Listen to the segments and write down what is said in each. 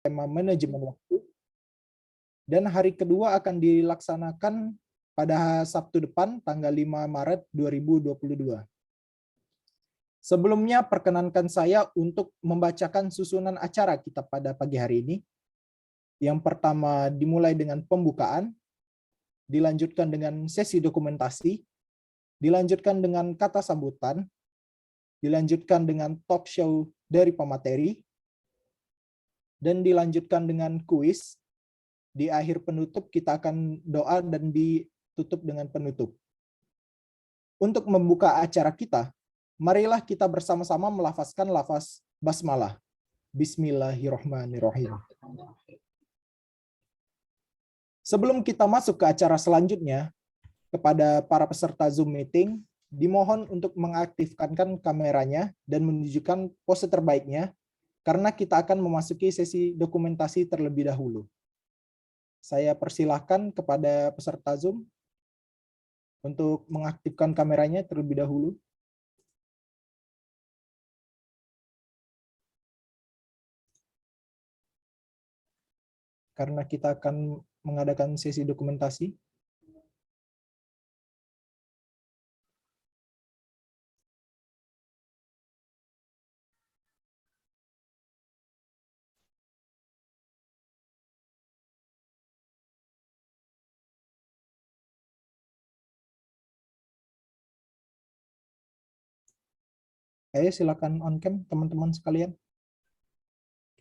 tema manajemen waktu. Dan hari kedua akan dilaksanakan pada Sabtu depan, tanggal 5 Maret 2022. Sebelumnya, perkenankan saya untuk membacakan susunan acara kita pada pagi hari ini. Yang pertama dimulai dengan pembukaan, dilanjutkan dengan sesi dokumentasi, dilanjutkan dengan kata sambutan, dilanjutkan dengan talk show dari pemateri, dan dilanjutkan dengan kuis. Di akhir penutup kita akan doa dan ditutup dengan penutup. Untuk membuka acara kita, marilah kita bersama-sama melafazkan lafaz basmalah. Bismillahirrahmanirrahim. Sebelum kita masuk ke acara selanjutnya, kepada para peserta Zoom meeting, dimohon untuk mengaktifkan kameranya dan menunjukkan pose terbaiknya, karena kita akan memasuki sesi dokumentasi terlebih dahulu. Saya persilahkan kepada peserta Zoom untuk mengaktifkan kameranya terlebih dahulu. Karena kita akan mengadakan sesi dokumentasi. Ayo silakan on cam teman-teman sekalian.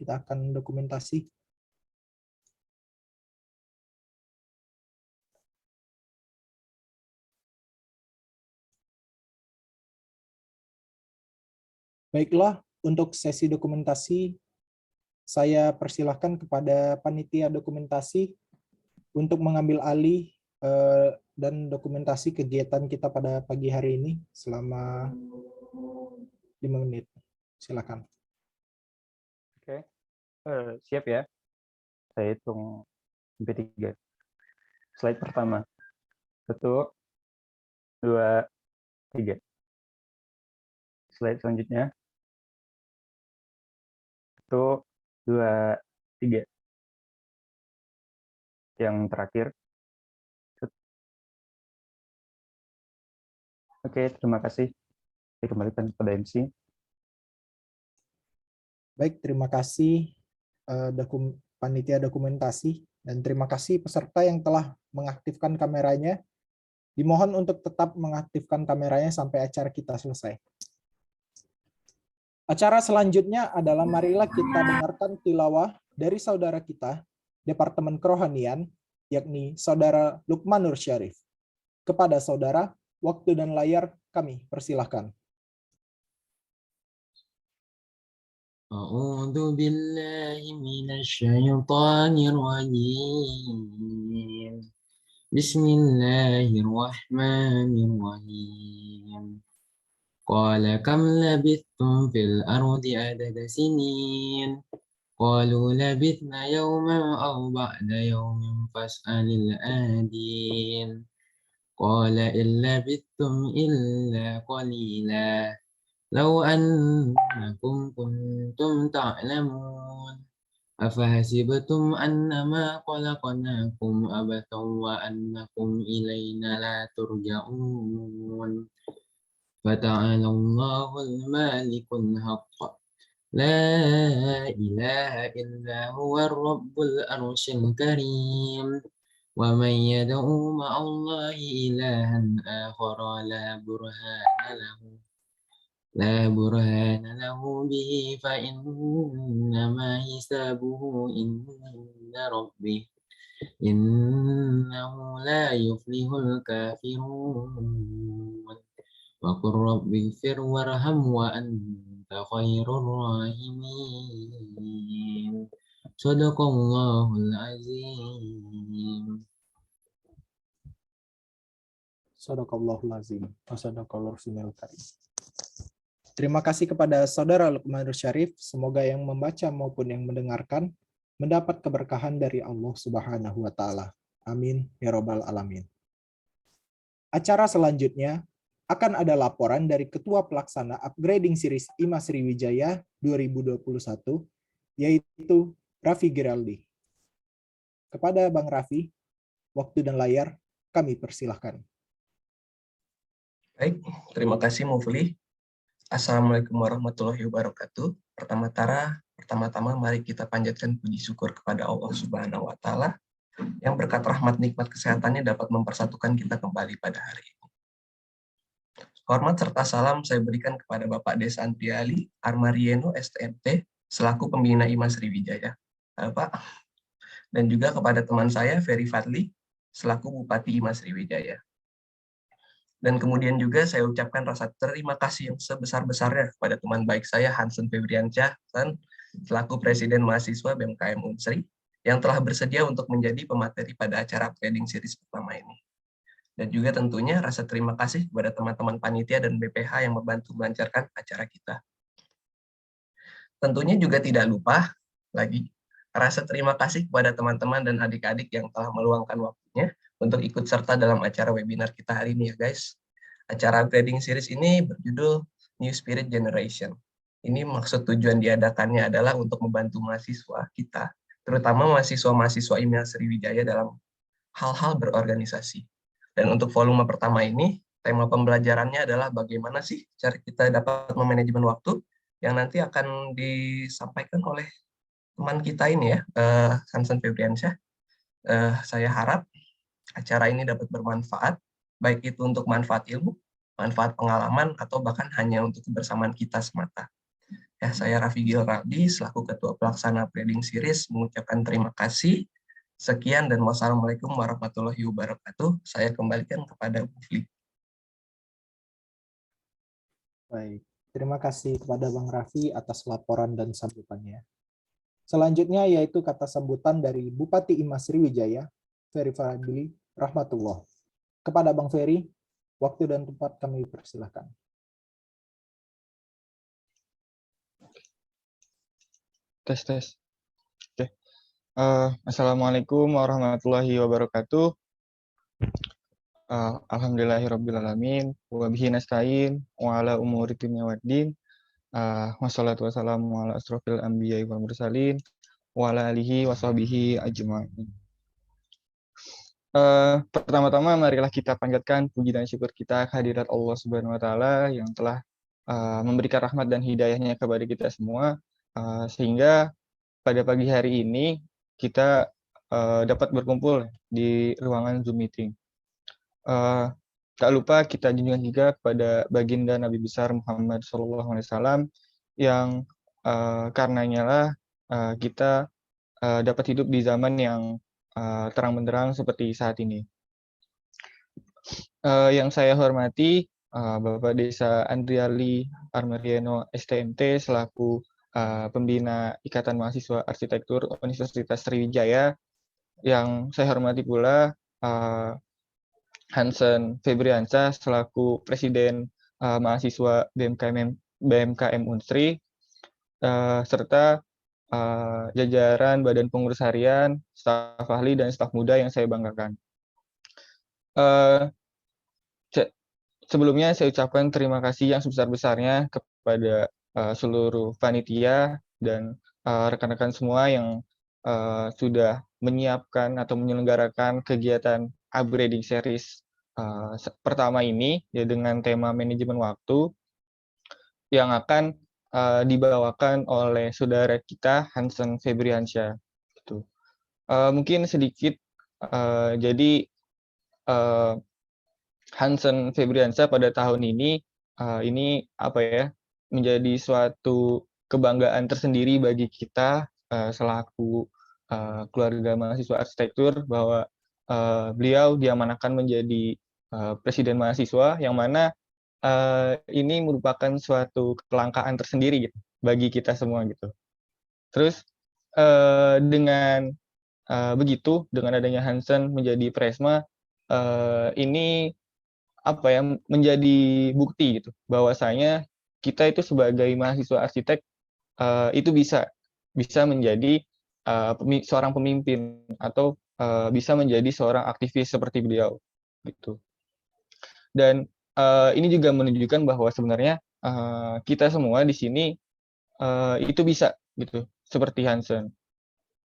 Kita akan dokumentasi. Baiklah, untuk sesi dokumentasi saya persilahkan kepada panitia dokumentasi untuk mengambil alih dan dokumentasi kegiatan kita pada pagi hari ini selama 5 menit. Silakan. Oke, siap ya. Saya hitung sampai 3. Slide pertama. 1, 2, 3. Slide selanjutnya. 1, 2, 3. Yang terakhir. Oke, terima kasih. Dikembalikan kepada MC. Baik, terima kasih panitia dokumentasi, dan terima kasih peserta yang telah mengaktifkan kameranya. Dimohon untuk tetap mengaktifkan kameranya sampai acara kita selesai. Acara selanjutnya adalah marilah kita dengarkan tilawah dari saudara kita, Departemen Kerohanian, yakni Saudara Lukman Nur Syarif. Kepada saudara, waktu dan layar kami persilahkan. أعوذ بالله من الشيطان الرجيم بسم الله الرحمن الرحيم قال كم لبثتم في الأرض عدد سنين قالوا لبثنا يوما أو بعد يوم فاسأل العادين قال إن لبثتم إلا قليلا لو أنكم كنتم تعلمون أفحسبتم أنما خلقناكم عبثا وأنكم إلينا لا ترجعون فتعالى الله المالك الحق لا إله إلا هو الرب العرش الكريم ومن يدعو مع الله إلها آخر لا برهان له به فإنما حسابه عند ربه إنه لا يفلح الكافرون وقل رب اغفر وارحم وأنت خير الراحمين صدق الله العظيم. Sadaqallahul azim. Wasadaqallahu rasulul karim. Terima kasih kepada saudara Lukman Nur Syarif. Semoga yang membaca maupun yang mendengarkan mendapat keberkahan dari Allah Subhanahu wa taala. Amin ya rabbal alamin. Acara selanjutnya akan ada laporan dari Ketua Pelaksana Upgrading Series IMA Sriwijaya 2021, yaitu Raffi Giraldi. Kepada Bang Raffi, waktu dan layar kami persilahkan. Baik, terima kasih Mufli. Assalamualaikum warahmatullahi wabarakatuh. Pertama-tama mari kita panjatkan puji syukur kepada Allah Subhanahu wa taala yang berkat rahmat nikmat kesehatannya dapat mempersatukan kita kembali pada hari ini. Hormat serta salam saya berikan kepada Bapak Desa Antriali Armarieno STMT selaku pembina IMA Sriwijaya, Pak, dan juga kepada teman saya Ferry Fadli selaku Bupati IMA Sriwijaya. Dan kemudian juga saya ucapkan rasa terima kasih yang sebesar-besarnya kepada teman baik saya Hansen Febriansyah selaku Presiden Mahasiswa BMKM Unsri yang telah bersedia untuk menjadi pemateri pada acara trading series pertama ini. Dan juga tentunya rasa terima kasih kepada teman-teman panitia dan BPH yang membantu melancarkan acara kita. Tentunya juga tidak lupa lagi rasa terima kasih kepada teman-teman dan adik-adik yang telah meluangkan waktunya untuk ikut serta dalam acara webinar kita hari ini ya guys. Acara trading series ini berjudul New Spirit Generation. Ini maksud tujuan diadakannya adalah untuk membantu mahasiswa kita, terutama mahasiswa-mahasiswa IMA Sriwijaya dalam hal-hal berorganisasi. Dan untuk volume pertama ini, tema pembelajarannya adalah bagaimana sih cara kita dapat memanajemen waktu yang nanti akan disampaikan oleh teman kita ini ya, Hansen Febriansyah. Saya harap acara ini dapat bermanfaat, baik itu untuk manfaat ilmu, manfaat pengalaman, atau bahkan hanya untuk kebersamaan kita semata. Ya, saya Raffi Giraldi, selaku Ketua Pelaksana Trading Series, mengucapkan terima kasih. Sekian dan wassalamualaikum warahmatullahi wabarakatuh. Saya kembalikan kepada Mufli. Baik, terima kasih kepada Bang Raffi atas laporan dan sambutannya. Selanjutnya yaitu kata sambutan dari Bupati IMA Sriwijaya, Ferry Fadli Rahmatullah. Kepada Bang Ferry, waktu dan tempat kami persilahkan. Tes. Oke. Assalamualaikum warahmatullahi wabarakatuh. Alhamdulillahirrabbilalamin. Wa bihi nasta'in wa ala umuri dunya waddin. Wassalatu wassalamu ala asrofil anbiya'i wal mursalin wa ala alihi wa sahbihi ajma'in. Pertama-tama marilah kita panjatkan puji dan syukur kita kehadirat Allah Subhanahu wa taala yang telah memberikan rahmat dan hidayahnya kepada kita semua, sehingga pada pagi hari ini kita dapat berkumpul di ruangan Zoom meeting. Tak lupa kita junjungan juga kepada baginda Nabi besar Muhammad SAW yang karenanya lah kita dapat hidup di zaman yang terang benderang seperti saat ini. Yang saya hormati Bapak Desa Antriali Armarieno STMT selaku pembina Ikatan Mahasiswa Arsitektur Universitas Sriwijaya. Yang saya hormati pula Hansen Febriansyah selaku Presiden Mahasiswa BMKM Unsri, serta jajaran Badan Pengurus Harian, staf ahli, dan staf muda yang saya banggakan. Sebelumnya saya ucapkan terima kasih yang sebesar-besarnya kepada seluruh panitia dan rekan-rekan semua yang sudah menyiapkan atau menyelenggarakan kegiatan upgrading series pertama ini ya dengan tema manajemen waktu yang akan dibawakan oleh saudara kita Hansen Febriansyah. Gitu. Mungkin sedikit jadi Hansen Febriansyah pada tahun ini apa ya menjadi suatu kebanggaan tersendiri bagi kita selaku keluarga mahasiswa arsitektur bahwa beliau diamanahkan menjadi presiden mahasiswa yang mana ini merupakan suatu kelangkaan tersendiri gitu bagi kita semua gitu. Terus dengan begitu dengan adanya Hansen menjadi Presma ini apa ya menjadi bukti gitu bahwasanya kita itu sebagai mahasiswa arsitek itu bisa menjadi seorang pemimpin atau bisa menjadi seorang aktivis seperti beliau gitu. Dan ini juga menunjukkan bahwa sebenarnya kita semua di sini itu bisa gitu seperti Hansen.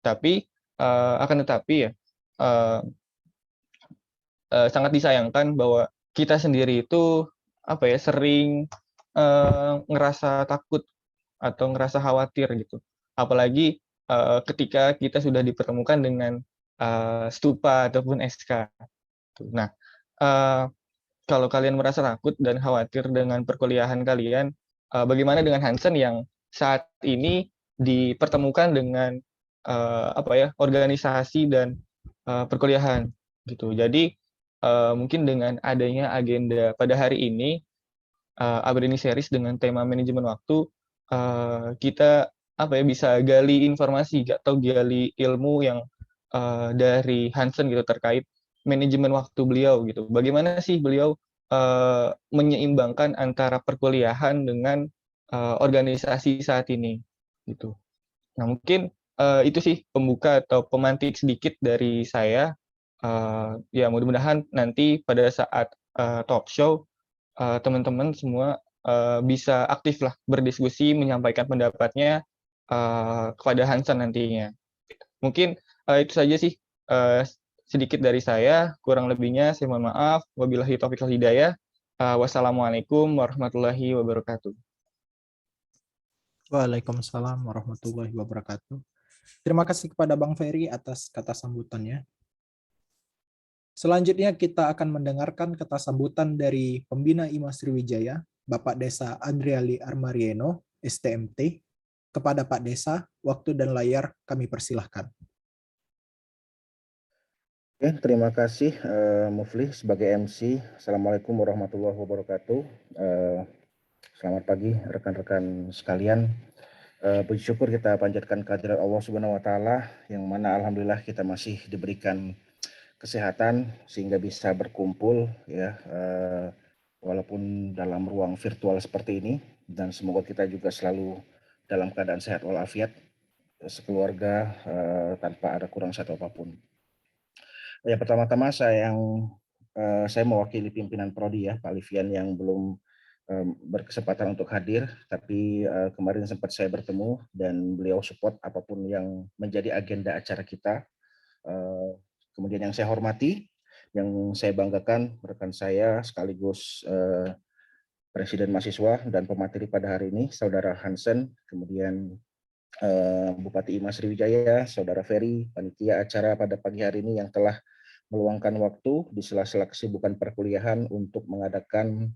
Tapi akan tetapi ya sangat disayangkan bahwa kita sendiri itu sering ngerasa takut atau ngerasa khawatir gitu. Apalagi ketika kita sudah dipertemukan dengan stupa ataupun SK. Nah, kalau kalian merasa takut dan khawatir dengan perkuliahan kalian, bagaimana dengan Hansen yang saat ini dipertemukan dengan organisasi dan perkuliahan gitu. Jadi mungkin dengan adanya agenda pada hari ini, Abrini Series dengan tema manajemen waktu, kita bisa gali informasi atau gali ilmu yang dari Hansen gitu terkait manajemen waktu beliau gitu. Bagaimana sih beliau menyeimbangkan antara perkuliahan dengan organisasi saat ini gitu. Nah, mungkin itu sih pembuka atau pemantik sedikit dari saya. Ya mudah-mudahan nanti pada saat talk show teman-teman semua bisa aktif lah berdiskusi, menyampaikan pendapatnya kepada Hansen nantinya. Mungkin itu saja sih sedikit dari saya, kurang lebihnya saya mohon maaf. Wabillahi taufiq wal hidayah. Wassalamualaikum warahmatullahi wabarakatuh. Waalaikumsalam warahmatullahi wabarakatuh. Terima kasih kepada Bang Ferry atas kata sambutannya. Selanjutnya kita akan mendengarkan kata sambutan dari Pembina IMA Sriwijaya, Bapak Desa Andriali Armarieno, STMT. Kepada Pak Desa, waktu dan layar kami persilahkan. Oke, terima kasih Mufli sebagai MC. Assalamualaikum warahmatullahi wabarakatuh. Selamat pagi rekan-rekan sekalian. Puji syukur kita panjatkan kehadirat Allah Subhanahu wa taala yang mana alhamdulillah kita masih diberikan kesehatan sehingga bisa berkumpul ya walaupun dalam ruang virtual seperti ini, dan semoga kita juga selalu dalam keadaan sehat walafiat sekeluarga tanpa ada kurang satu apapun. Ya, pertama-tama saya mewakili pimpinan Prodi ya, Pak Livian yang belum berkesempatan untuk hadir, tapi kemarin sempat saya bertemu dan beliau support apapun yang menjadi agenda acara kita. Kemudian yang saya hormati, yang saya banggakan rekan saya sekaligus Presiden Mahasiswa dan pemateri pada hari ini, Saudara Hansen, kemudian Bupati IMA Sriwijaya, Saudara Ferry, panitia acara pada pagi hari ini yang telah meluangkan waktu di sela-sela kesibukan perkuliahan untuk mengadakan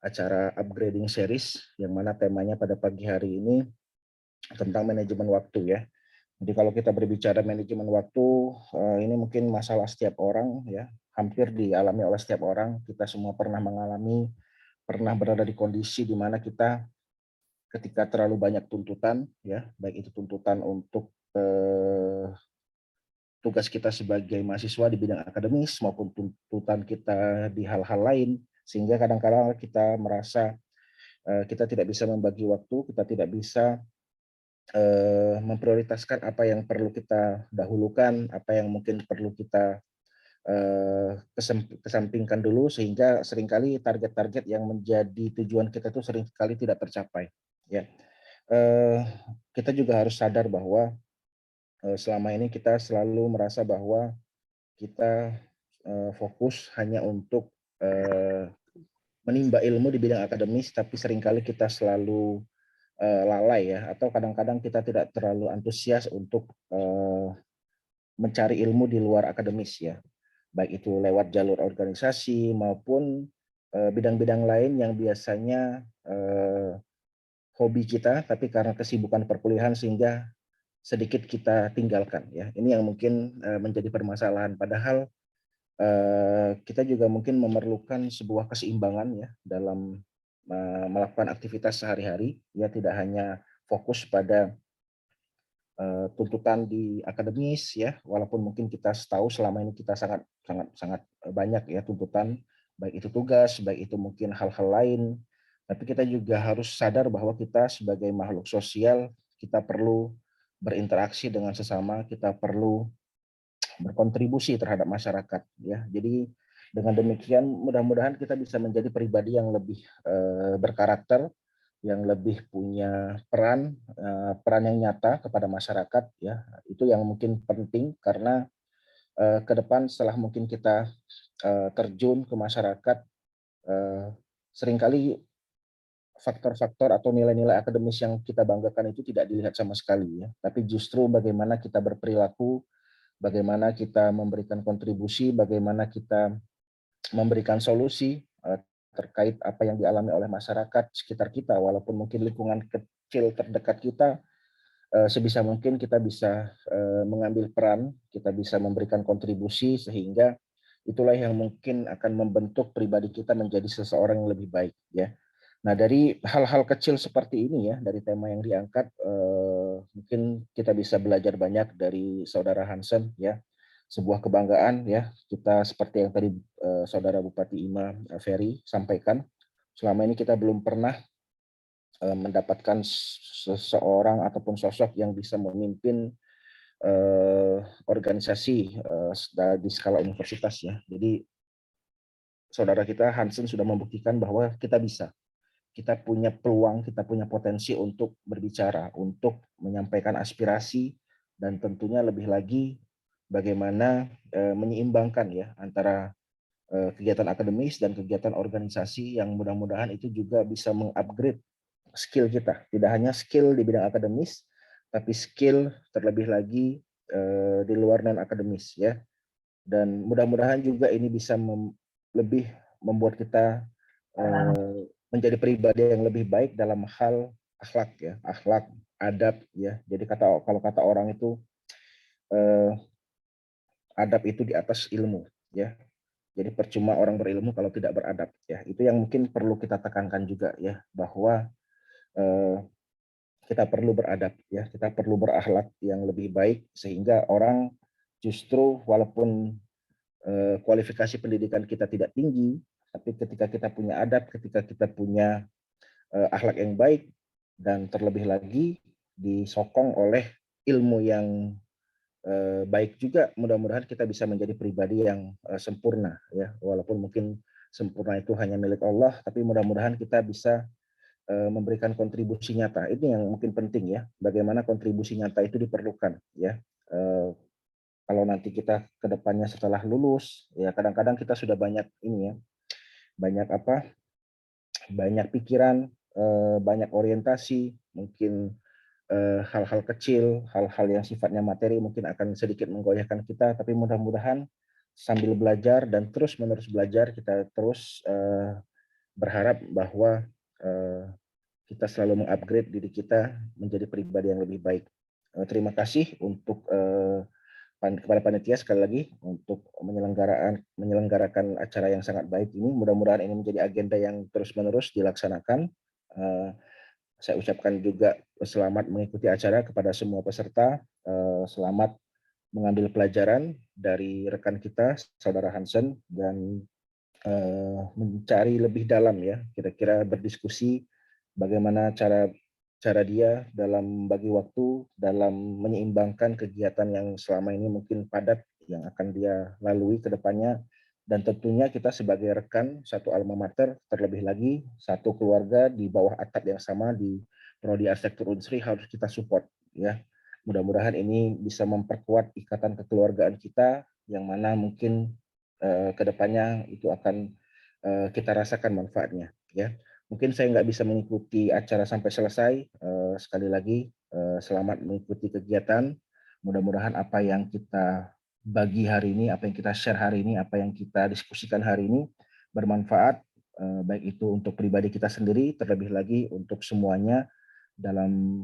acara upgrading series yang mana temanya pada pagi hari ini tentang manajemen waktu ya. Jadi kalau kita berbicara manajemen waktu, ini mungkin masalah setiap orang ya, hampir dialami oleh setiap orang. Kita semua pernah mengalami, pernah berada di kondisi di mana kita ketika terlalu banyak tuntutan ya, baik itu tuntutan untuk tugas kita sebagai mahasiswa di bidang akademis maupun tuntutan kita di hal-hal lain, sehingga kadang-kadang kita merasa kita tidak bisa membagi waktu, kita tidak bisa memprioritaskan apa yang perlu kita dahulukan, apa yang mungkin perlu kita kesampingkan dulu, sehingga seringkali target-target yang menjadi tujuan kita itu seringkali tidak tercapai. Ya, kita juga harus sadar bahwa selama ini kita selalu merasa bahwa kita fokus hanya untuk menimba ilmu di bidang akademis, tapi seringkali kita selalu lalai ya, atau kadang-kadang kita tidak terlalu antusias untuk mencari ilmu di luar akademis ya, baik itu lewat jalur organisasi maupun bidang-bidang lain yang biasanya hobi kita, tapi karena kesibukan perkuliahan sehingga sedikit kita tinggalkan ya. Ini yang mungkin menjadi permasalahan, padahal kita juga mungkin memerlukan sebuah keseimbangan ya dalam melakukan aktivitas sehari-hari ya, tidak hanya fokus pada tuntutan di akademis ya, walaupun mungkin kita tahu selama ini kita sangat banyak ya tuntutan, baik itu tugas, baik itu mungkin hal-hal lain, tapi kita juga harus sadar bahwa kita sebagai makhluk sosial, kita perlu berinteraksi dengan sesama, kita perlu berkontribusi terhadap masyarakat ya. Jadi dengan demikian mudah-mudahan kita bisa menjadi pribadi yang lebih berkarakter, yang lebih punya peran yang nyata kepada masyarakat, ya. Itu yang mungkin penting karena ke depan setelah mungkin kita terjun ke masyarakat, seringkali faktor-faktor atau nilai-nilai akademis yang kita banggakan itu tidak dilihat sama sekali, ya. Tapi justru bagaimana kita berperilaku, bagaimana kita memberikan kontribusi, bagaimana kita memberikan solusi terkait apa yang dialami oleh masyarakat sekitar kita, walaupun mungkin lingkungan kecil terdekat kita, sebisa mungkin kita bisa mengambil peran, kita bisa memberikan kontribusi, sehingga itulah yang mungkin akan membentuk pribadi kita menjadi seseorang yang lebih baik, ya. Nah, dari hal-hal kecil seperti ini, ya, dari tema yang diangkat, mungkin kita bisa belajar banyak dari Saudara Hansen, ya. Sebuah kebanggaan, ya, kita seperti yang tadi Saudara Bupati Ima Ferry sampaikan, selama ini kita belum pernah mendapatkan seseorang ataupun sosok yang bisa memimpin organisasi di skala universitas, ya. Jadi saudara kita Hansen sudah membuktikan bahwa kita bisa. Kita punya peluang, kita punya potensi untuk berbicara, untuk menyampaikan aspirasi, dan tentunya lebih lagi bagaimana menyeimbangkan, ya, antara kegiatan akademis dan kegiatan organisasi yang mudah-mudahan itu juga bisa mengupgrade skill kita. Tidak hanya skill di bidang akademis, tapi skill terlebih lagi di luar non akademis, ya. Dan mudah-mudahan juga ini bisa lebih membuat kita menjadi pribadi yang lebih baik dalam hal akhlak, ya, akhlak, adab, ya. Jadi kalau kata orang itu adab itu di atas ilmu, ya. Jadi percuma orang berilmu kalau tidak beradab, ya. Itu yang mungkin perlu kita tekankan juga, ya, bahwa kita perlu beradab, ya, kita perlu berakhlak yang lebih baik, sehingga orang justru walaupun kualifikasi pendidikan kita tidak tinggi, tapi ketika kita punya adab, ketika kita punya akhlak yang baik, dan terlebih lagi disokong oleh ilmu yang baik juga, mudah-mudahan kita bisa menjadi pribadi yang sempurna, ya. Walaupun mungkin sempurna itu hanya milik Allah, tapi mudah-mudahan kita bisa memberikan kontribusi nyata. Ini yang mungkin penting, ya. Bagaimana kontribusi nyata itu diperlukan, ya. Kalau nanti kita ke depannya setelah lulus, ya, kadang-kadang kita sudah banyak ini, ya, banyak pikiran, banyak orientasi, mungkin hal-hal kecil, hal-hal yang sifatnya materi mungkin akan sedikit menggoyahkan kita, tapi mudah-mudahan sambil belajar dan terus-menerus belajar, kita terus berharap bahwa kita selalu mengupgrade diri kita menjadi pribadi yang lebih baik. Terima kasih untuk kepada panitia sekali lagi untuk menyelenggarakan acara yang sangat baik ini. Mudah-mudahan ini menjadi agenda yang terus-menerus dilaksanakan. Saya ucapkan juga selamat mengikuti acara kepada semua peserta. Selamat mengambil pelajaran dari rekan kita, Saudara Hansen, dan mencari lebih dalam, ya, kira-kira berdiskusi bagaimana cara dia dalam bagi waktu, dalam menyeimbangkan kegiatan yang selama ini mungkin padat yang akan dia lalui ke depannya. Dan tentunya kita sebagai rekan satu alma mater, terlebih lagi satu keluarga di bawah atap yang sama di Prodi Arsitektur Unsri, harus kita support, ya. Mudah-mudahan ini bisa memperkuat ikatan kekeluargaan kita, yang mana mungkin ke depannya itu akan kita rasakan manfaatnya, ya. Mungkin saya nggak bisa mengikuti acara sampai selesai. Sekali lagi, selamat mengikuti kegiatan. Mudah-mudahan apa yang kita bagi hari ini, apa yang kita share hari ini, apa yang kita diskusikan hari ini bermanfaat, baik itu untuk pribadi kita sendiri, terlebih lagi untuk semuanya, dalam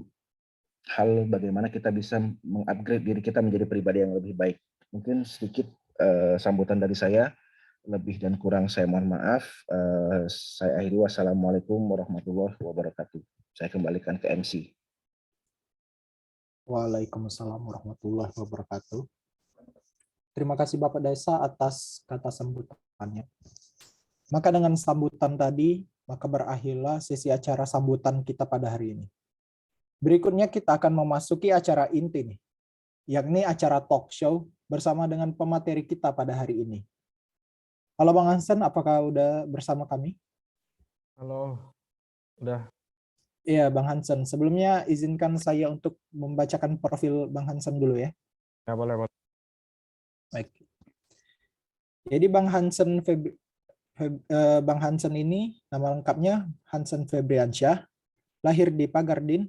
hal bagaimana kita bisa mengupgrade diri kita menjadi pribadi yang lebih baik. Mungkin sedikit sambutan dari saya. Lebih dan kurang saya mohon maaf. Saya akhiri, wassalamualaikum warahmatullahi wabarakatuh. Saya kembalikan ke MC. Waalaikumsalam warahmatullahi wabarakatuh. Terima kasih Bapak Desa atas kata sambutannya. Maka dengan sambutan tadi, maka berakhirlah sesi acara sambutan kita pada hari ini. Berikutnya kita akan memasuki acara inti nih, yakni acara talk show bersama dengan pemateri kita pada hari ini. Halo Bang Hansen, apakah udah bersama kami? Halo, udah. Iya, Bang Hansen. Sebelumnya izinkan saya untuk membacakan profil Bang Hansen dulu ya. Ya, boleh. Baik. Jadi Bang Hansen ini nama lengkapnya Hansen Febriansyah, lahir di Pagardin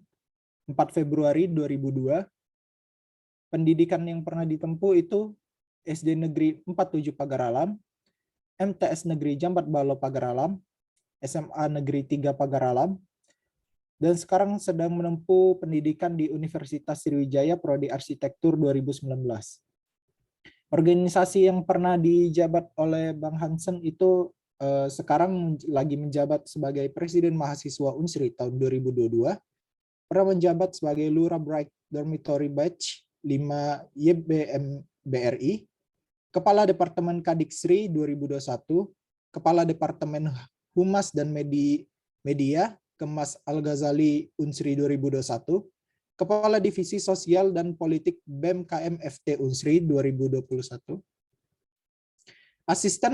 4 Februari 2002. Pendidikan yang pernah ditempuh itu SD Negeri 47 Pagaralam, MTS Negeri Jambat Balo Pagaralam, SMA Negeri 3 Pagaralam, dan sekarang sedang menempuh pendidikan di Universitas Sriwijaya Prodi Arsitektur 2019. Organisasi yang pernah dijabat oleh Bang Hansen itu sekarang lagi menjabat sebagai Presiden Mahasiswa Unsri tahun 2022, pernah menjabat sebagai Lurah Bright Dormitory Batch 5 YBM BRI, Kepala Departemen Kadiksri 2021, Kepala Departemen Humas dan Media Kemas Al-Ghazali Unsri 2021, Kepala Divisi Sosial dan Politik BEM KMFT Unsri 2021, Asisten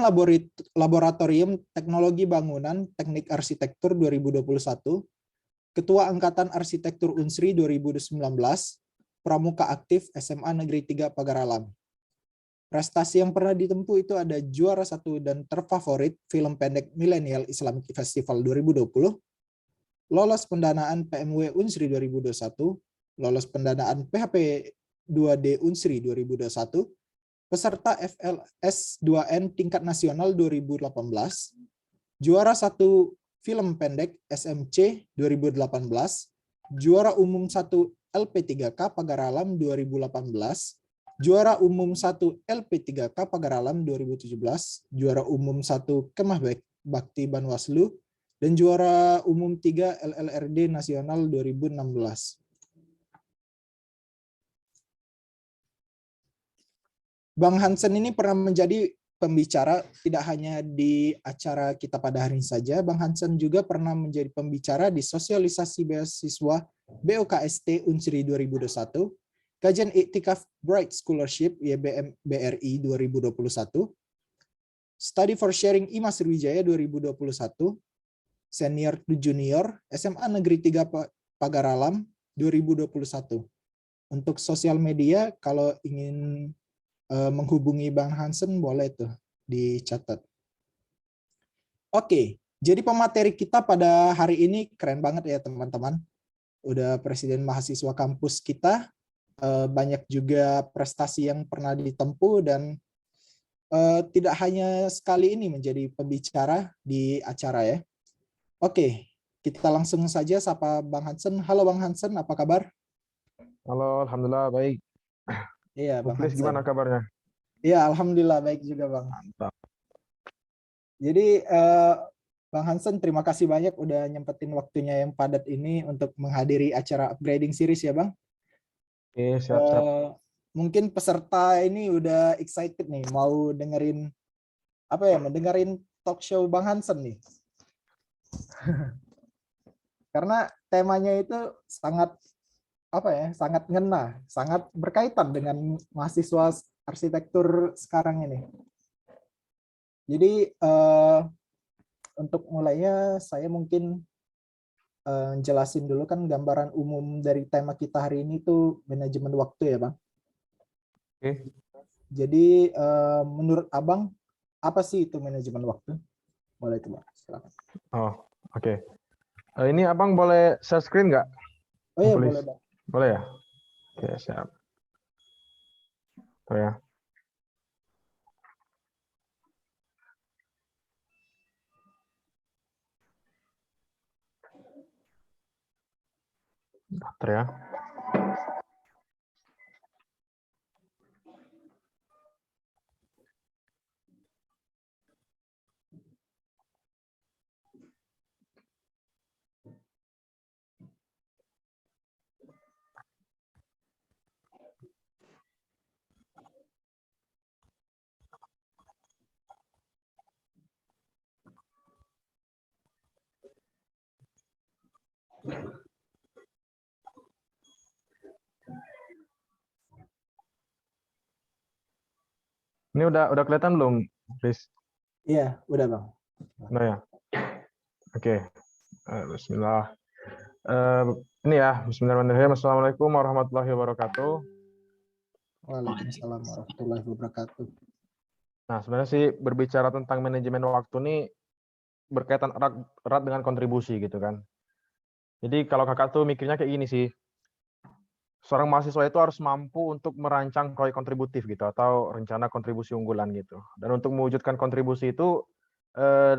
Laboratorium Teknologi Bangunan Teknik Arsitektur 2021, Ketua Angkatan Arsitektur Unsri 2019, Pramuka Aktif SMA Negeri 3 Pagaralam. Prestasi yang pernah ditempuh itu ada juara 1 dan terfavorit film pendek Millennial Islamic Festival 2020, lolos pendanaan PMW Unsri 2021, lolos pendanaan PHP 2D Unsri 2021, peserta FLS 2N tingkat nasional 2018, juara 1 film pendek SMC 2018, juara umum 1 LP3K Pagaralam 2018, juara umum 1 LP3K Pagaralam 2017, juara umum 1 Kemah Bakti Banwaslu, dan juara umum 3 LLRD Nasional 2016. Bang Hansen ini pernah menjadi pembicara tidak hanya di acara kita pada hari ini saja. Bang Hansen juga pernah menjadi pembicara di sosialisasi beasiswa BOKST Unsri 2021, kajian Iktikaf Bright Scholarship YBM BRI 2021, Study for Sharing IMA Sriwijaya 2021, Senior to Junior SMA Negeri 3 Pagaralam 2021. Untuk sosial media, kalau ingin menghubungi Bang Hansen, boleh tuh dicatat. Oke, jadi pemateri kita pada hari ini keren banget ya teman-teman. Udah Presiden Mahasiswa Kampus kita, banyak juga prestasi yang pernah ditempuh, dan tidak hanya sekali ini menjadi pembicara di acara ya. Oke, kita langsung saja sapa Bang Hansen. Halo Bang Hansen, apa kabar? Halo, alhamdulillah baik. Iya, Bang Muflis Hansen. gimana kabarnya? Iya, alhamdulillah baik juga, Bang. Mantap. Jadi Bang Hansen, terima kasih banyak udah nyempetin waktunya yang padat ini untuk menghadiri acara upgrading series ya, Bang. Oke, siap. Mungkin peserta ini udah excited nih, mau dengerin apa ya, mendengarin talk show Bang Hansen nih. Karena temanya itu sangat sangat ngena, sangat berkaitan dengan mahasiswa arsitektur sekarang ini. Jadi untuk mulainya saya mungkin jelasin dulu kan gambaran umum dari tema kita hari ini tuh manajemen waktu ya, Bang. Oke. Jadi menurut Abang apa sih itu manajemen waktu? Boleh itu, Bang. Silakan. Oh, oke. Ini Abang boleh share screen nggak? Oh iya, Muflis? boleh, Bang. Boleh ya? Oke, siap. Tuh ya. Bentar ya. Ini udah kelihatan belum, Muflis? Iya, udah, Bang. Nah ya. Oke. Bismillah. Ini ya, bismillahirrahmanirrahim. Assalamualaikum warahmatullahi wabarakatuh. Waalaikumsalam warahmatullahi wabarakatuh. Nah, sebenarnya sih berbicara tentang manajemen waktu ini berkaitan erat dengan kontribusi gitu kan. Jadi kalau kakak tuh mikirnya kayak gini sih, seorang mahasiswa itu harus mampu untuk merancang proyek kontributif gitu atau rencana kontribusi unggulan gitu. Dan untuk mewujudkan kontribusi itu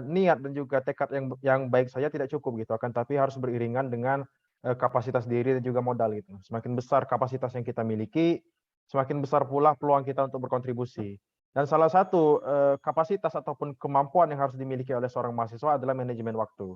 niat dan juga tekad yang baik saja tidak cukup gitu, akan tapi harus beriringan dengan kapasitas diri dan juga modal gitu. Semakin besar kapasitas yang kita miliki, semakin besar pula peluang kita untuk berkontribusi. Dan salah satu kapasitas ataupun kemampuan yang harus dimiliki oleh seorang mahasiswa adalah manajemen waktu.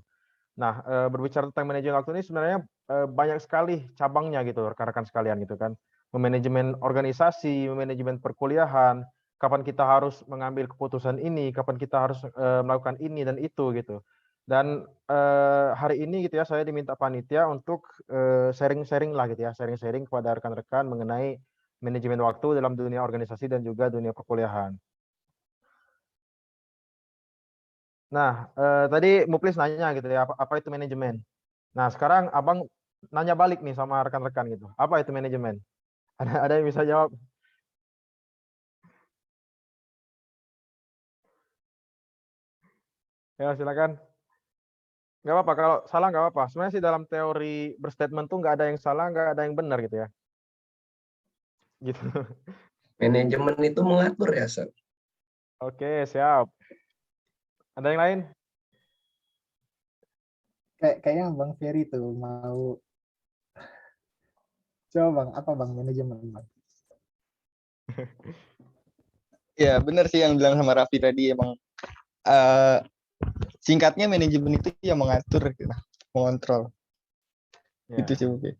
Nah, berbicara tentang manajemen waktu ini sebenarnya banyak sekali cabangnya gitu, rekan-rekan sekalian gitu kan. Memanajemen organisasi, memanajemen perkuliahan, kapan kita harus mengambil keputusan ini, kapan kita harus melakukan ini dan itu gitu. Dan hari ini gitu ya, saya diminta panitia untuk sharing-sharing lah gitu ya, sharing-sharing kepada rekan-rekan mengenai manajemen waktu dalam dunia organisasi dan juga dunia perkuliahan. Nah, tadi Muplis nanya gitu ya, apa itu manajemen? Nah, sekarang Abang nanya balik nih sama rekan-rekan gitu. Apa itu manajemen? Ada yang bisa jawab? Ya, silakan. Nggak apa-apa, kalau salah nggak apa-apa. Sebenarnya sih dalam teori berstatement tuh nggak ada yang salah, nggak ada yang benar gitu ya. Gitu. Manajemen itu mengatur ya, Sir. Oke, siap. Ada yang lain? Kayaknya Bang Ferry tuh mau. Coba Bang, apa Bang manajemen Bang? Ya, benar sih yang bilang sama Raffi tadi, emang singkatnya manajemen itu yang mengatur gitu, mengontrol. Ya. Itu sih mungkin.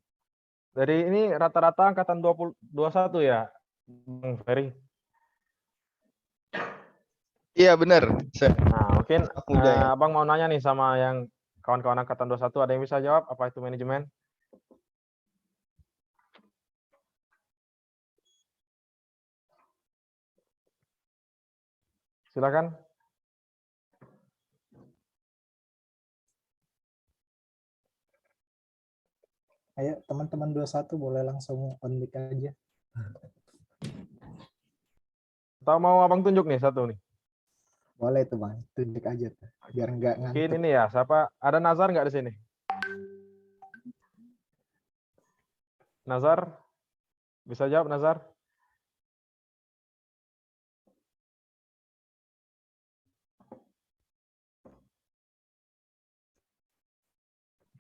Dari ini rata-rata angkatan 21 ya, Bang Ferry? Iya, benar. Nah, mungkin Muda ya. Abang mau nanya nih sama yang kawan-kawan angkatan 21, ada yang bisa jawab apa itu manajemen? Silakan. Ayo teman-teman 21 boleh langsung on mic aja. Atau mau Abang tunjuk nih satu nih? Boleh tuh Bang, tunjuk aja tuh. Biar nggak Mungkin ngantuk. ini ya, siapa? Ada Nazar nggak di sini? Nazar? Bisa jawab Nazar?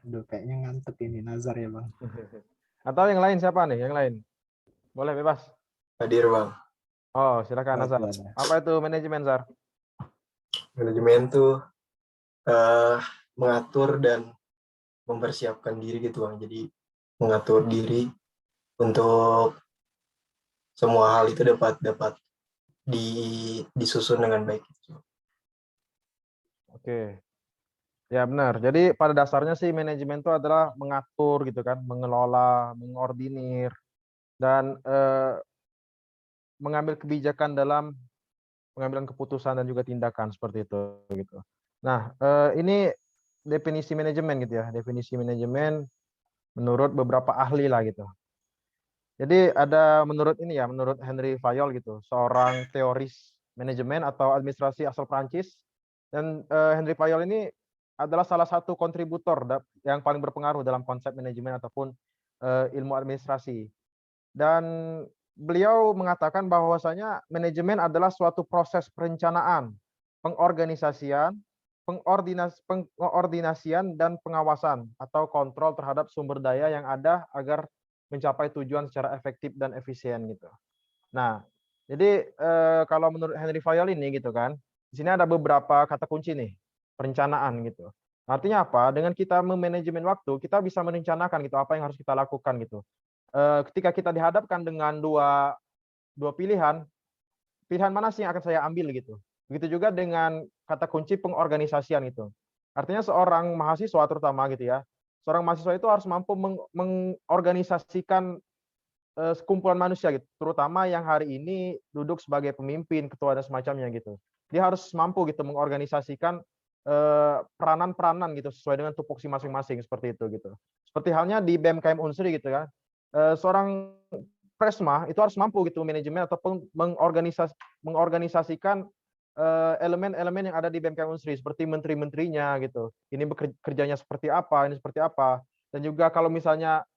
Aduh, kayaknya ngantuk ini Nazar ya Bang. Atau yang lain siapa nih? Yang lain? Boleh bebas. Hadir Bang. Oh, silakan Oh, Nazar. tuh ada. Apa itu manajemen, Zar? Manajemen tuh mengatur dan mempersiapkan diri gitu Bang. Jadi mengatur diri untuk semua hal itu dapat disusun dengan baik. Oke. Ya benar. Jadi pada dasarnya sih manajemen itu adalah mengatur gitu kan, mengelola, mengordinir, dan mengambil kebijakan dalam pengambilan keputusan dan juga tindakan seperti itu gitu. Nah, ini definisi manajemen gitu ya. Definisi manajemen menurut beberapa ahli lah gitu. Jadi ada menurut ini ya, menurut Henry Fayol gitu, seorang teoris manajemen atau administrasi asal Prancis. Dan Henry Fayol ini adalah salah satu kontributor yang paling berpengaruh dalam konsep manajemen ataupun ilmu administrasi. Dan beliau mengatakan bahwasanya manajemen adalah suatu proses perencanaan, pengorganisasian, pengordinasian dan pengawasan atau kontrol terhadap sumber daya yang ada agar mencapai tujuan secara efektif dan efisien gitu. Nah, jadi kalau menurut Henry Fayol ini gitu kan, di sini ada beberapa kata kunci nih, perencanaan gitu. Artinya apa? Dengan kita memanajemen waktu, kita bisa merencanakan gitu apa yang harus kita lakukan gitu. Ketika kita dihadapkan dengan dua pilihan, pilihan mana sih yang akan saya ambil gitu. Begitu juga dengan kata kunci pengorganisasian itu. Artinya seorang mahasiswa terutama gitu ya, seorang mahasiswa itu harus mampu mengorganisasikan sekumpulan manusia gitu, terutama yang hari ini duduk sebagai pemimpin, ketua dan semacamnya gitu. Dia harus mampu gitu mengorganisasikan peranan-peranan gitu sesuai dengan tupoksi masing-masing seperti itu gitu. Seperti halnya di BMKM Unsri gitu kan. Seorang Presma itu harus mampu gitu manajemen ataupun mengorganisasikan elemen-elemen yang ada di BMKM Unsri seperti menteri-menterinya gitu. Ini bekerjanya seperti apa, ini seperti apa. Dan juga kalau misalnya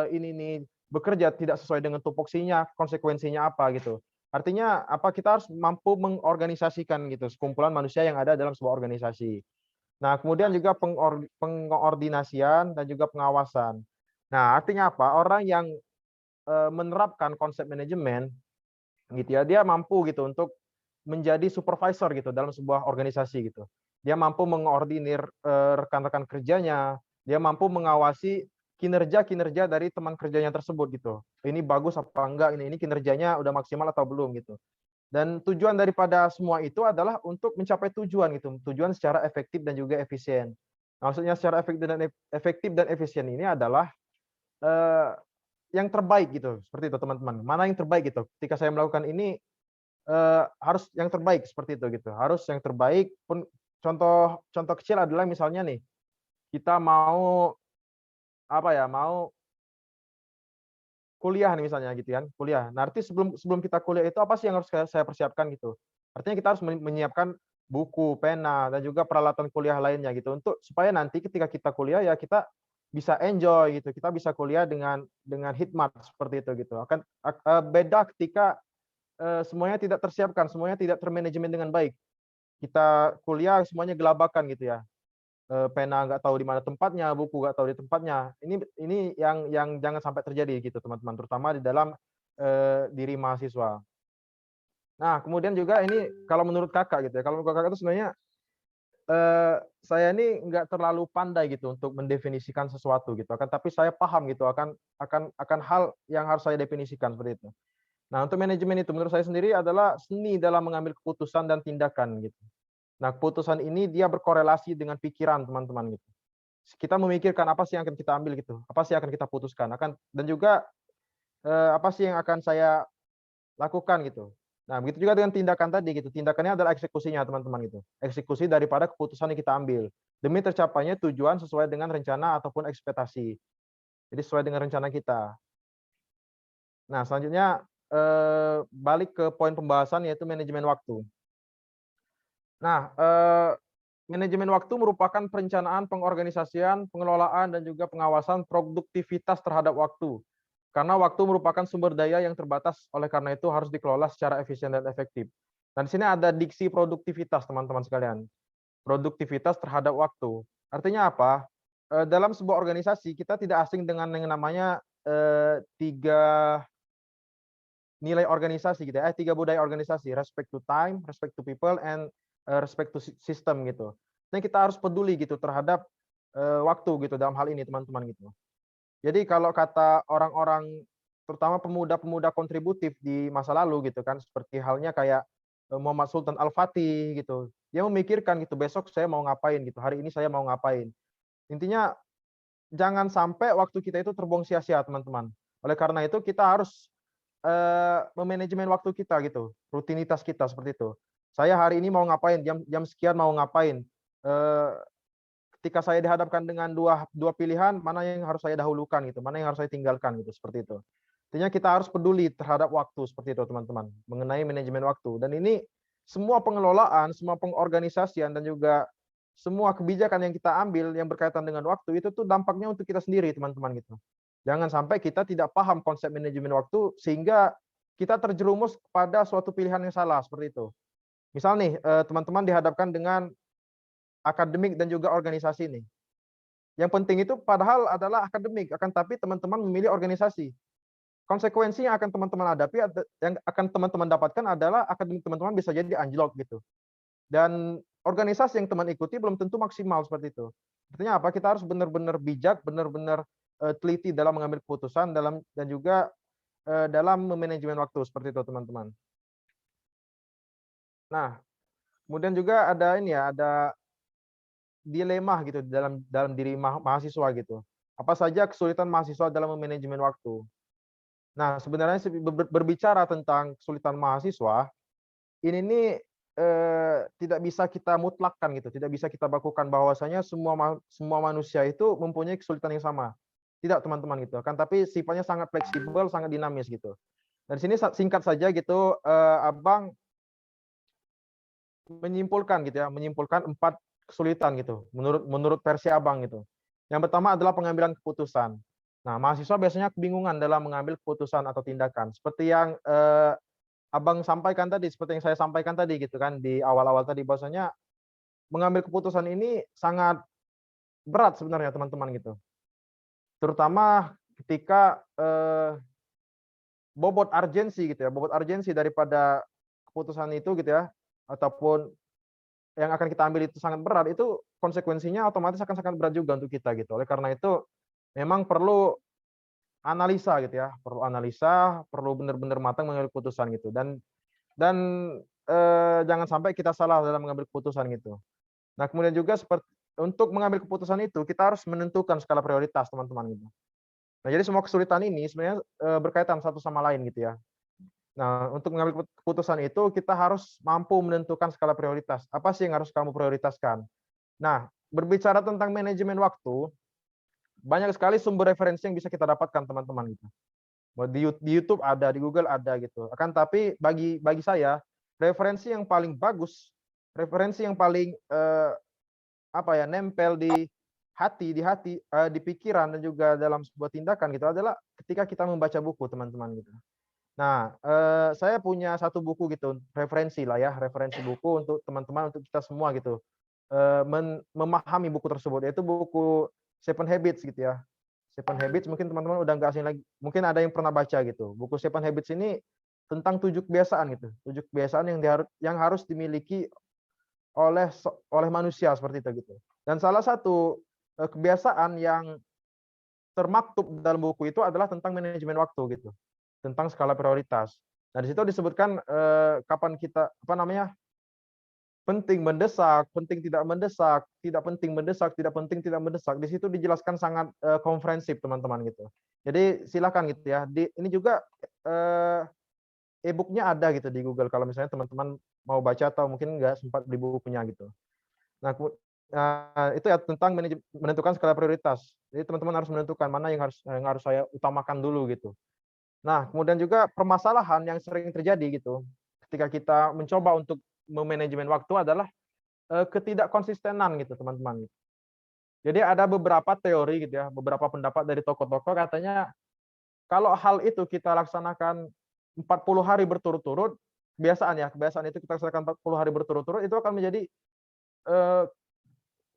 ini bekerja tidak sesuai dengan tupoksinya, konsekuensinya apa gitu. Artinya apa kita harus mampu mengorganisasikan gitu sekumpulan manusia yang ada dalam sebuah organisasi. Nah, kemudian juga pengordinasian dan juga pengawasan. Nah, artinya apa? Orang yang menerapkan konsep manajemen gitu ya, dia mampu gitu untuk menjadi supervisor gitu dalam sebuah organisasi gitu. Dia mampu mengordinir rekan-rekan kerjanya, dia mampu mengawasi kinerja dari teman kerjanya tersebut gitu. Ini bagus apa enggak, ini kinerjanya udah maksimal atau belum gitu. Dan tujuan daripada semua itu adalah untuk mencapai tujuan gitu, tujuan secara efektif dan juga efisien. Maksudnya secara efektif dan efisien ini adalah yang terbaik gitu, seperti itu teman-teman. Mana yang terbaik gitu? Ketika saya melakukan ini harus yang terbaik seperti itu gitu. Harus yang terbaik pun contoh kecil adalah misalnya nih kita mau mau kuliah nih misalnya gitu kan, kuliah. Nah, arti sebelum kita kuliah itu apa sih yang harus saya persiapkan gitu. Artinya kita harus menyiapkan buku, pena, dan juga peralatan kuliah lainnya gitu untuk supaya nanti ketika kita kuliah ya kita bisa enjoy gitu. Kita bisa kuliah dengan hikmat seperti itu gitu. Akan beda ketika semuanya tidak tersiapkan, semuanya tidak termanajemen dengan baik. Kita kuliah semuanya gelabakan gitu ya. Pena nggak tahu di mana tempatnya, buku nggak tahu di tempatnya. Ini yang jangan sampai terjadi gitu teman-teman, terutama di dalam diri mahasiswa. Nah, kemudian juga ini kalau menurut kakak gitu ya, kalau menurut kakak itu sebenarnya saya ini nggak terlalu pandai gitu untuk mendefinisikan sesuatu gitu, tapi saya paham gitu akan hal yang harus saya definisikan seperti itu. Nah, untuk manajemen itu menurut saya sendiri adalah seni dalam mengambil keputusan dan tindakan gitu. Nah, keputusan ini dia berkorelasi dengan pikiran teman-teman gitu. Kita memikirkan apa sih yang akan kita ambil gitu, apa sih yang akan kita putuskan, dan juga apa sih yang akan saya lakukan gitu. Nah, begitu juga dengan tindakan tadi gitu. Tindakannya adalah eksekusinya teman-teman gitu. Eksekusi daripada keputusan yang kita ambil demi tercapainya tujuan sesuai dengan rencana ataupun ekspektasi. Jadi sesuai dengan rencana kita. Nah, selanjutnya balik ke poin pembahasan yaitu manajemen waktu. Nah, manajemen waktu merupakan perencanaan, pengorganisasian, pengelolaan, dan juga pengawasan produktivitas terhadap waktu. Karena waktu merupakan sumber daya yang terbatas, oleh karena itu harus dikelola secara efisien dan efektif. Dan di sini ada diksi produktivitas, teman-teman sekalian. Produktivitas terhadap waktu. Artinya apa? Dalam sebuah organisasi, kita tidak asing dengan yang namanya 3 nilai organisasi gitu ya, 3 budaya organisasi, respect to time, respect to people, and respect to system gitu. Dan kita harus peduli gitu terhadap waktu gitu dalam hal ini teman-teman gitu. Jadi kalau kata orang-orang terutama pemuda-pemuda kontributif di masa lalu gitu kan, seperti halnya kayak Muhammad Sultan Al-Fatih gitu. Dia memikirkan gitu, besok saya mau ngapain gitu, hari ini saya mau ngapain. Intinya jangan sampai waktu kita itu terbuang sia-sia teman-teman. Oleh karena itu kita harus memanajemen waktu kita gitu, rutinitas kita seperti itu. Saya hari ini mau ngapain, jam sekian mau ngapain. Ketika saya dihadapkan dengan dua pilihan, mana yang harus saya dahulukan gitu, mana yang harus saya tinggalkan gitu, seperti itu. Artinya kita harus peduli terhadap waktu seperti itu teman-teman, mengenai manajemen waktu. Dan ini semua pengelolaan, semua pengorganisasian dan juga semua kebijakan yang kita ambil yang berkaitan dengan waktu itu tuh dampaknya untuk kita sendiri teman-teman gitu. Jangan sampai kita tidak paham konsep manajemen waktu sehingga kita terjerumus pada suatu pilihan yang salah seperti itu. Misal nih teman-teman dihadapkan dengan akademik dan juga organisasi nih. Yang penting itu padahal adalah akademik, akan tapi teman-teman memilih organisasi. Konsekuensi yang akan teman-teman hadapi, yang akan teman-teman dapatkan adalah akademik teman-teman bisa jadi anjlok gitu. Dan organisasi yang teman ikuti belum tentu maksimal seperti itu. Artinya apa? Kita harus benar-benar bijak, benar-benar teliti dalam mengambil keputusan dan juga dalam memanajemen waktu seperti itu teman-teman. Nah, kemudian juga ada ini ya, ada dilema gitu dalam diri mahasiswa gitu. Apa saja kesulitan mahasiswa dalam memanajemen waktu? Nah, sebenarnya berbicara tentang kesulitan mahasiswa, ini nih tidak bisa kita mutlakkan gitu, tidak bisa kita bakukan bahwasanya semua manusia itu mempunyai kesulitan yang sama. Tidak, teman-teman gitu. Kan tapi sifatnya sangat fleksibel, sangat dinamis gitu. Dari sini singkat saja gitu, Abang menyimpulkan gitu ya, menyimpulkan 4 kesulitan gitu menurut versi Abang gitu. Yang pertama adalah pengambilan keputusan. Nah, mahasiswa biasanya kebingungan dalam mengambil keputusan atau tindakan. Seperti yang Abang sampaikan tadi, seperti yang saya sampaikan tadi gitu kan di awal-awal tadi, bahwasanya mengambil keputusan ini sangat berat sebenarnya teman-teman gitu. Terutama ketika bobot urgensi gitu ya, bobot urgensi daripada keputusan itu gitu ya, ataupun yang akan kita ambil itu sangat berat, itu konsekuensinya otomatis akan sangat berat juga untuk kita gitu. Oleh karena itu memang perlu analisa gitu ya, perlu analisa, perlu benar-benar matang mengambil keputusan gitu. Dan jangan sampai kita salah dalam mengambil keputusan gitu. Nah, kemudian juga seperti untuk mengambil keputusan itu kita harus menentukan skala prioritas, teman-teman gitu. Nah, jadi semua kesulitan ini sebenarnya berkaitan satu sama lain gitu ya. Nah, untuk mengambil keputusan itu kita harus mampu menentukan skala prioritas. Apa sih yang harus kamu prioritaskan? Nah, berbicara tentang manajemen waktu, banyak sekali sumber referensi yang bisa kita dapatkan, teman-teman gitu. Di YouTube ada, di Google ada gitu. Akan tapi bagi saya referensi yang paling bagus, referensi yang paling nempel di hati, di pikiran dan juga dalam sebuah tindakan gitu adalah ketika kita membaca buku, teman-teman gitu. Nah, saya punya satu buku gitu, referensi lah ya, referensi buku untuk teman-teman, untuk kita semua gitu, memahami buku tersebut, yaitu buku Seven Habits gitu ya. Seven Habits mungkin teman-teman udah nggak asing lagi, mungkin ada yang pernah baca gitu. Buku Seven Habits ini tentang 7 kebiasaan gitu, 7 kebiasaan yang harus dimiliki oleh manusia seperti itu gitu. Dan salah satu kebiasaan yang termaktub dalam buku itu adalah tentang manajemen waktu gitu, tentang skala prioritas. Nah, di situ disebutkan kapan kita penting mendesak, penting tidak mendesak, tidak penting mendesak, tidak penting tidak mendesak. Di situ dijelaskan sangat komprehensif, teman-teman gitu. Jadi silakan gitu ya. Ini juga e-booknya ada gitu di Google kalau misalnya teman-teman mau baca atau mungkin nggak sempat beli bukunya gitu. Nah, itu ya tentang menentukan skala prioritas. Jadi teman-teman harus menentukan mana yang harus saya utamakan dulu gitu. Nah, kemudian juga permasalahan yang sering terjadi gitu ketika kita mencoba untuk memanajemen waktu adalah ketidakkonsistenan gitu, teman-teman. Jadi ada beberapa teori gitu ya, beberapa pendapat dari tokoh-tokoh katanya kalau hal itu kita laksanakan 40 hari berturut-turut, kebiasaan itu kita laksanakan 40 hari berturut-turut, itu akan menjadi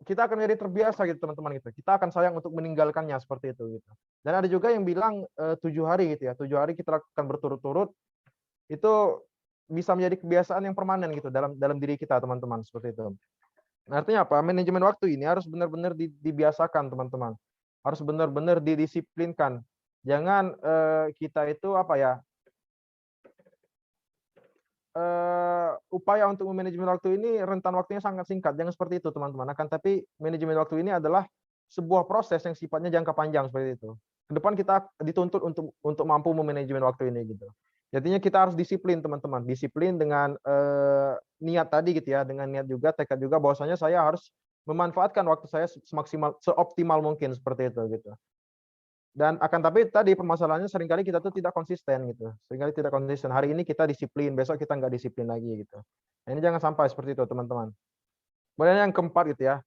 kita akan menjadi terbiasa gitu, teman-teman gitu. Kita akan sayang untuk meninggalkannya seperti itu gitu. Dan ada juga yang bilang 7 hari gitu ya, 7 hari kita lakukan berturut-turut, itu bisa menjadi kebiasaan yang permanen gitu dalam diri kita, teman-teman, seperti itu. Nah, artinya apa? Manajemen waktu ini harus benar-benar dibiasakan, teman-teman. Harus benar-benar didisiplinkan. Jangan kita itu upaya untuk memanajemen waktu ini rentan waktunya sangat singkat. Jangan seperti itu, teman-teman. Akan tapi manajemen waktu ini adalah sebuah proses yang sifatnya jangka panjang seperti itu. Ke depan kita dituntut untuk mampu memanajemen waktu ini gitu. Jadinya kita harus disiplin, teman-teman. Disiplin dengan niat tadi gitu ya, dengan niat juga, tekad juga bahwasanya saya harus memanfaatkan waktu saya seoptimal mungkin seperti itu gitu. Dan akan tapi tadi permasalahannya seringkali kita tuh tidak konsisten gitu. Seringkali tidak konsisten. Hari ini kita disiplin, besok kita nggak disiplin lagi gitu. Nah, ini jangan sampai seperti itu, teman-teman. Kemudian yang keempat gitu ya.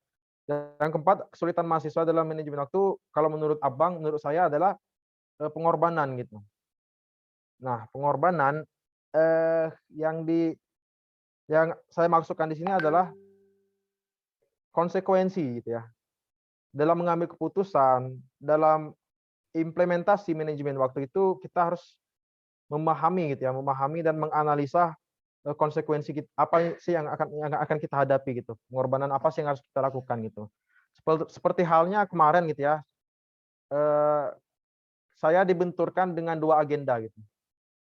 Yang keempat, kesulitan mahasiswa dalam manajemen waktu, kalau menurut Abang, menurut saya adalah pengorbanan gitu. Nah, pengorbanan yang saya maksudkan di sini adalah konsekuensi gitu ya. Dalam mengambil keputusan, dalam implementasi manajemen waktu itu kita harus memahami gitu ya, memahami dan menganalisa konsekuensi kita, apa sih yang akan kita hadapi gitu. Pengorbanan apa sih yang harus kita lakukan gitu. Seperti halnya kemarin gitu ya. Saya dibenturkan dengan 2 agenda gitu.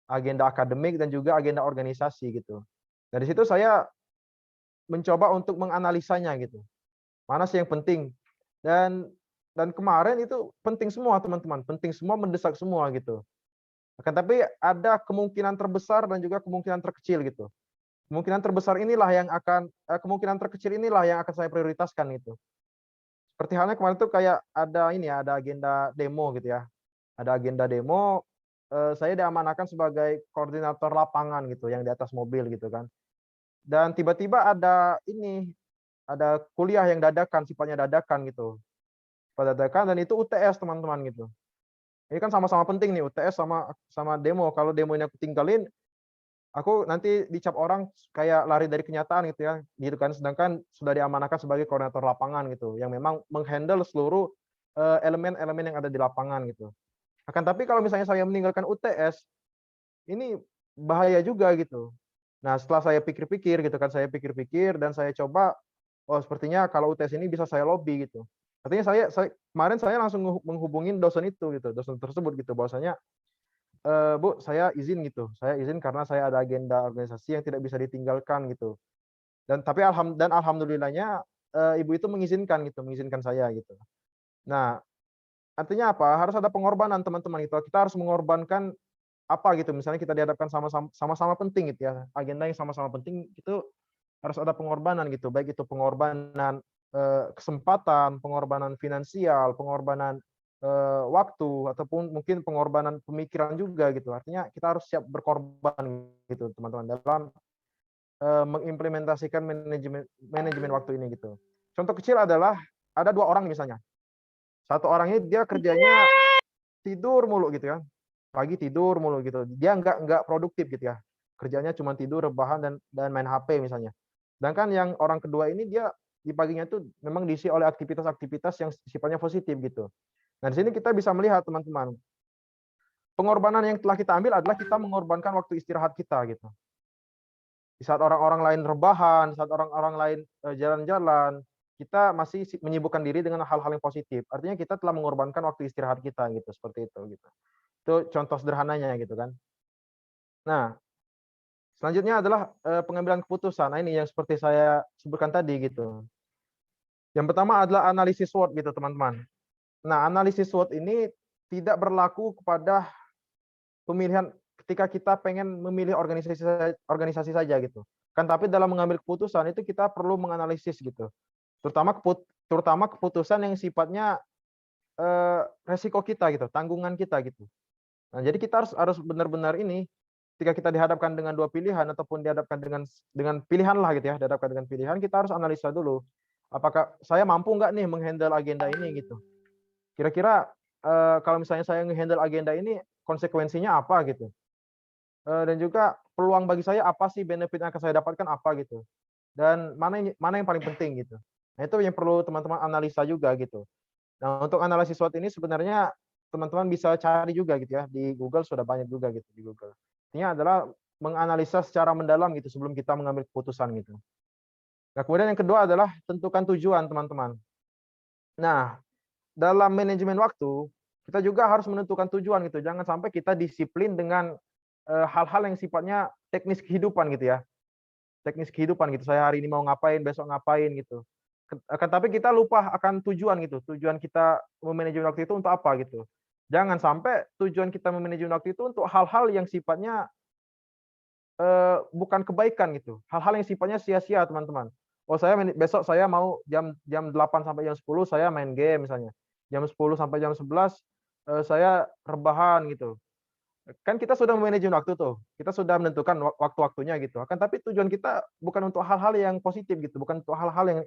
Agenda akademik dan juga agenda organisasi gitu. Dari situ saya mencoba untuk menganalisanya gitu. Mana sih yang penting? Dan kemarin itu penting semua, teman-teman, penting semua, mendesak semua gitu. Akan tapi ada kemungkinan terbesar dan juga kemungkinan terkecil gitu. kemungkinan terbesar inilah yang akan kemungkinan terkecil inilah yang akan saya prioritaskan itu. Seperti halnya kemarin tuh kayak ada ini ya, ada agenda demo gitu ya. Ada agenda demo, saya diamanahkan sebagai koordinator lapangan gitu yang di atas mobil gitu kan. Dan tiba-tiba ada ini, ada kuliah yang dadakan, sifatnya dadakan gitu. Pada dadakan, dan itu UTS teman-teman gitu. Ini kan sama-sama penting nih, UTS sama demo. Kalau demo ini aku tinggalin, aku nanti dicap orang kayak lari dari kenyataan gitu ya, gitu kan. Sedangkan sudah diamanahkan sebagai koordinator lapangan gitu, yang memang menghandle seluruh elemen-elemen yang ada di lapangan gitu. Akan tapi kalau misalnya saya meninggalkan UTS, ini bahaya juga gitu. Nah, setelah saya pikir-pikir gitu kan, saya pikir-pikir dan saya coba, oh sepertinya kalau UTS ini bisa saya lobby gitu. Artinya saya kemarin saya langsung menghubungin dosen itu gitu, dosen tersebut gitu, bahwasanya Bu, saya izin gitu. Saya izin karena saya ada agenda organisasi yang tidak bisa ditinggalkan gitu. Dan tapi alhamdulillahnya ibu itu mengizinkan saya gitu. Nah, artinya apa? Harus ada pengorbanan teman-teman gitu. Kita harus mengorbankan apa gitu. Misalnya kita dihadapkan sama-sama penting gitu ya. Agenda yang sama-sama penting itu harus ada pengorbanan gitu. Baik itu pengorbanan kesempatan, pengorbanan finansial, pengorbanan waktu, ataupun mungkin pengorbanan pemikiran juga gitu. Artinya kita harus siap berkorban gitu teman-teman dalam mengimplementasikan manajemen waktu ini gitu. Contoh kecil adalah ada 2 orang misalnya. Satu orangnya dia kerjanya tidur mulu gitu ya. Pagi tidur mulu gitu. Dia nggak produktif gitu ya. Kerjanya cuma tidur, rebahan dan main HP misalnya. Sedangkan yang orang kedua ini dia di paginya tuh memang diisi oleh aktivitas-aktivitas yang sifatnya positif gitu. Nah, di sini kita bisa melihat teman-teman, pengorbanan yang telah kita ambil adalah kita mengorbankan waktu istirahat kita gitu. Di saat orang-orang lain rebahan, saat orang-orang lain jalan-jalan, kita masih menyibukkan diri dengan hal-hal yang positif. Artinya kita telah mengorbankan waktu istirahat kita gitu, seperti itu gitu. Itu contoh sederhananya gitu kan. Nah, selanjutnya adalah pengambilan keputusan. Nah, ini yang seperti saya sebutkan tadi gitu. Yang pertama adalah analisis SWOT gitu, teman-teman. Nah, analisis SWOT ini tidak berlaku kepada pemilihan ketika kita pengen memilih organisasi saja gitu. Kan tapi dalam mengambil keputusan itu kita perlu menganalisis gitu. Terutama keputusan yang sifatnya resiko kita gitu, tanggungan kita gitu. Nah, jadi kita harus benar-benar ini ketika kita dihadapkan dengan 2 pilihan ataupun dihadapkan dengan pilihan lah gitu ya, dihadapkan dengan pilihan, kita harus analisa dulu. Apakah saya mampu nggak nih menghandle agenda ini gitu. Kira-kira kalau misalnya saya ngehandle agenda ini konsekuensinya apa gitu. Dan juga peluang bagi saya apa sih, benefit yang akan saya dapatkan apa gitu. Dan mana yang paling penting gitu. Nah, itu yang perlu teman-teman analisa juga gitu. Nah, untuk analisis SWOT ini sebenarnya teman-teman bisa cari juga gitu ya, di Google sudah banyak juga gitu di Google. Artinya adalah menganalisa secara mendalam gitu sebelum kita mengambil keputusan gitu. Nah, kemudian yang kedua adalah tentukan tujuan teman-teman. Nah, dalam manajemen waktu kita juga harus menentukan tujuan gitu. Jangan sampai kita disiplin dengan hal-hal yang sifatnya teknis kehidupan gitu ya. Teknis kehidupan gitu. Saya hari ini mau ngapain, besok ngapain gitu. Akan tapi kita lupa akan tujuan gitu. Tujuan kita memanajemen waktu itu untuk apa gitu. Jangan sampai tujuan kita memanajemen waktu itu untuk hal-hal yang sifatnya bukan kebaikan gitu. Hal-hal yang sifatnya sia-sia, teman-teman. Oh, besok saya mau jam 8 sampai jam 10 saya main game misalnya. Jam 10 sampai jam 11 saya rebahan gitu. Kan kita sudah memanajemen waktu tuh. Kita sudah menentukan waktu-waktunya gitu. Akan tapi tujuan kita bukan untuk hal-hal yang positif gitu, bukan untuk hal-hal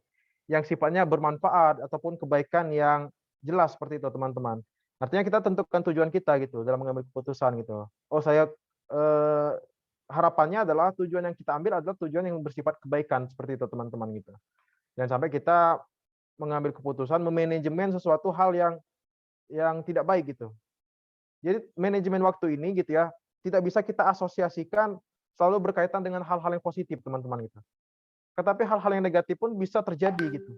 yang sifatnya bermanfaat ataupun kebaikan yang jelas seperti itu, teman-teman. Artinya kita tentukan tujuan kita gitu dalam mengambil keputusan gitu. Oh, saya harapannya adalah tujuan yang kita ambil adalah tujuan yang bersifat kebaikan seperti itu, teman-teman gitu. Jangan sampai kita mengambil keputusan memanajemen sesuatu hal yang tidak baik gitu. Jadi manajemen waktu ini gitu ya, tidak bisa kita asosiasikan selalu berkaitan dengan hal-hal yang positif, teman-teman gitu. Tetapi hal-hal yang negatif pun bisa terjadi gitu.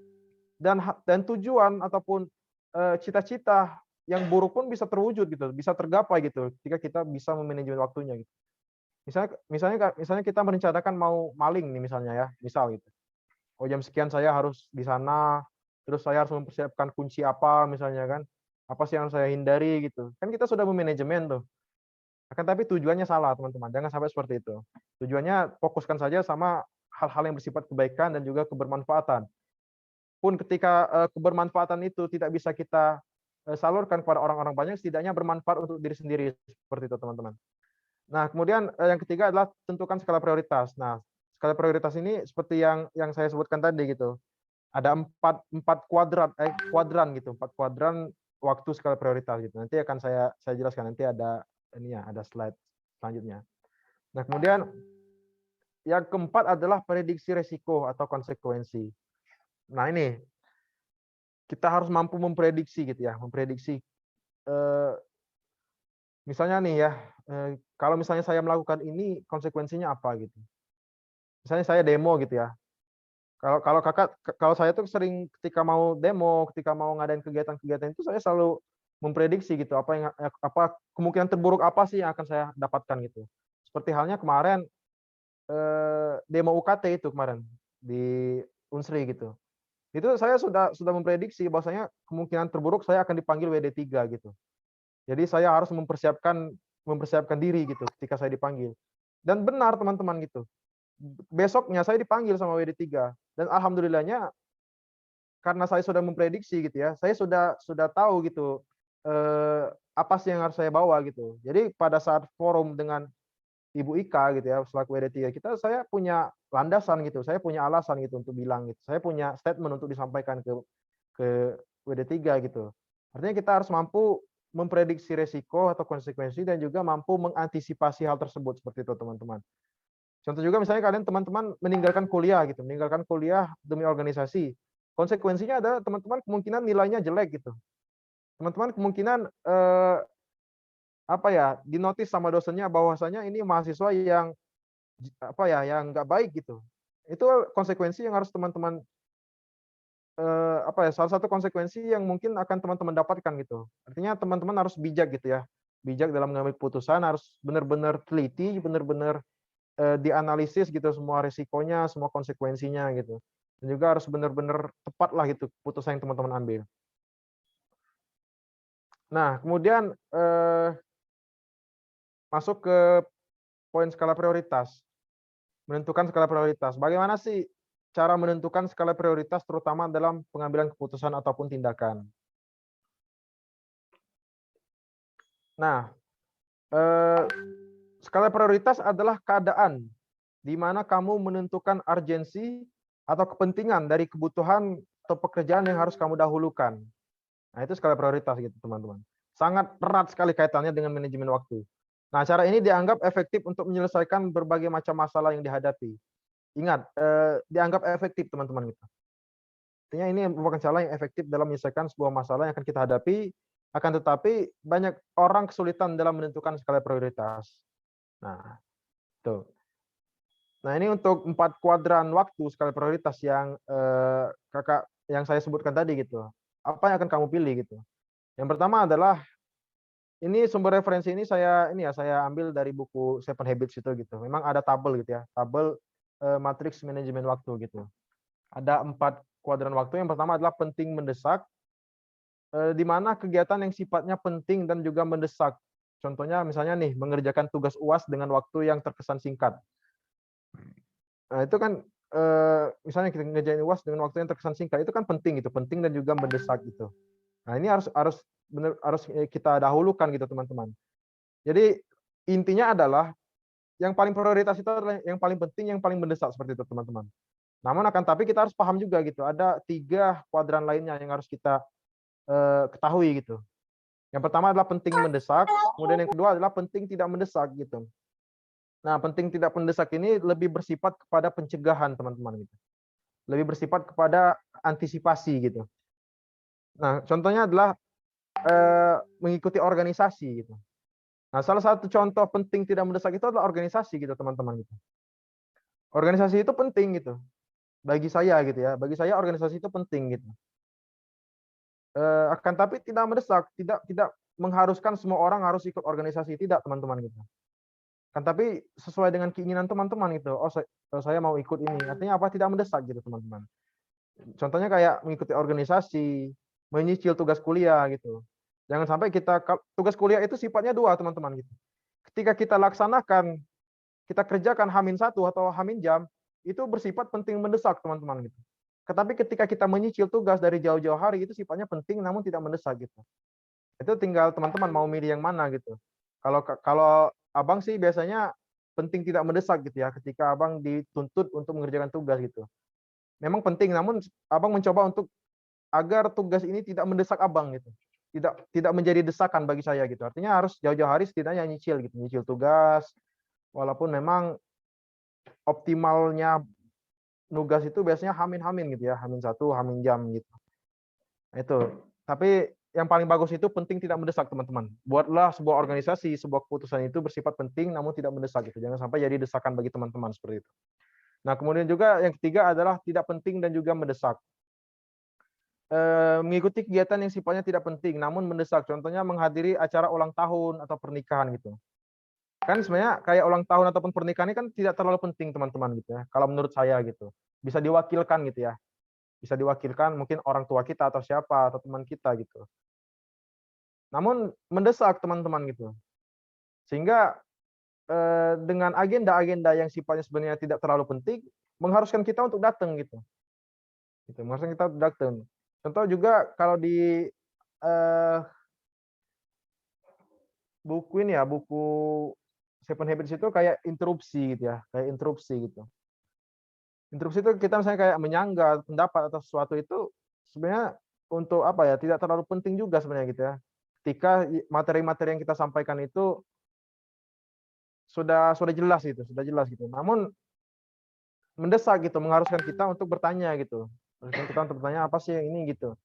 Dan tujuan ataupun cita-cita yang buruk pun bisa terwujud gitu, bisa tergapai gitu ketika kita bisa memanajemen waktunya gitu. Misalnya kita merencanakan mau maling nih misalnya ya, misal gitu. Oh, jam sekian saya harus di sana, terus saya harus mempersiapkan kunci apa misalnya kan. Apa sih yang saya hindari gitu. Kan kita sudah memanajemen tuh. Akan tapi tujuannya salah, teman-teman. Jangan sampai seperti itu. Tujuannya fokuskan saja sama hal-hal yang bersifat kebaikan dan juga kebermanfaatan. Pun ketika kebermanfaatan itu tidak bisa kita salurkan kepada orang-orang banyak, setidaknya bermanfaat untuk diri sendiri, seperti itu, teman-teman. Nah, kemudian yang ketiga adalah tentukan skala prioritas. Nah, skala prioritas ini seperti yang saya sebutkan tadi gitu. Ada empat kuadran gitu, 4 kuadran waktu skala prioritas gitu. Nanti akan saya jelaskan, nanti ada ini ya, ada slide selanjutnya. Nah, kemudian yang keempat adalah prediksi resiko atau konsekuensi. Nah, ini kita harus mampu memprediksi gitu ya, memprediksi misalnya nih ya, kalau misalnya saya melakukan ini konsekuensinya apa gitu. Misalnya saya demo gitu ya. Kalau saya tuh sering ketika mau demo, ketika mau ngadain kegiatan-kegiatan itu saya selalu memprediksi gitu apa kemungkinan terburuk apa sih yang akan saya dapatkan gitu. Seperti halnya kemarin demo UKT itu kemarin di Unsri gitu. Itu saya sudah memprediksi bahwasanya kemungkinan terburuk saya akan dipanggil WD3 gitu. Jadi saya harus mempersiapkan diri gitu ketika saya dipanggil. Dan benar teman-teman gitu. Besoknya saya dipanggil sama WD3 dan alhamdulillahnya karena saya sudah memprediksi gitu ya. Saya sudah tahu gitu apa sih yang harus saya bawa gitu. Jadi pada saat forum dengan Ibu Ika gitu ya selaku WD3 saya punya landasan gitu. Saya punya alasan gitu untuk bilang gitu. Saya punya statement untuk disampaikan ke WD3 gitu. Artinya kita harus mampu memprediksi resiko atau konsekuensi dan juga mampu mengantisipasi hal tersebut seperti itu teman-teman. Contoh juga misalnya kalian teman-teman meninggalkan kuliah gitu, meninggalkan kuliah demi organisasi. Konsekuensinya adalah teman-teman kemungkinan nilainya jelek gitu. Teman-teman kemungkinan dinotis sama dosennya bahwasanya ini mahasiswa yang yang nggak baik gitu. Itu konsekuensi yang harus teman-teman salah satu konsekuensi yang mungkin akan teman-teman dapatkan gitu. Artinya teman-teman harus bijak gitu ya. Bijak dalam mengambil keputusan, harus benar-benar teliti, benar-benar dianalisis gitu semua risikonya, semua konsekuensinya gitu. Dan juga harus benar-benar tepat lah gitu keputusan yang teman-teman ambil. Nah, kemudian masuk ke poin skala prioritas. Menentukan skala prioritas. Bagaimana sih cara menentukan skala prioritas terutama dalam pengambilan keputusan ataupun tindakan? Nah, skala prioritas adalah keadaan di mana kamu menentukan urgensi atau kepentingan dari kebutuhan atau pekerjaan yang harus kamu dahulukan. Nah, itu skala prioritas gitu, teman-teman. Sangat erat sekali kaitannya dengan manajemen waktu. Nah, cara ini dianggap efektif untuk menyelesaikan berbagai macam masalah yang dihadapi. Ingat, dianggap efektif, teman-teman gitu. Artinya ini merupakan cara yang efektif dalam menyelesaikan sebuah masalah yang akan kita hadapi, akan tetapi banyak orang kesulitan dalam menentukan skala prioritas. Nah, tuh. Nah, ini untuk 4 kuadran waktu skala prioritas yang yang saya sebutkan tadi gitu. Apa yang akan kamu pilih gitu. Yang pertama adalah ini sumber referensi ini saya ambil dari buku Seven Habits itu gitu. Memang ada tabel gitu ya. Tabel matriks manajemen waktu gitu. Ada 4 kuadran waktu. Yang pertama adalah penting mendesak, di mana kegiatan yang sifatnya penting dan juga mendesak. Contohnya misalnya nih, mengerjakan tugas UAS dengan waktu yang terkesan singkat. Nah, itu kan misalnya kita ngerjain UAS dengan waktu yang terkesan singkat, itu kan penting gitu, penting dan juga mendesak gitu. Nah, ini harus kita dahulukan gitu, teman-teman. Jadi intinya adalah yang paling prioritas itu adalah yang paling penting, yang paling mendesak seperti itu, teman-teman. Namun akan tapi kita harus paham juga gitu, ada 3 kuadran lainnya yang harus kita ketahui gitu. Yang pertama adalah penting mendesak, kemudian yang kedua adalah penting tidak mendesak gitu. Nah, penting tidak mendesak ini lebih bersifat kepada pencegahan, teman-teman gitu. Lebih bersifat kepada antisipasi gitu. Nah, contohnya adalah mengikuti organisasi gitu. Nah, salah satu contoh penting tidak mendesak itu adalah organisasi gitu, teman-teman gitu. Organisasi itu penting gitu. Bagi saya gitu ya. Bagi saya organisasi itu penting gitu. Akan tapi tidak mendesak, tidak mengharuskan semua orang harus ikut organisasi, tidak, teman-teman gitu. Kan tapi sesuai dengan keinginan teman-teman gitu. Oh, saya mau ikut ini. Artinya apa? Tidak mendesak gitu, teman-teman. Contohnya kayak mengikuti organisasi, menyicil tugas kuliah gitu. Jangan sampai tugas kuliah itu sifatnya 2, teman-teman gitu. ketika kita laksanakan, kita kerjakan H-1 atau H-jam, itu bersifat penting mendesak, teman-teman gitu. Tetapi ketika kita menyicil tugas dari jauh-jauh hari, itu sifatnya penting namun tidak mendesak gitu. Itu tinggal teman-teman mau milih yang mana gitu. Kalau abang sih biasanya penting tidak mendesak gitu ya, ketika abang dituntut untuk mengerjakan tugas gitu. Memang penting, namun abang mencoba untuk agar tugas ini tidak mendesak abang gitu. Tidak menjadi desakan bagi saya gitu. Artinya harus jauh-jauh hari setidaknya nyicil gitu, nyicil tugas. Walaupun memang optimalnya nugas itu biasanya hamin gitu ya, H-1, H-jam gitu. Itu. Tapi yang paling bagus itu penting tidak mendesak, teman-teman. Buatlah sebuah organisasi, sebuah keputusan itu bersifat penting namun tidak mendesak gitu. Jangan sampai jadi desakan bagi teman-teman seperti itu. Nah, kemudian juga yang ketiga adalah tidak penting dan juga mendesak. Mengikuti kegiatan yang sifatnya tidak penting namun mendesak. Contohnya menghadiri acara ulang tahun atau pernikahan gitu. Kan sebenarnya kayak ulang tahun ataupun pernikahan ini kan tidak terlalu penting, teman-teman gitu ya. Kalau menurut saya gitu. Bisa diwakilkan gitu ya. Bisa diwakilkan mungkin orang tua kita atau siapa atau teman kita gitu. Namun mendesak, teman-teman gitu. Sehingga dengan agenda-agenda yang sifatnya sebenarnya tidak terlalu penting mengharuskan kita untuk datang gitu. Mengharuskan kita untuk datang. Contoh juga kalau di buku ini ya, buku Seven Habits itu kayak interupsi gitu ya, kayak interupsi gitu. Interupsi itu kita misalnya kayak menyanggah pendapat atau sesuatu itu sebenarnya untuk apa ya, tidak terlalu penting juga sebenarnya gitu ya. Ketika materi-materi yang kita sampaikan itu sudah jelas gitu. Namun mendesak gitu, mengharuskan kita untuk bertanya gitu. Mengharuskan kita untuk bertanya apa sih yang ini gitu.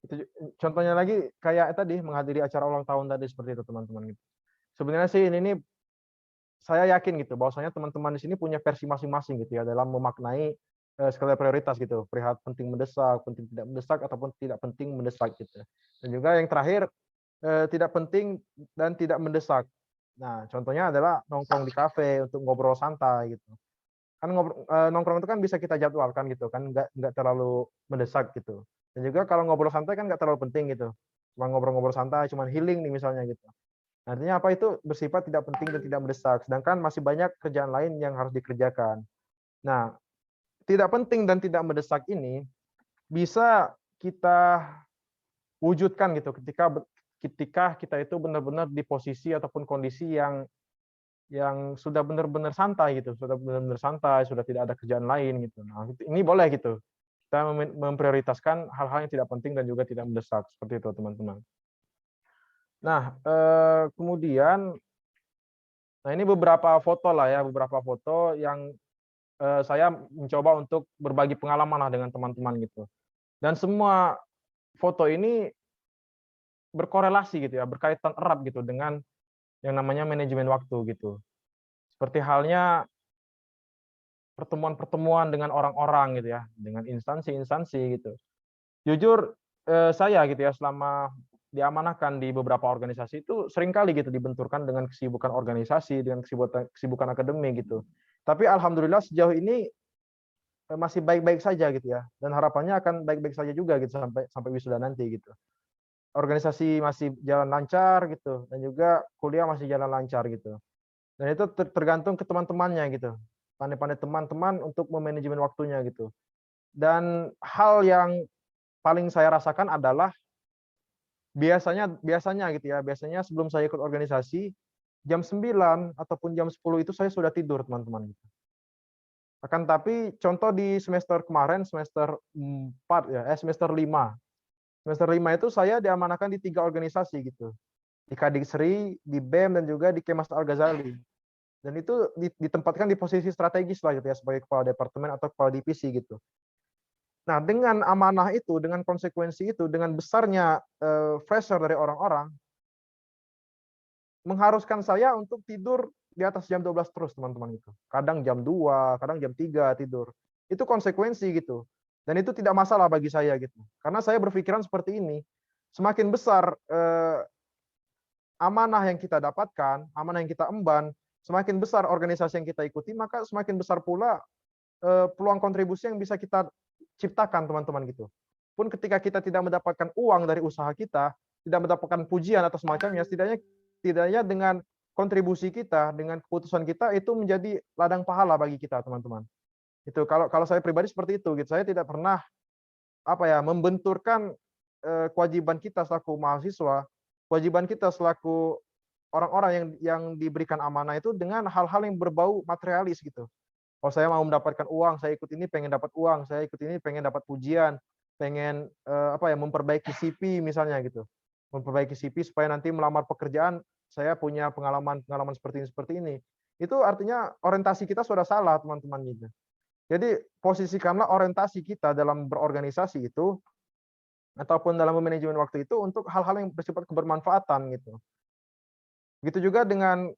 Itu contohnya lagi kayak tadi menghadiri acara ulang tahun tadi seperti itu, teman-teman gitu. Sebenarnya sih ini saya yakin gitu bahwasanya teman-teman di sini punya versi masing-masing gitu ya dalam memaknai skala prioritas gitu, perihal penting mendesak, penting tidak mendesak ataupun tidak penting mendesak gitu. Dan juga yang terakhir tidak penting dan tidak mendesak. Nah, contohnya adalah nongkrong di kafe untuk ngobrol santai gitu. Kan nongkrong itu kan bisa kita jadwalkan gitu kan, nggak terlalu mendesak gitu. Dan juga kalau ngobrol santai kan nggak terlalu penting gitu. Cuma ngobrol-ngobrol santai, cuma healing nih misalnya gitu. Artinya apa, itu bersifat tidak penting dan tidak mendesak. Sedangkan masih banyak kerjaan lain yang harus dikerjakan. Nah, tidak penting dan tidak mendesak ini bisa kita wujudkan gitu ketika kita itu benar-benar di posisi ataupun kondisi yang sudah benar-benar santai gitu, sudah tidak ada kerjaan lain gitu. Nah, ini boleh gitu. Kita memprioritaskan hal-hal yang tidak penting dan juga tidak mendesak seperti itu, teman-teman. Nah, kemudian ini beberapa foto lah ya, beberapa foto yang saya mencoba untuk berbagi pengalaman lah dengan teman-teman gitu. Dan semua foto ini berkorelasi gitu ya, berkaitan erat gitu dengan yang namanya manajemen waktu gitu. Seperti halnya pertemuan-pertemuan dengan orang-orang gitu ya, dengan instansi-instansi gitu. Jujur saya gitu ya, selama diamanahkan di beberapa organisasi itu seringkali gitu dibenturkan dengan kesibukan organisasi, dengan kesibukan akademik gitu. Tapi alhamdulillah sejauh ini masih baik-baik saja gitu ya, dan harapannya akan baik-baik saja juga gitu sampai wisuda nanti gitu. Organisasi masih jalan lancar gitu, dan juga kuliah masih jalan lancar gitu. Dan itu tergantung ke teman-temannya gitu. Pandai-pandai teman-teman untuk memanajemen waktunya gitu. Dan hal yang paling saya rasakan adalah biasanya gitu ya, biasanya sebelum saya ikut organisasi jam 9 ataupun jam 10 itu saya sudah tidur, teman-teman gitu. Akan tapi contoh di semester kemarin, semester 4 ya, semester 5. Semester 5 itu saya diamanahkan di 3 organisasi gitu. Di Kadikesri, di BEM, dan juga di Kemas Al-Ghazali. Dan itu ditempatkan di posisi strategis lah gitu ya, sebagai kepala departemen atau kepala divisi gitu. Nah, dengan amanah itu, dengan konsekuensi itu, dengan besarnya pressure dari orang-orang, mengharuskan saya untuk tidur di atas jam 12 terus, teman-teman gitu. Kadang jam 2, kadang jam 3 tidur. Itu konsekuensi gitu. Dan itu tidak masalah bagi saya gitu. Karena saya berpikiran seperti ini, semakin besar amanah yang kita dapatkan, amanah yang kita emban, semakin besar organisasi yang kita ikuti, maka semakin besar pula peluang kontribusi yang bisa kita ciptakan, teman-teman gitu. Pun ketika kita tidak mendapatkan uang dari usaha kita, tidak mendapatkan pujian atau semacamnya, setidaknya dengan kontribusi kita, dengan keputusan kita itu menjadi ladang pahala bagi kita, teman-teman. Itu kalau saya pribadi seperti itu gitu. Saya tidak pernah membenturkan kewajiban kita selaku mahasiswa, kewajiban kita selaku orang-orang yang diberikan amanah itu dengan hal-hal yang berbau materialis gitu. Kalau saya mau mendapatkan uang, saya ikut ini pengen dapat uang, saya ikut ini pengen dapat pujian, pengen memperbaiki CV misalnya gitu. Memperbaiki CV supaya nanti melamar pekerjaan saya punya pengalaman seperti ini. Itu artinya orientasi kita sudah salah, teman-teman gitu. Jadi posisikanlah orientasi kita dalam berorganisasi itu ataupun dalam manajemen waktu itu untuk hal-hal yang bersifat kebermanfaatan gitu. Begitu juga dengan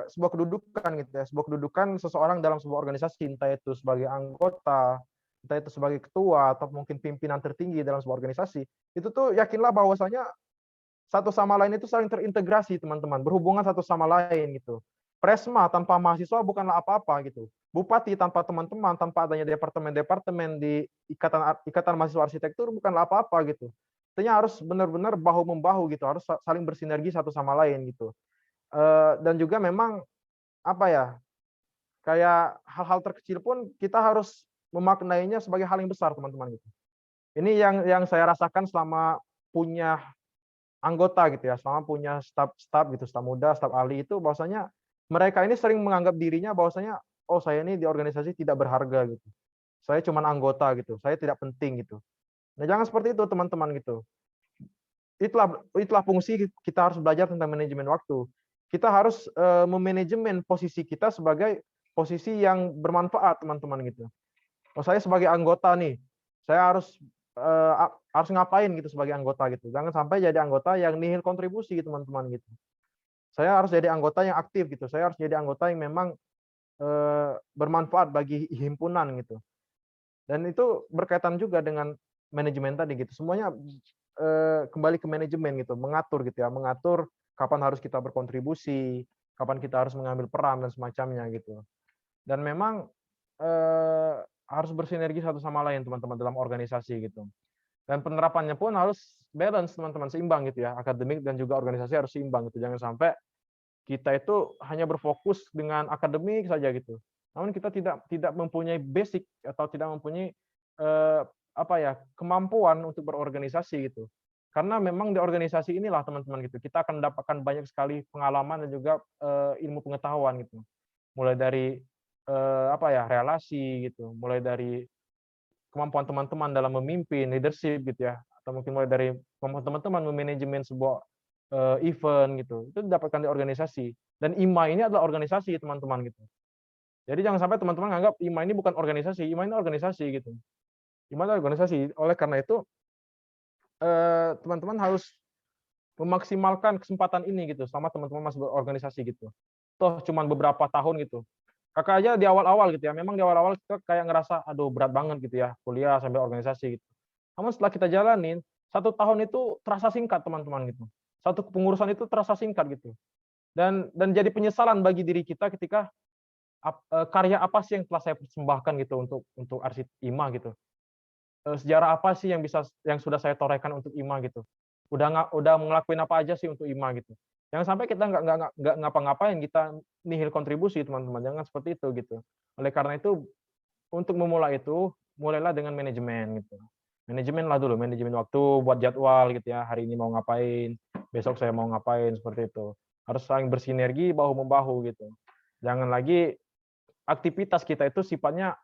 sebuah kedudukan gitu ya, sebuah kedudukan seseorang dalam sebuah organisasi, entah itu sebagai anggota, entah itu sebagai ketua atau mungkin pimpinan tertinggi dalam sebuah organisasi, itu tuh yakinlah bahwasanya satu sama lain itu saling terintegrasi, teman-teman, berhubungan satu sama lain gitu. Presma tanpa mahasiswa bukanlah apa-apa gitu. Bupati tanpa teman-teman, tanpa adanya departemen-departemen di ikatan mahasiswa arsitektur bukanlah apa-apa gitu. Artinya harus benar-benar bahu-membahu gitu, harus saling bersinergi satu sama lain gitu. Dan juga memang kayak hal-hal terkecil pun kita harus memaknainya sebagai hal yang besar, teman-teman gitu. Ini yang saya rasakan selama punya anggota gitu ya, selama punya staf gitu, staf muda, staf ahli itu bahwasanya mereka ini sering menganggap dirinya bahwasanya oh saya ini di organisasi tidak berharga gitu. Saya cuma anggota gitu, saya tidak penting gitu. Nah, jangan seperti itu, teman-teman gitu. Itulah fungsi kita harus belajar tentang manajemen waktu. Kita harus memanajemen posisi kita sebagai posisi yang bermanfaat, teman-teman gitu. Oh, saya sebagai anggota nih, saya harus ngapain gitu sebagai anggota gitu. Jangan sampai jadi anggota yang nihil kontribusi, teman-teman gitu. Saya harus jadi anggota yang aktif gitu. Saya harus jadi anggota yang memang bermanfaat bagi himpunan gitu. Dan itu berkaitan juga dengan manajemen tadi gitu. Semuanya kembali ke manajemen gitu, mengatur gitu ya, mengatur kapan harus kita berkontribusi, kapan kita harus mengambil peran dan semacamnya gitu. Dan memang harus bersinergi satu sama lain, teman-teman, dalam organisasi gitu. Dan penerapannya pun harus balance, teman-teman, seimbang gitu ya. Akademik dan juga organisasi harus seimbang gitu. Jangan sampai kita itu hanya berfokus dengan akademik saja gitu. Namun kita tidak mempunyai basic atau tidak mempunyai kemampuan untuk berorganisasi gitu. Karena memang di organisasi inilah, teman-teman gitu, kita akan mendapatkan banyak sekali pengalaman dan juga ilmu pengetahuan gitu. Mulai dari relasi gitu, mulai dari kemampuan teman-teman dalam memimpin, leadership gitu ya, atau mungkin mulai dari kemampuan teman-teman memanajemen sebuah event gitu, itu didapatkan di organisasi. Dan IMA ini adalah organisasi, teman-teman gitu. Jadi jangan sampai teman-teman anggap IMA ini bukan organisasi, IMA ini organisasi gitu. IMA ini organisasi. Oleh karena itu teman-teman harus memaksimalkan kesempatan ini gitu, selama teman-teman masih berorganisasi gitu. Toh cuman beberapa tahun gitu. Kakak aja di awal-awal gitu ya, memang di awal-awal kita kayak ngerasa, aduh berat banget gitu ya, kuliah sampai organisasi gitu. Namun setelah kita jalanin, 1 tahun itu terasa singkat, teman-teman gitu. Satu kepengurusan itu terasa singkat gitu. Dan jadi penyesalan bagi diri kita ketika karya apa sih yang telah saya persembahkan gitu untuk arsitek IMA gitu. Sejarah apa sih yang sudah saya torehkan untuk IMA gitu. Udah ngelakuin apa aja sih untuk IMA gitu. Jangan sampai kita nggak ngapa-ngapain, kita nihil kontribusi, teman-teman. Jangan seperti itu gitu. Oleh karena itu, untuk memulai itu, mulailah dengan manajemen gitu. Manajemen lah dulu, manajemen waktu, buat jadwal gitu ya. Hari ini mau ngapain, besok saya mau ngapain, seperti itu. Harus saling bersinergi, bahu-membahu gitu. Jangan lagi aktivitas kita itu sifatnya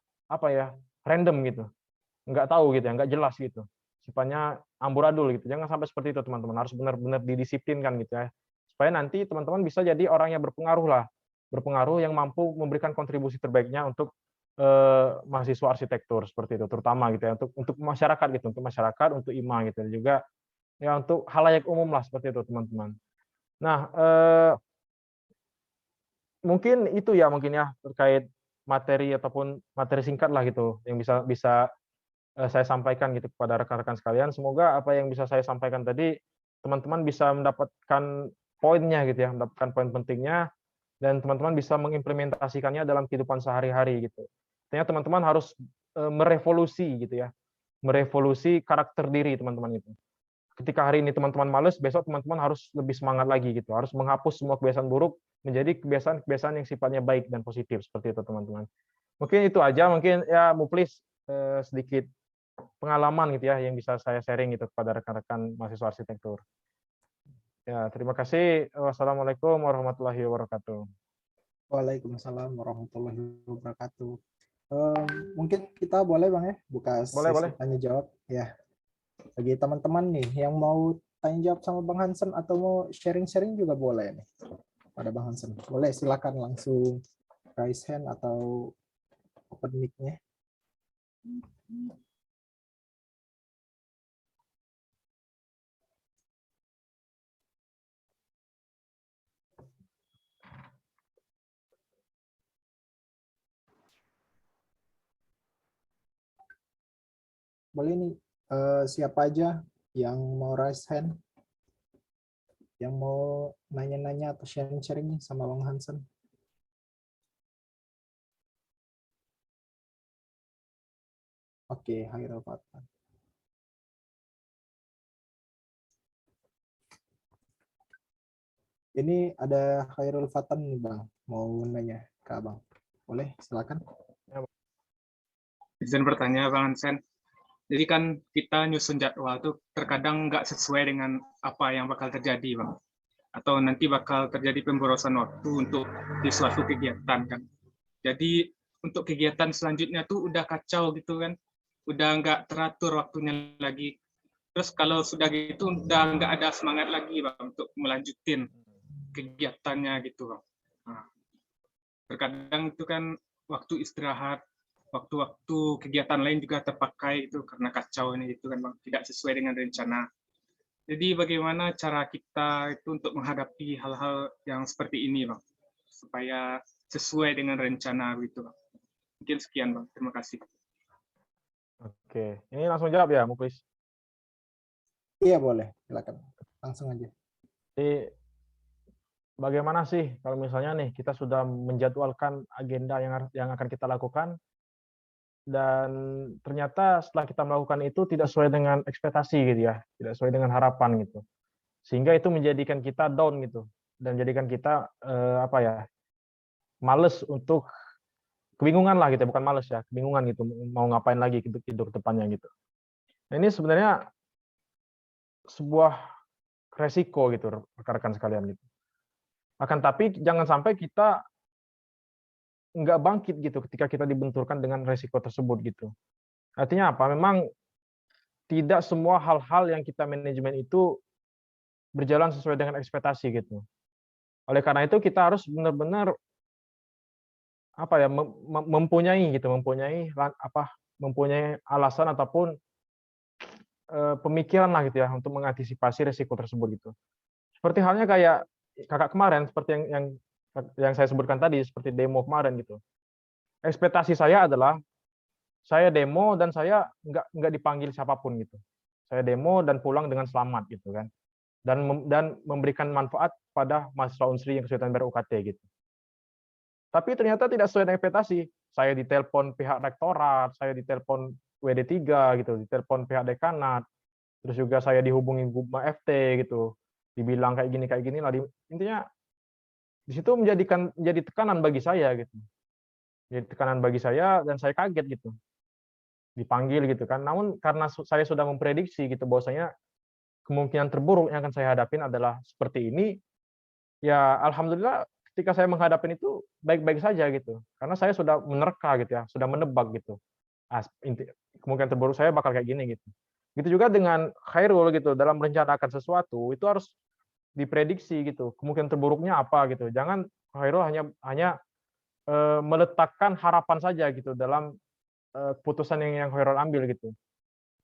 random gitu. Nggak tahu gitu ya, nggak jelas gitu. Sifatnya amburadul gitu. Jangan sampai seperti itu, teman-teman. Harus benar-benar didisiplinkan gitu ya. Supaya nanti teman-teman bisa jadi orang yang berpengaruh yang mampu memberikan kontribusi terbaiknya untuk mahasiswa arsitektur seperti itu, terutama gitu ya, untuk masyarakat gitu, untuk masyarakat, untuk IMA gitu, dan juga ya untuk halayak umum lah seperti itu, teman-teman. Nah, mungkin itu ya terkait materi ataupun materi singkat lah gitu yang bisa saya sampaikan gitu kepada rekan-rekan sekalian. Semoga apa yang bisa saya sampaikan tadi teman-teman bisa mendapatkan poinnya gitu ya, mendapatkan poin pentingnya, dan teman-teman bisa mengimplementasikannya dalam kehidupan sehari-hari gitu. Artinya teman-teman harus merevolusi gitu ya, merevolusi karakter diri teman-teman itu. Ketika hari ini teman-teman males, besok teman-teman harus lebih semangat lagi gitu, harus menghapus semua kebiasaan buruk menjadi kebiasaan-kebiasaan yang sifatnya baik dan positif seperti itu teman-teman. Mungkin itu aja, mungkin ya Muflis sedikit pengalaman gitu ya yang bisa saya sharing gitu kepada rekan-rekan mahasiswa arsitektur. Ya, terima kasih. Wassalamualaikum warahmatullahi wabarakatuh. Waalaikumsalam warahmatullahi wabarakatuh. Mungkin kita boleh Bang ya buka Boleh. sesi tanya jawab ya. Bagi teman-teman nih yang mau tanya jawab sama Bang Hansen atau mau sharing-sharing juga boleh nih pada Bang Hansen. Boleh, silakan langsung raise hand atau open mic-nya. Boleh nih, siapa aja yang mau raise hand, yang mau nanya-nanya atau sharing-sharing nih sama Bang Hansen. Oke, Hairul Fathan. Ini ada Hairul Fathan nih Bang, mau nanya ke Abang. Boleh, silakan. Izin bertanya Bang Hansen. Jadi kan kita nyusun jadwal tuh terkadang nggak sesuai dengan apa yang bakal terjadi, Bang. Atau nanti bakal terjadi pemborosan waktu untuk di suatu kegiatan kan. Jadi untuk kegiatan selanjutnya tuh udah kacau gitu kan. Udah nggak teratur waktunya lagi. Terus kalau sudah gitu udah nggak ada semangat lagi Bang untuk melanjutin kegiatannya gitu Bang. Nah, terkadang itu kan waktu istirahat, waktu-waktu kegiatan lain juga terpakai itu karena kacau ini itu kan Bang, tidak sesuai dengan rencana. Jadi bagaimana cara kita itu untuk menghadapi hal-hal yang seperti ini Bang, supaya sesuai dengan rencana gitu Bang. Mungkin sekian Bang, terima kasih. Oke, ini langsung jawab ya Muflis. Iya boleh, silakan. Langsung aja. Jadi bagaimana sih kalau misalnya nih kita sudah menjadwalkan agenda yang akan kita lakukan dan ternyata setelah kita melakukan itu tidak sesuai dengan ekspektasi gitu ya, tidak sesuai dengan harapan gitu. Sehingga itu menjadikan kita down gitu dan menjadikan kita males untuk kebingungan lah gitu, bukan males ya, kebingungan gitu mau ngapain lagi gitu ke depannya gitu. Nah, ini sebenarnya sebuah resiko gitu rekan-rekan sekalian gitu. Akan tapi jangan sampai kita nggak bangkit gitu ketika kita dibenturkan dengan resiko tersebut gitu. Artinya apa? Memang tidak semua hal-hal yang kita manajemen itu berjalan sesuai dengan ekspektasi gitu. Oleh karena itu kita harus benar-benar mempunyai alasan ataupun pemikiran lah gitu ya untuk mengantisipasi resiko tersebut gitu. Seperti halnya kayak kakak kemarin seperti yang saya sebutkan tadi seperti demo kemarin gitu. Ekspektasi saya adalah saya demo dan saya nggak dipanggil siapapun gitu. Saya demo dan pulang dengan selamat gitu kan. Dan memberikan manfaat pada mahasiswa Unsri yang kesulitan bayar UKT gitu. Tapi ternyata tidak sesuai dengan ekspektasi. Saya ditelepon pihak rektorat, saya ditelepon WD3 gitu, ditelepon pihak dekanat, terus juga saya dihubungi Gubma FT gitu, dibilang kayak gini lah. Intinya di situ menjadi tekanan bagi saya gitu. Jadi tekanan bagi saya dan saya kaget gitu. Dipanggil gitu kan. Namun karena saya sudah memprediksi gitu bahwasanya kemungkinan terburuk yang akan saya hadapin adalah seperti ini, ya alhamdulillah ketika saya menghadapi itu baik-baik saja gitu. Karena saya sudah menerka gitu ya, sudah menebak gitu. Kemungkinan terburuk saya bakal kayak gini gitu. Gitu juga dengan Khairul gitu, dalam merencanakan sesuatu itu harus diprediksi gitu. Kemungkinan terburuknya apa gitu. Jangan Khairul hanya meletakkan harapan saja gitu dalam keputusan yang Khairul ambil gitu.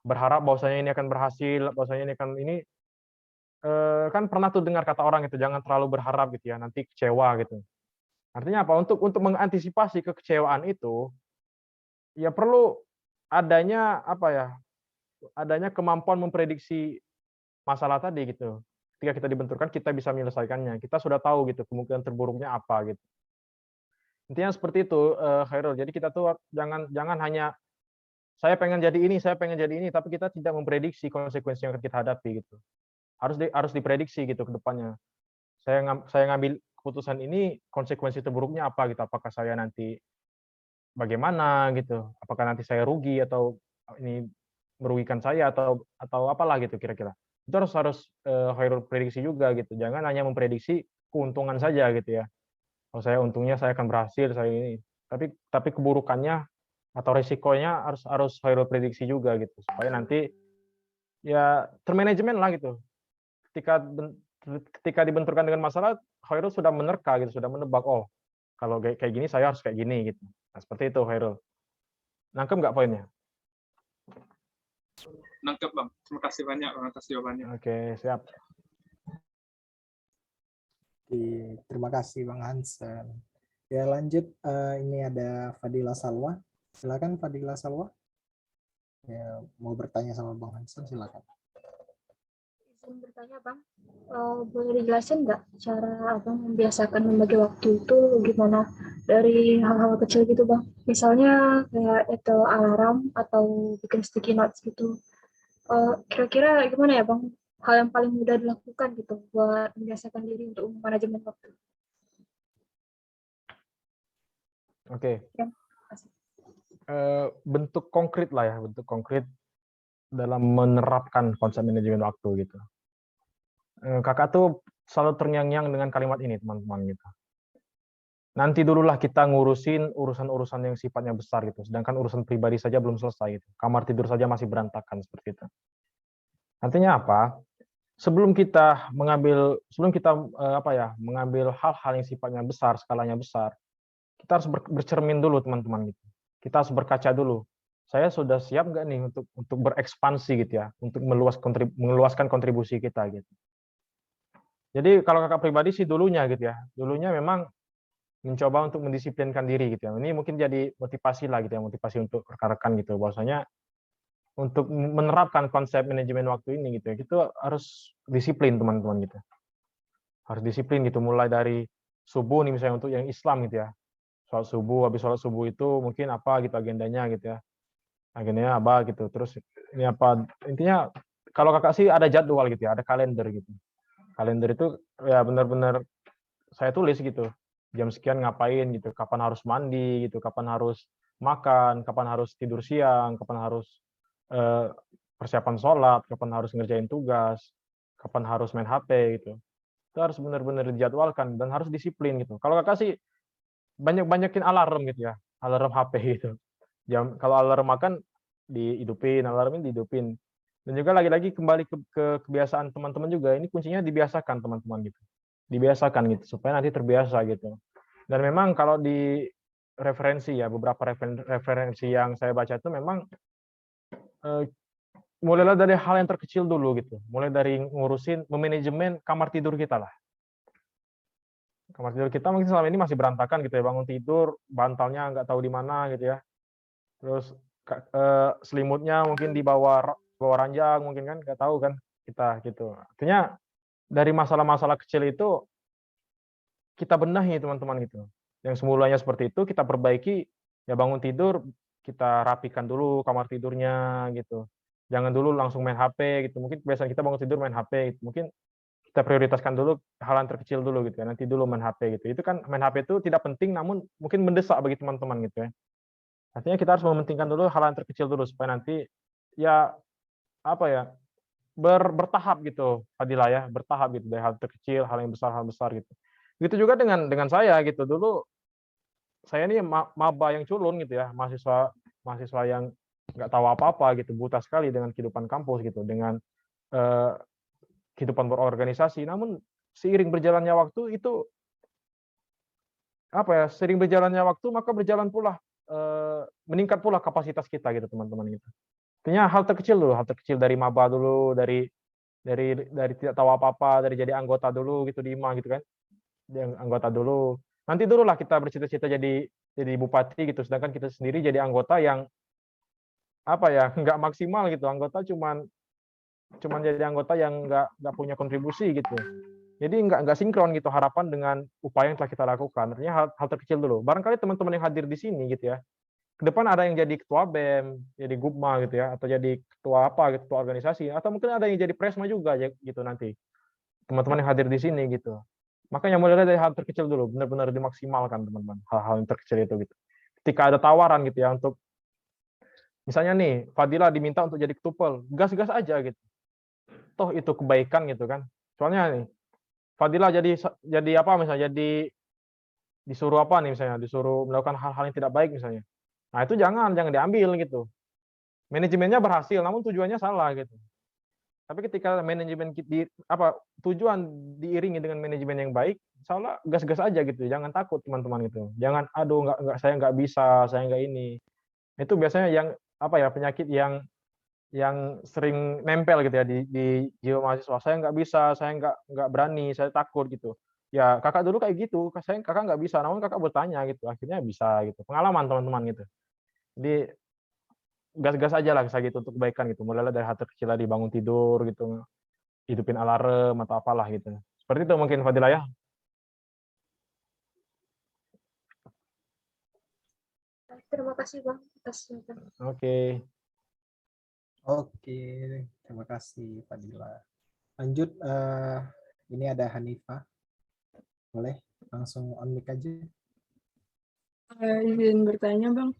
Berharap bahwasanya ini akan berhasil, bahwasanya ini kan pernah tuh dengar kata orang itu jangan terlalu berharap gitu ya, nanti kecewa gitu. Artinya apa? Untuk mengantisipasi kekecewaan itu ya perlu adanya adanya kemampuan memprediksi masalah tadi gitu. Ketika kita dibenturkan kita bisa menyelesaikannya. Kita sudah tahu gitu kemungkinan terburuknya apa gitu. Intinya seperti itu Khairul. Jadi kita tuh jangan hanya saya pengen jadi ini, tapi kita tidak memprediksi konsekuensi yang akan kita hadapi gitu. Harus diprediksi gitu ke depannya. Saya ngambil keputusan ini konsekuensi terburuknya apa gitu. Apakah saya nanti bagaimana gitu? Apakah nanti saya rugi atau ini merugikan saya atau apalah gitu kira-kira. Itu harus Khairul prediksi juga gitu. Jangan hanya memprediksi keuntungan saja gitu ya. Kalau saya untungnya saya akan berhasil saya ini. Tapi keburukannya atau resikonya harus Khairul prediksi juga gitu supaya nanti ya termanajemen lah gitu. Ketika dibenturkan dengan masalah, Khairul sudah menerka gitu, sudah menebak, oh kalau kayak gini saya harus kayak gini gitu. Nah, seperti itu Khairul. Nangkep nggak poinnya? Nangkep Bang. Terima kasih banyak Bang atas jawabannya. Oke, siap. Oke, terima kasih Bang Hansen. Ya lanjut, ini ada Fadila Salwa. Silakan Fadila Salwa. Ya, mau bertanya sama Bang Hansen, silakan. Izin bertanya Bang, boleh dijelasin nggak cara Abang membiasakan membagi waktu itu gimana dari hal-hal kecil gitu Bang? Misalnya kayak itu alarm atau bikin sticky notes gitu. Kira-kira gimana ya Bang? Hal yang paling mudah dilakukan gitu buat membiasakan diri untuk manajemen waktu. Oke. Ya, makasih. Bentuk konkret lah ya, bentuk konkret dalam menerapkan konsep manajemen waktu gitu. Kakak tuh selalu terngiang-ngiang dengan kalimat ini teman-teman gitu. Nanti dululah kita ngurusin urusan-urusan yang sifatnya besar gitu, sedangkan urusan pribadi saja belum selesai gitu. Kamar tidur saja masih berantakan seperti itu. Artinya apa? Sebelum kita mengambil hal-hal yang sifatnya besar, skalanya besar, kita harus bercermin dulu teman-teman gitu. Kita harus berkaca dulu. Saya sudah siap nggak nih untuk berekspansi gitu ya, untuk meluaskan kontribusi kita gitu. Jadi kalau kakak pribadi sih dulunya gitu ya, dulunya memang mencoba untuk mendisiplinkan diri gitu ya. Ini mungkin jadi motivasi lah gitu ya, motivasi untuk rekan-rekan gitu, bahwasanya untuk menerapkan konsep manajemen waktu ini gitu ya, itu harus disiplin teman-teman gitu. Harus disiplin gitu, mulai dari subuh nih misalnya untuk yang Islam gitu ya. Sholat subuh, habis sholat subuh itu mungkin apa gitu agendanya gitu ya. Agendanya apa gitu. Terus ini apa, intinya kalau kakak sih ada jadwal gitu ya, ada kalender gitu. Kalender itu ya benar-benar saya tulis gitu. Jam sekian ngapain gitu, kapan harus mandi gitu, kapan harus makan, kapan harus tidur siang, kapan harus persiapan sholat, kapan harus ngerjain tugas, kapan harus main HP gitu. Itu harus benar-benar dijadwalkan dan harus disiplin gitu. Kalau kakak sih banyakin alarm gitu ya, alarm HP gitu. Kalau alarm makan dihidupin, alarm ini dihidupin. Dan juga lagi-lagi kembali ke kebiasaan teman-teman juga, ini kuncinya dibiasakan teman-teman gitu. Dibiasakan gitu supaya nanti terbiasa gitu. Dan memang kalau di referensi ya, beberapa referensi yang saya baca itu memang mulailah dari hal yang terkecil dulu gitu. Mulai dari ngurusin memanajemen kamar tidur kita lah. Kamar tidur kita mungkin selama ini masih berantakan gitu ya, bangun tidur bantalnya nggak tahu di mana gitu ya. Terus selimutnya mungkin di bawah ranjang mungkin kan, nggak tahu kan kita gitu. Artinya dari masalah-masalah kecil itu kita benahi teman-teman gitu. Yang semulanya seperti itu kita perbaiki, ya bangun tidur kita rapikan dulu kamar tidurnya gitu. Jangan dulu langsung main HP gitu. Mungkin kebiasaan kita bangun tidur main HP gitu. Mungkin kita prioritaskan dulu hal yang terkecil dulu gitu ya. Nanti dulu main HP gitu. Itu kan main HP itu tidak penting namun mungkin mendesak bagi teman-teman gitu ya. Artinya kita harus mementingkan dulu hal yang terkecil dulu supaya nanti ya apa ya bertahap gitu Fadila ya, bertahap gitu dari hal terkecil, hal yang besar gitu. Begitu juga dengan saya gitu. Dulu saya ini maba yang culun gitu ya, mahasiswa yang nggak tahu apa-apa gitu, buta sekali dengan kehidupan kampus gitu, dengan kehidupan berorganisasi. Namun seiring berjalannya waktu itu sering berjalannya waktu maka berjalan pula meningkat pula kapasitas kita gitu teman-teman gitu. Artinya hal terkecil dari maba dulu, dari tidak tahu apa-apa, dari jadi anggota dulu gitu di IMA gitu kan. Jadi anggota dulu. Nanti dululah kita bercita-cita jadi bupati gitu, sedangkan kita sendiri jadi anggota yang nggak maksimal gitu. Anggota cuman jadi anggota yang nggak punya kontribusi gitu. Jadi nggak sinkron gitu harapan dengan upaya yang telah kita lakukan. Artinya hal terkecil dulu. Barangkali teman-teman yang hadir di sini gitu ya, ke depan ada yang jadi ketua BEM, jadi Gubma gitu ya, atau jadi ketua ketua organisasi, atau mungkin ada yang jadi presma juga gitu nanti. Teman-teman yang hadir di sini gitu. Makanya mulai dari hal terkecil dulu, benar-benar dimaksimalkan teman-teman, hal-hal yang terkecil itu gitu. Ketika ada tawaran gitu ya untuk misalnya nih Fadila diminta untuk jadi ketupel, gas-gas aja gitu. Toh itu kebaikan gitu kan. Soalnya nih Fadila jadi apa misalnya disuruh apa nih misalnya disuruh melakukan hal-hal yang tidak baik misalnya. Nah, itu jangan diambil gitu. Manajemennya berhasil namun tujuannya salah gitu. Tapi ketika manajemen tujuan diiringi dengan manajemen yang baik, salah gas-gas aja gitu. Jangan takut teman-teman gitu. Jangan aduh nggak saya nggak bisa, saya nggak ini. Itu biasanya yang apa ya penyakit yang sering nempel gitu ya di jiwa mahasiswa. Saya nggak bisa, saya nggak berani, saya takut gitu. Ya kakak dulu kayak gitu, kakak nggak bisa, namun kakak bertanya gitu, akhirnya bisa gitu. Pengalaman teman-teman gitu. Jadi gas-gas aja lah saya gitu untuk kebaikan gitu. Mulailah dari hal terkecil lah, dibangun tidur gitu, hidupin alarm atau apalah gitu. Seperti itu mungkin Fadila ya. Terima kasih Bang atas jawaban. Oke. Oke, terima kasih Fadila. Lanjut, ini ada Hanifah. Boleh langsung on mic aja. Izin bertanya Bang,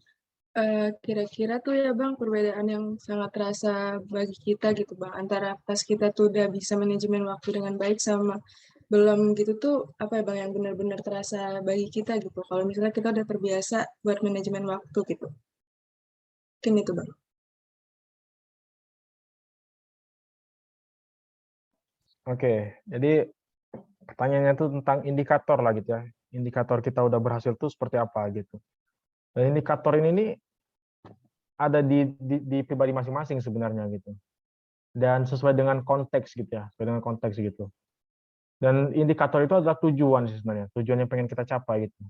kira-kira tuh ya Bang perbedaan yang sangat terasa bagi kita gitu Bang antara pas kita tuh udah bisa manajemen waktu dengan baik sama belum gitu tuh apa ya Bang yang benar-benar terasa bagi kita gitu kalau misalnya kita udah terbiasa buat manajemen waktu gitu. Mungkin itu Bang. Oke, jadi pertanyaannya itu tentang indikator lah gitu ya. Indikator kita udah berhasil tuh seperti apa gitu. Dan indikator ini nih ada di pribadi masing-masing sebenarnya gitu. Dan sesuai dengan konteks gitu ya, sesuai dengan konteks gitu. Dan indikator itu adalah tujuan sih sebenarnya, tujuan yang pengen kita capai gitu.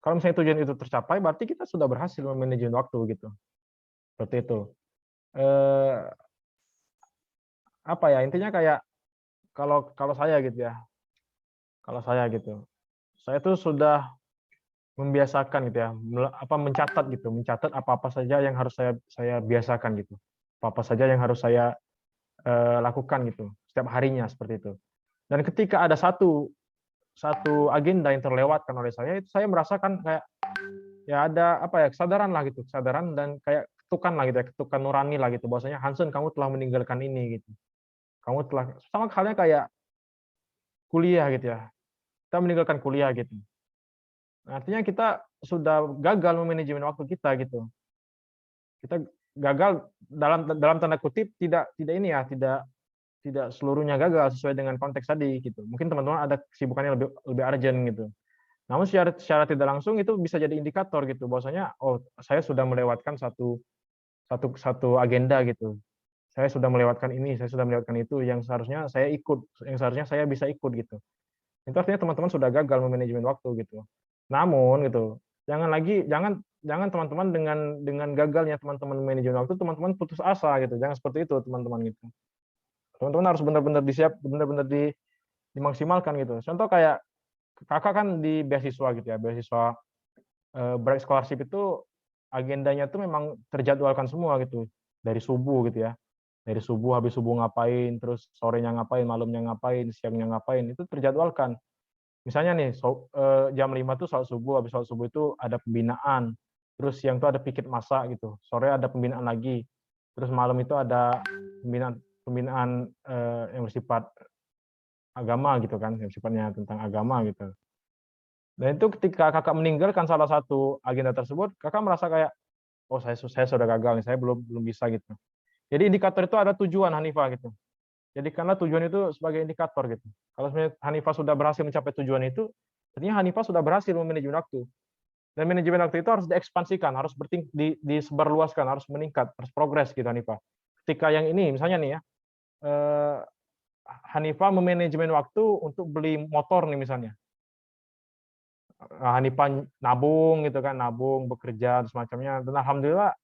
Kalau misalnya tujuan itu tercapai, berarti kita sudah berhasil memanajemen waktu gitu. Seperti itu. Apa ya intinya kayak kalau saya gitu ya, saya tuh sudah membiasakan gitu ya, mencatat apa saja yang harus saya biasakan gitu, apa saja yang harus saya lakukan gitu setiap harinya seperti itu. Dan ketika ada satu agenda yang terlewatkan oleh saya, itu saya merasakan kayak ya ada apa ya kesadaran lah gitu, kesadaran dan kayak ketukan lah gitu ya, ketukan nurani lah gitu, bahwasanya Hansen kamu telah meninggalkan ini gitu, kamu telah sama halnya kayak kuliah gitu ya, kita meninggalkan kuliah gitu. Artinya kita sudah gagal memanajemen waktu kita gitu. Kita gagal dalam tanda kutip tidak ini ya, tidak seluruhnya gagal sesuai dengan konteks tadi gitu. Mungkin teman-teman ada kesibukannya lebih urgent gitu. Namun secara tidak langsung itu bisa jadi indikator gitu bahwasanya oh saya sudah melewatkan satu agenda gitu. Saya sudah melewatkan ini, saya sudah melewatkan itu yang seharusnya saya ikut, yang seharusnya saya bisa ikut gitu. Itu artinya teman-teman sudah gagal memanajemen waktu gitu. Namun gitu, jangan teman-teman dengan gagalnya teman-teman manajemen waktu teman-teman putus asa gitu. Jangan seperti itu teman-teman gitu. Teman-teman harus benar-benar dimaksimalkan gitu. Contoh kayak kakak kan di beasiswa gitu ya, beasiswa Bright Scholarship itu agendanya tuh memang terjadwalkan semua gitu. Dari subuh gitu ya. Dari subuh, habis subuh ngapain, terus sorenya ngapain, malamnya ngapain, siangnya ngapain, itu terjadwalkan. Misalnya nih, jam 5 tuh sholat subuh, habis sholat subuh itu ada pembinaan, terus siang tuh ada pikir masa gitu, sore ada pembinaan lagi, terus malam itu ada pembinaan yang bersifat agama gitu kan, yang sifatnya tentang agama gitu. Dan itu ketika kakak meninggalkan salah satu agenda tersebut, kakak merasa kayak, oh saya sudah gagal nih, saya belum bisa gitu. Jadi indikator itu ada tujuan Hanifah gitu. Jadi karena tujuan itu sebagai indikator gitu. Kalau Hanifah sudah berhasil mencapai tujuan itu, artinya Hanifah sudah berhasil memanajemen waktu. Dan manajemen waktu itu harus diekspansikan, harus disebarluaskan, harus meningkat, harus progres gitu Hanifah. Ketika yang ini misalnya nih ya, Hanifah memanajemen waktu untuk beli motor nih misalnya. Hanifah nabung gitu kan, nabung, bekerja, dan semacamnya. Dan alhamdulillah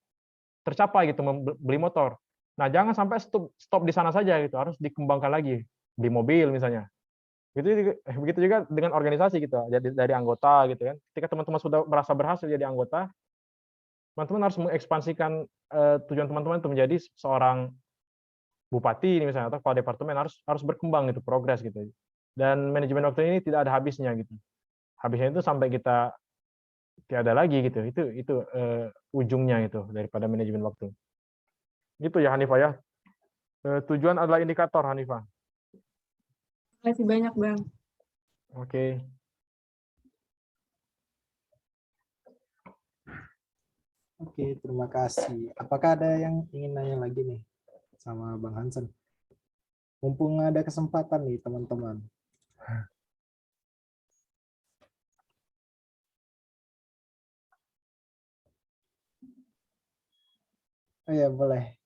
tercapai gitu beli motor. Nah, jangan sampai stop di sana saja gitu, harus dikembangkan lagi, beli mobil misalnya. Begitu juga dengan organisasi gitu, jadi dari anggota gitu kan. Ketika teman-teman sudah merasa berhasil jadi anggota, teman-teman harus mengekspansikan tujuan teman-teman itu menjadi seorang bupati misalnya atau kepala departemen harus berkembang gitu, progres gitu. Dan manajemen waktu ini tidak ada habisnya gitu. Habisnya itu sampai kita tiada lagi gitu. Itu ujungnya itu daripada manajemen waktu. Gitu ya Hanifah ya. Tujuan adalah indikator Hanifah. Terima kasih banyak Bang. Oke. Oke, terima kasih. Apakah ada yang ingin nanya lagi nih sama Bang Hansen? Mumpung ada kesempatan nih teman-teman. Oh ya, boleh.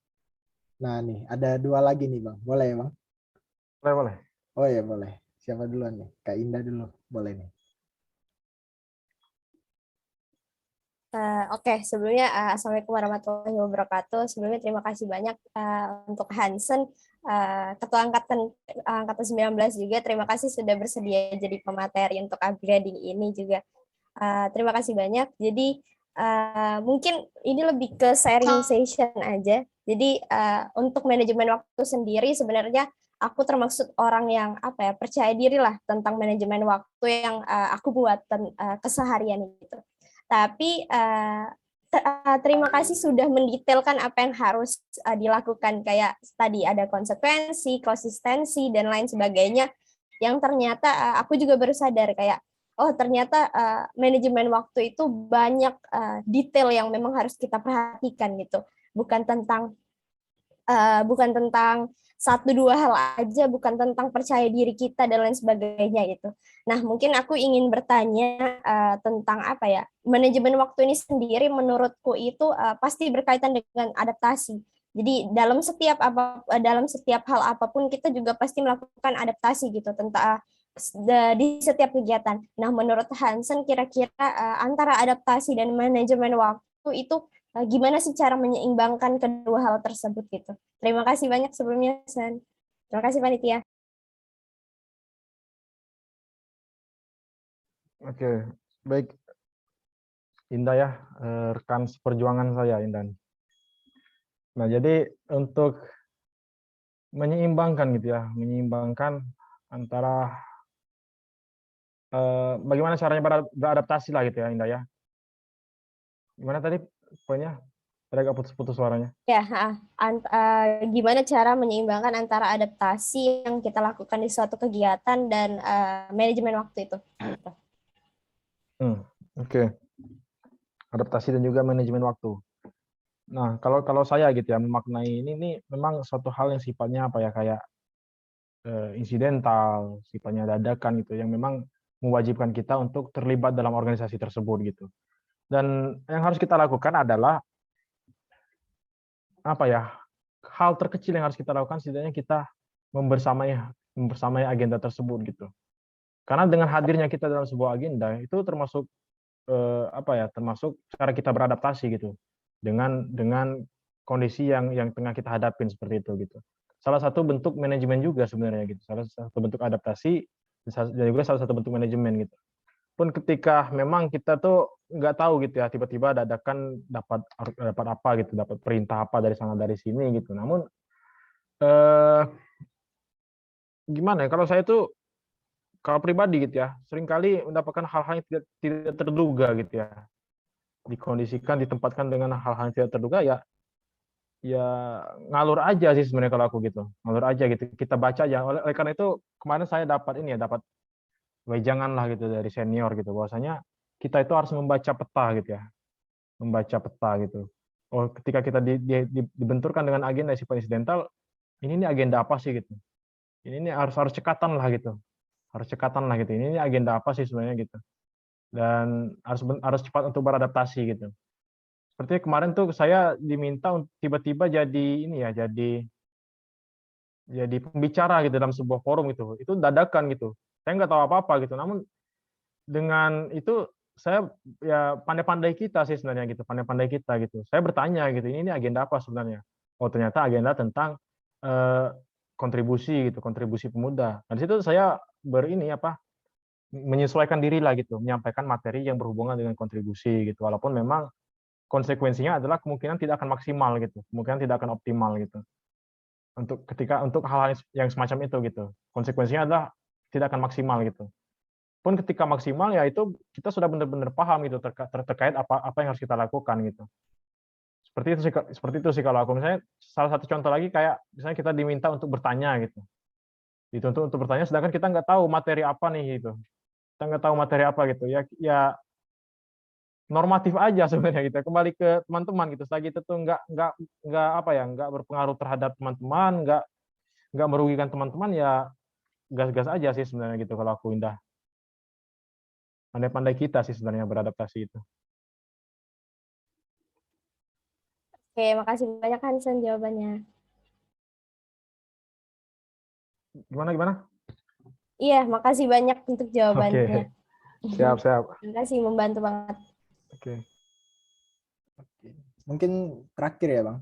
Nah nih, ada 2 lagi nih Bang. Boleh ya Bang? Boleh. Oh ya, boleh. Siapa duluan nih? Kak Indah dulu. Boleh nih. Oke, sebelumnya Assalamualaikum warahmatullahi wabarakatuh. Sebelumnya terima kasih banyak untuk Hansen, Ketua Angkatan 19 juga. Terima kasih sudah bersedia jadi pemateri untuk upgrading ini juga. Terima kasih banyak. Jadi mungkin ini lebih ke sharing session aja. Jadi untuk manajemen waktu sendiri sebenarnya aku termasuk orang yang percaya diri lah tentang manajemen waktu yang aku buat keseharian itu. Tapi terima kasih sudah mendetailkan apa yang harus dilakukan, kayak tadi ada konsekuensi, konsistensi, dan lain sebagainya, yang ternyata aku juga baru sadar kayak, oh ternyata manajemen waktu itu banyak detail yang memang harus kita perhatikan gitu, bukan tentang 1-2 hal aja, bukan tentang percaya diri kita dan lain sebagainya gitu. Nah, mungkin aku ingin bertanya tentang manajemen waktu ini sendiri menurutku itu pasti berkaitan dengan adaptasi. Jadi dalam setiap hal apapun kita juga pasti melakukan adaptasi gitu tentang di setiap kegiatan. Nah, menurut Hansen kira-kira antara adaptasi dan manajemen waktu itu gimana sih cara menyeimbangkan kedua hal tersebut gitu. Terima kasih banyak sebelumnya, Sen. Terima kasih, Panitia. Oke, baik. Indah ya, rekan seperjuangan saya, Indah. Nah, jadi untuk menyeimbangkan gitu ya, menyeimbangkan antara bagaimana caranya beradaptasi lah gitu ya, Indah ya. Gimana tadi poinnya? Tadi agak putus-putus suaranya. Ya, gimana cara menyeimbangkan antara adaptasi yang kita lakukan di suatu kegiatan dan manajemen waktu itu. Oke. Adaptasi dan juga manajemen waktu. Nah, kalau saya gitu ya memaknai ini memang suatu hal yang sifatnya kayak insidental, sifatnya dadakan gitu, yang memang mewajibkan kita untuk terlibat dalam organisasi tersebut gitu. Dan yang harus kita lakukan adalah hal terkecil yang harus kita lakukan, setidaknya kita membersamai agenda tersebut gitu. Karena dengan hadirnya kita dalam sebuah agenda itu termasuk termasuk cara kita beradaptasi gitu dengan kondisi yang tengah kita hadapin seperti itu gitu. Salah satu bentuk manajemen juga sebenarnya gitu. Salah satu bentuk adaptasi dan juga salah satu bentuk manajemen gitu. Pun ketika memang kita tuh nggak tahu gitu ya, tiba-tiba dadakan dapat apa gitu, dapat perintah apa dari sana dari sini gitu. Namun gimana ya, kalau saya tuh kalau pribadi gitu ya, seringkali mendapatkan hal-hal yang tidak terduga gitu ya. Dikondisikan, ditempatkan dengan hal-hal yang tidak terduga ya ngalur aja sih sebenarnya kalau aku gitu. Ngalur aja gitu. Kita baca aja. Oleh karena itu kemarin saya dapat wejangan lah gitu dari senior gitu, bahwasanya kita itu harus membaca peta gitu ya. Membaca peta gitu. Oh, ketika kita dibenturkan dengan agenda sifat insidental, ini agenda apa sih gitu. Ini harus cekatan lah gitu. Harus cekatan lah gitu. Ini agenda apa sih sebenarnya gitu. Dan harus cepat untuk beradaptasi gitu. Seperti kemarin tuh saya diminta tiba-tiba jadi pembicara gitu dalam sebuah forum gitu. Itu dadakan gitu. Saya nggak tahu apa-apa gitu. Namun dengan itu saya ya pandai-pandai kita sih sebenarnya gitu. Pandai-pandai kita gitu. Saya bertanya gitu. Ini agenda apa sebenarnya? Oh, ternyata agenda tentang kontribusi gitu, kontribusi pemuda. Nah, di situ saya menyesuaikan diri lah gitu, menyampaikan materi yang berhubungan dengan kontribusi gitu. Walaupun memang konsekuensinya adalah kemungkinan tidak akan maksimal gitu, kemungkinan tidak akan optimal gitu. Untuk hal-hal yang semacam itu gitu. Konsekuensinya adalah tidak akan maksimal gitu. Pun ketika maksimal ya itu kita sudah benar-benar paham gitu terkait apa yang harus kita lakukan gitu. Seperti itu sih kalau aku. Misalnya salah satu contoh lagi kayak misalnya kita diminta untuk bertanya gitu. Dituntut untuk bertanya sedangkan kita nggak tahu materi apa nih gitu. Kita nggak tahu materi apa gitu. Ya normatif aja sebenarnya gitu. Kembali ke teman-teman gitu. Selagi itu tuh nggak berpengaruh terhadap teman-teman, nggak merugikan teman-teman, ya gas-gas aja sih sebenarnya gitu kalau aku. Indah. Pandai-pandai kita sih sebenarnya beradaptasi itu. Oke, makasih banyak Hansen jawabannya. Gimana? Iya, makasih banyak untuk jawabannya. Siap. Terima kasih, membantu banget. Oke. Mungkin terakhir ya Bang,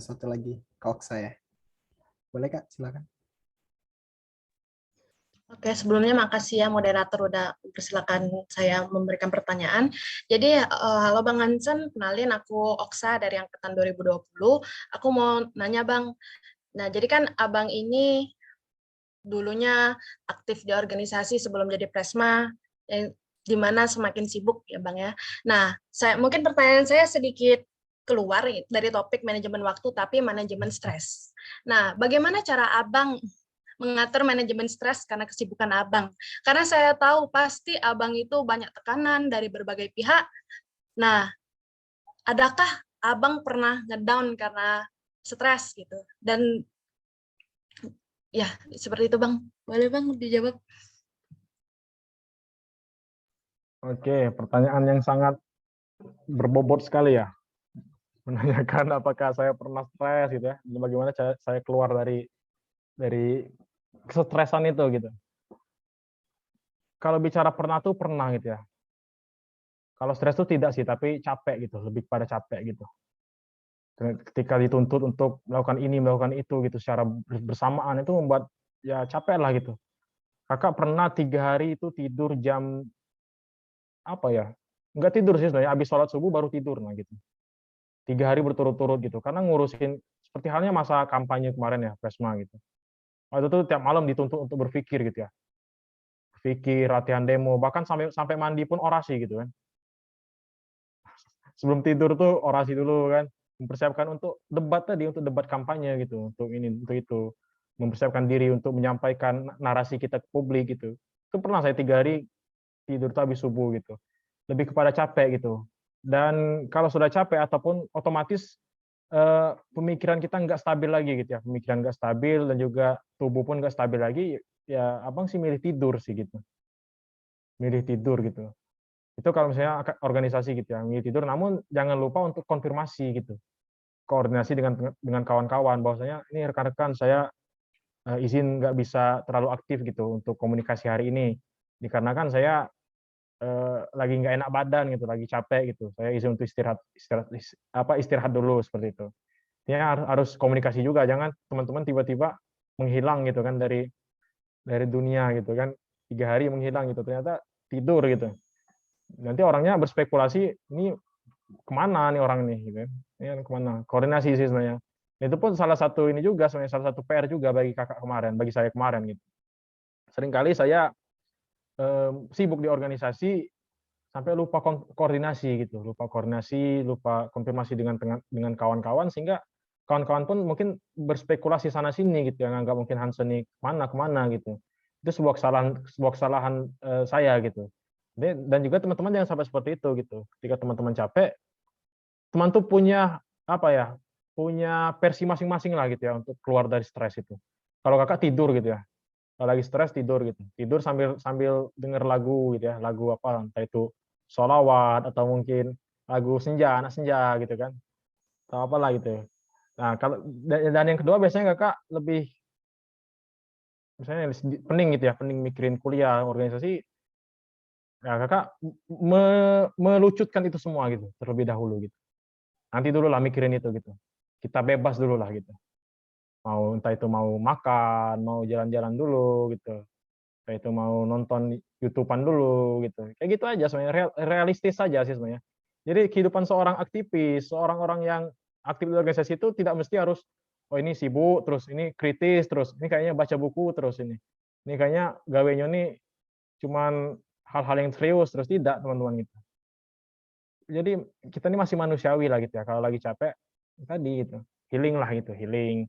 satu lagi Kak saya. Boleh Kak, silakan. Oke, sebelumnya makasih ya moderator udah persilakan saya memberikan pertanyaan. Jadi, halo Bang Hansen, kenalin aku Oksa dari Angkatan 2020. Aku mau nanya Bang, nah jadi kan Abang ini dulunya aktif di organisasi sebelum jadi Presma, di mana semakin sibuk ya Bang ya. Nah, mungkin pertanyaan saya sedikit keluar dari topik manajemen waktu, tapi manajemen stres. Nah, bagaimana cara Abang mengatur manajemen stres karena kesibukan Abang? Karena saya tahu pasti Abang itu banyak tekanan dari berbagai pihak. Nah, adakah Abang pernah ngedown karena stres gitu? Dan ya, seperti itu Bang. Boleh Bang dijawab? Oke, pertanyaan yang sangat berbobot sekali ya. Menanyakan apakah saya pernah stres gitu ya. Bagaimana saya keluar dari kesetresan itu gitu. Kalau bicara pernah tuh pernah gitu ya. Kalau stres tuh tidak sih, tapi capek gitu, lebih pada capek gitu. Ketika dituntut untuk melakukan ini, melakukan itu gitu secara bersamaan itu membuat ya capek lah gitu. Kakak pernah 3 hari itu tidur jam apa ya? Enggak tidur sih sebenarnya, habis sholat subuh baru tidur nah gitu. 3 hari berturut-turut gitu, karena ngurusin seperti halnya masa kampanye kemarin ya, Presma gitu. Waktu itu tiap malam dituntut untuk berpikir gitu ya. Berpikir, latihan demo, bahkan sampai mandi pun orasi gitu kan. Sebelum tidur tuh orasi dulu kan, mempersiapkan untuk debat tadi, untuk debat kampanye gitu, untuk itu. Mempersiapkan diri untuk menyampaikan narasi kita ke publik gitu. Itu pernah saya 3 hari tidur tuh habis subuh gitu. Lebih kepada capek gitu. Dan kalau sudah capek ataupun otomatis pemikiran kita nggak stabil lagi gitu ya, pemikiran nggak stabil dan juga tubuh pun nggak stabil lagi, ya Abang sih milih tidur sih gitu, milih tidur gitu. Itu kalau misalnya organisasi gitu ya, milih tidur. Namun jangan lupa untuk konfirmasi gitu, koordinasi dengan kawan-kawan bahwasanya ini rekan-rekan saya izin nggak bisa terlalu aktif gitu untuk komunikasi hari ini, dikarenakan saya lagi nggak enak badan gitu, lagi capek gitu. Saya izin untuk istirahat dulu seperti itu. Ya harus komunikasi juga, jangan teman-teman tiba-tiba menghilang gitu kan dari dunia gitu kan. 3 hari menghilang gitu, ternyata tidur gitu. Nanti orangnya berspekulasi ini kemana nih orang nih gitu. Ini kemana? Koordinasi sih sebenarnya. Itu pun salah satu ini juga sebenarnya, salah satu PR juga bagi kakak kemarin, bagi saya kemarin gitu. Seringkali saya sibuk di organisasi sampai lupa koordinasi gitu, lupa konfirmasi dengan kawan-kawan, sehingga kawan-kawan pun mungkin berspekulasi sana sini gitu, yang nggak mungkin Hansen nih kemana gitu. Itu sebuah kesalahan saya gitu. Dan juga teman-teman jangan sampai seperti itu gitu. Ketika teman-teman capek, teman tuh punya apa ya? Punya versi masing-masing lah gitu ya untuk keluar dari stres itu. Kalau kakak tidur gitu ya, kalau lagi stres tidur gitu, tidur sambil denger lagu gitu ya, lagu apa, entah itu sholawat atau mungkin lagu senja, anak senja gitu kan, atau apalah gitu. Nah kalau dan yang kedua biasanya kakak lebih misalnya pening gitu ya, pening mikirin kuliah, organisasi, ya kakak melucutkan itu semua gitu terlebih dahulu gitu. Nanti dulu lah mikirin itu gitu. Kita bebas dulu lah gitu. Entah itu mau makan, mau jalan-jalan dulu gitu. Entah itu mau nonton YouTube-an dulu gitu. Kayak gitu aja sebenarnya, realistis saja sih sebenarnya. Jadi kehidupan seorang aktivis, seorang orang yang aktif di organisasi itu tidak mesti harus oh ini sibuk terus, ini kritis terus, ini kayaknya baca buku terus ini. Ini kayaknya gawenya nih cuman hal-hal yang serius, terus tidak teman-teman gitu. Jadi kita ini masih manusiawi lah gitu ya. Kalau lagi capek tadi gitu, healing lah gitu, healing,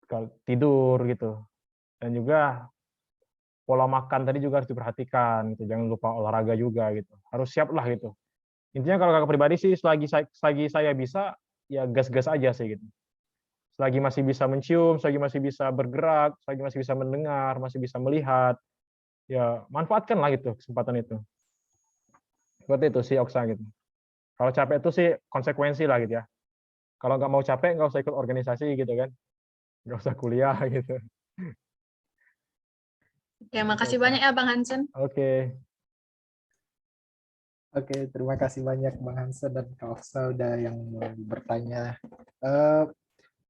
kalau tidur gitu, dan juga pola makan tadi juga harus diperhatikan gitu. Jangan lupa olahraga juga gitu. Harus siap lah gitu. Intinya kalau kakak pribadi sih selagi saya bisa ya gas-gas aja sih gitu. Selagi masih bisa mencium, selagi masih bisa bergerak, selagi masih bisa mendengar, masih bisa melihat, ya manfaatkan lah gitu kesempatan itu. Seperti itu sih Oksa gitu. Kalau capek itu sih konsekuensi lah gitu ya. Kalau nggak mau capek nggak usah ikut organisasi gitu kan, nggak usah kuliah gitu. Oke, makasih banyak ya Bang Hansen. Oke. Oke, terima kasih banyak Bang Hansen dan Kak Oksa udah yang bertanya.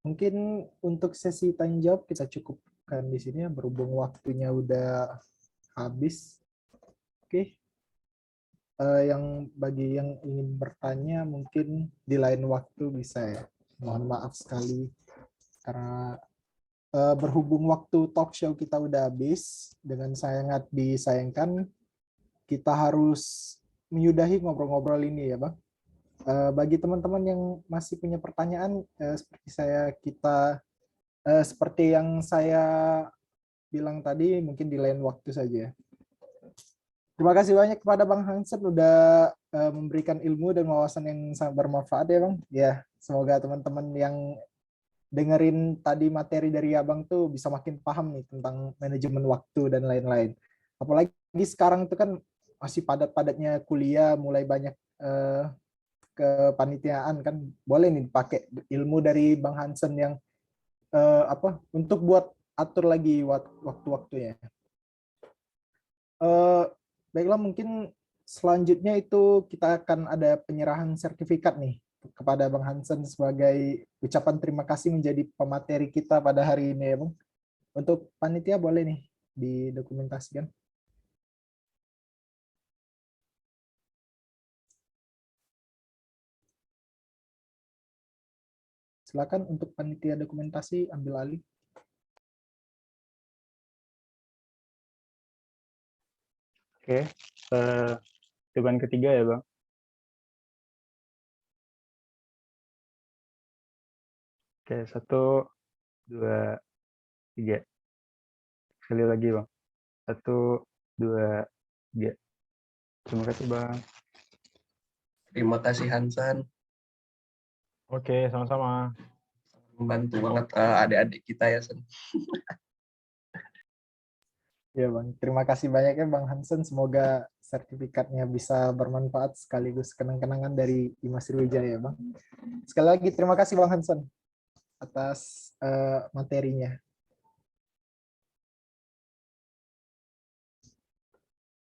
Mungkin untuk sesi tanya jawab kita cukupkan di sini ya, berhubung waktunya udah habis. Oke. Yang bagi yang ingin bertanya mungkin di lain waktu bisa ya. Mohon maaf sekali karena berhubung waktu talk show kita udah habis, dengan sangat disayangkan kita harus menyudahi ngobrol-ngobrol ini ya Bang. Bagi teman-teman yang masih punya pertanyaan, seperti yang saya bilang tadi, mungkin di lain waktu saja. Terima kasih banyak kepada Bang Hansen udah memberikan ilmu dan wawasan yang sangat bermanfaat ya Bang. Ya, semoga teman-teman yang dengerin tadi materi dari Abang tuh bisa makin paham nih tentang manajemen waktu dan lain-lain. Apalagi sekarang itu kan masih padat-padatnya kuliah, mulai banyak kepanitiaan kan, boleh nih dipakai ilmu dari Bang Hansen yang untuk buat atur lagi waktu-waktunya. Baiklah, mungkin selanjutnya itu kita akan ada penyerahan sertifikat nih kepada Bang Hansen sebagai ucapan terima kasih menjadi pemateri kita pada hari ini ya Bang. Untuk panitia boleh nih didokumentasikan. Silakan untuk panitia dokumentasi ambil alih. Oke, hitungan ketiga ya Bang. Oke, 1, 2, 3. Sekali lagi Bang. 1, 2, 3. Terima kasih Bang. Terima kasih Hansen. Oke, sama-sama. Membantu banget adik-adik kita ya, Sen. Ya Bang, terima kasih banyak ya Bang Hansen. Semoga sertifikatnya bisa bermanfaat sekaligus kenang-kenangan dari IMA Sriwijaya Bang. Sekali lagi terima kasih Bang Hansen atas materinya.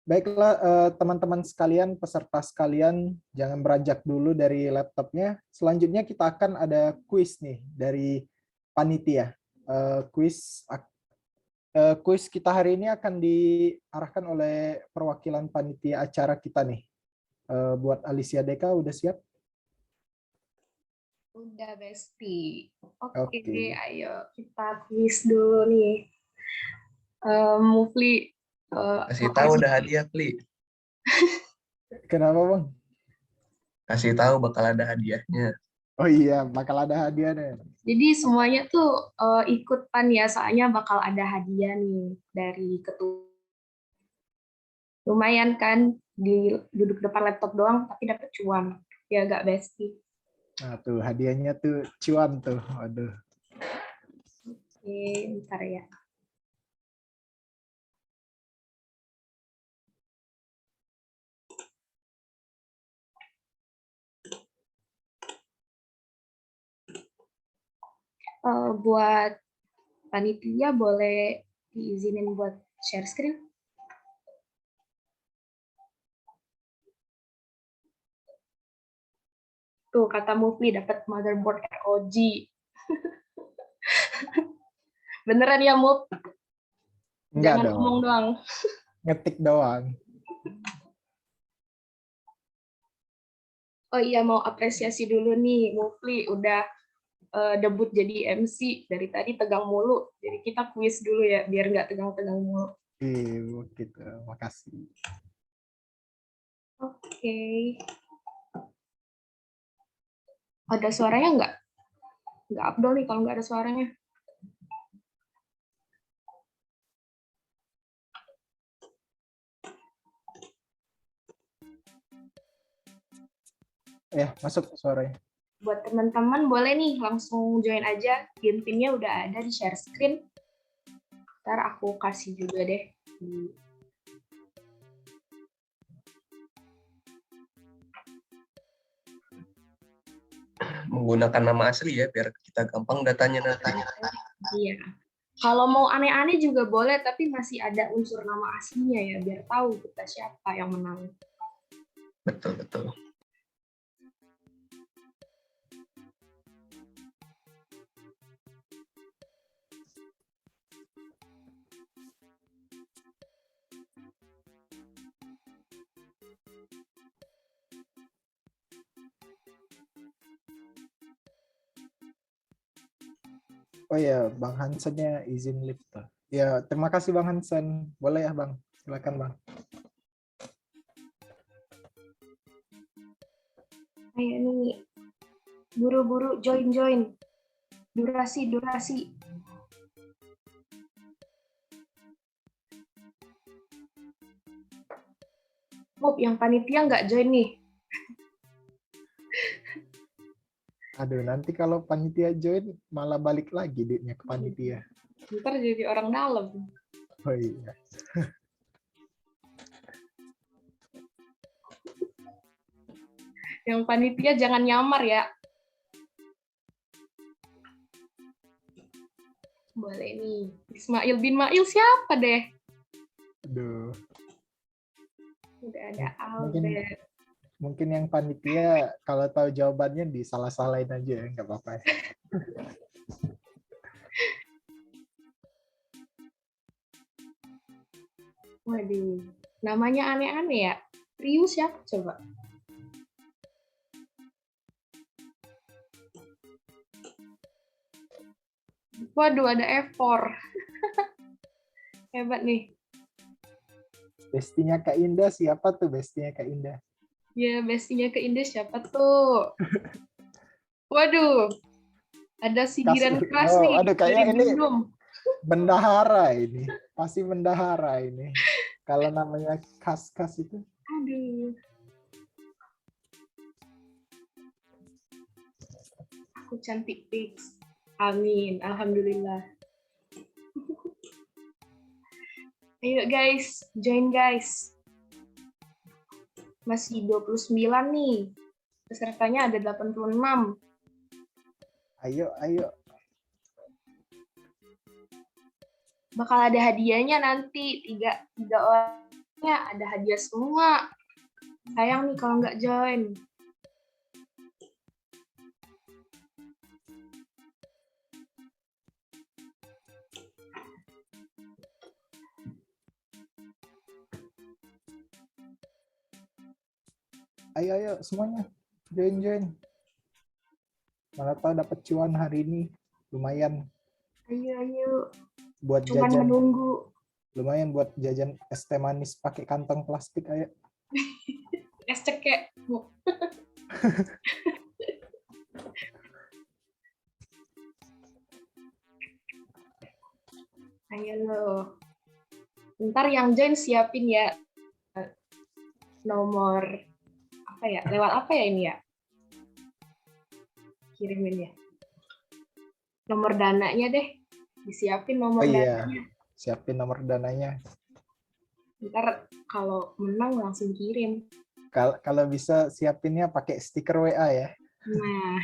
Baiklah teman-teman sekalian, peserta sekalian, jangan beranjak dulu dari laptopnya. Selanjutnya kita akan ada kuis nih dari panitia. Kuis kita hari ini akan diarahkan oleh perwakilan panitia acara kita nih. Buat Alicia Deka, udah siap? Udah, Besti. Oke. Ayo kita kuis dulu nih. Mufli. Kasih tahu udah hadiah, Pli. Kenapa, Bang? Kasih tahu bakal ada hadiahnya. Oh iya, bakal ada hadiahnya. Jadi semuanya tuh ikut pan ya, soalnya bakal ada hadiah nih dari ketua. Lumayan kan, duduk depan laptop doang, tapi dapat cuan. Ya gak, Besti? Nah tuh, hadiahnya tuh cuan tuh. Waduh. Oke, bentar ya. Buat panitia boleh diizinin buat share screen? Tuh, kata Mufli dapat motherboard ROG. Beneran ya, Muf? Enggak Jangan dong. ngomong doang. Ngetik doang. Oh iya, mau apresiasi dulu nih, Mufli udah debut jadi MC. Dari tadi tegang mulu. Jadi kita kuis dulu ya, biar nggak tegang-tegang mulu. Gitu. Makasih. Oke. Ada suaranya nggak? Nggak Abdul nih kalau nggak ada suaranya. Masuk suaranya. Buat teman-teman boleh nih langsung join aja. Game pinnya udah ada di share screen. Ntar aku kasih juga deh. Menggunakan nama asli ya, biar kita gampang datanya nanti. Iya. Kalau mau aneh-aneh juga boleh, tapi masih ada unsur nama aslinya ya, biar tahu kita siapa yang menang. Betul, betul. Oh ya, Bang Hansennya izin lift. Ya, terima kasih Bang Hansen. Boleh ya Bang? Silakan Bang. Ayo nih, buru-buru join. Durasi. Yang panitia nggak join nih. Aduh, nanti kalau panitia join malah balik lagi duitnya ke panitia. Ntar jadi orang dalam. Oh iya. Yang panitia jangan nyamar ya. Boleh nih. Ismail bin Mail siapa deh? Aduh. Udah ada Albert. Mungkin yang panitia kalau tahu jawabannya disalah-salahin aja ya, nggak apa-apa. Waduh, namanya aneh-aneh ya. Riu siapa coba? Waduh, ada Evor. Hebat nih. Bestinya Kak Indah siapa tuh bestinya Kak Indah? Ya, bestinya ke Indah siapa tuh? Waduh, ada sindiran keras nih. Aduh, kayak ini Belum. bendahara ini. Pasti bendahara ini. Kalau namanya kas-kas itu. Aduh. Aku cantik fix. Amin. Alhamdulillah. Ayo guys, join guys. Masih 29 nih. Pesertanya ada 86. Ayo. Bakal ada hadiahnya nanti. Tiga orangnya ada hadiah semua. Sayang nih kalau nggak join. Ayo semuanya. Join. Mana tahu dapat cuan hari ini. Lumayan. Ayo. Buat Cuman jajan. menunggu. Lumayan buat jajan es teh manis pakai kantong plastik, ayo. Es cekek. Ayo lo. Ntar yang join siapin ya nomor apa ya? Lewat apa ya ini ya? Kirimin ya. Nomor dananya deh. Disiapin nomor dananya. Siapin nomor dananya. Ntar kalau menang langsung kirim. Kalau bisa siapinnya pakai stiker WA ya. Nah.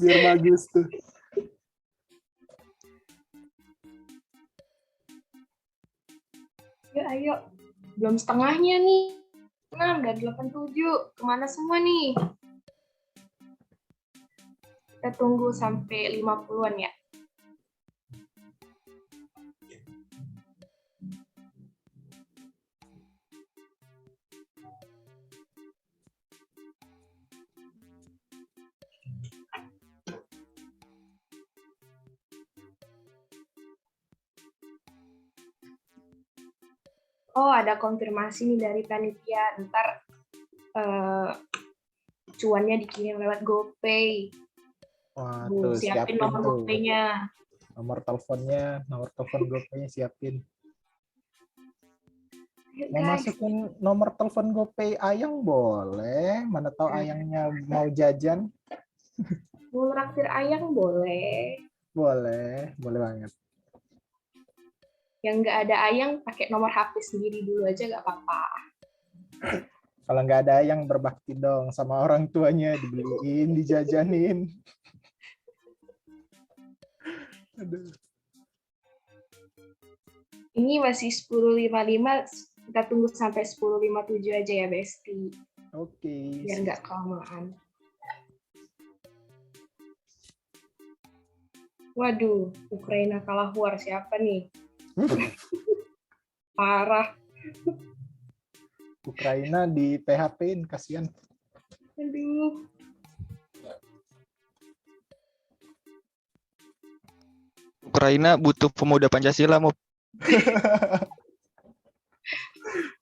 Biar bagus tuh. Ayo. Belum setengahnya nih. 6 dan 87. Kemana semua nih? Kita tunggu sampai 50-an ya. Oh, ada konfirmasi nih dari panitia. Ntar cuannya dikirim lewat GoPay. Wah, Bu, tuh siapin siapin nomor tuh. GoPay-nya. Nomor telepon GoPay-nya siapin. Ayo, Mau guys. masukin nomor telepon GoPay Ayang boleh. Mana tahu Ayangnya mau jajan. Mau traktir Ayang boleh. Boleh banget. Yang nggak ada Ayang, pakai nomor HP sendiri dulu aja nggak apa-apa. Kalau nggak ada Ayang berbakti dong sama orang tuanya, dibeliin, dijajanin. Aduh. Ini masih 10.55, kita tunggu sampai 10.57 aja ya, Besti. Oke. Biar nggak kelamaan. Waduh, Ukraina kalah war, siapa nih? Parah. Ukraina di PHP-in, kasihan. Aduh. Ukraina butuh pemuda Pancasila, mau.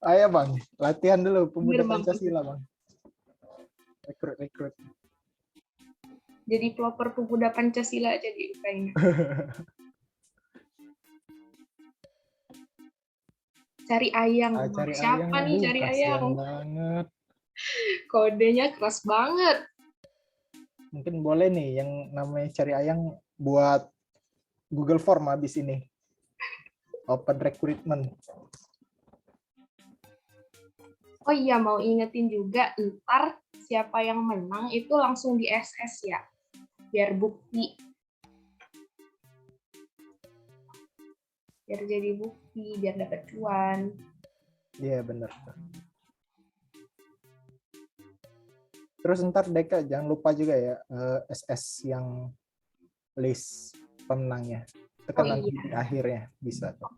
Ayo Bang, latihan dulu pemuda Bener, Bang. Pancasila Bang. Rekrut. Jadi pelopor pemuda Pancasila aja di Ukraina. Cari Ayang. Cari Siapa Ayang, nih aduh, cari kasihan Ayang? banget. Kodenya keras banget. Mungkin boleh nih yang namanya cari Ayang buat Google Form habis ini. Open recruitment. Oh iya, mau ingetin juga, ntar siapa yang menang itu langsung di SS ya. Biar bukti. Biar jadi bukti, biar dapat cuan. Iya, benar. Terus ntar Deka jangan lupa juga ya SS yang list pemenangnya. Tekan nanti di akhirnya bisa tuh.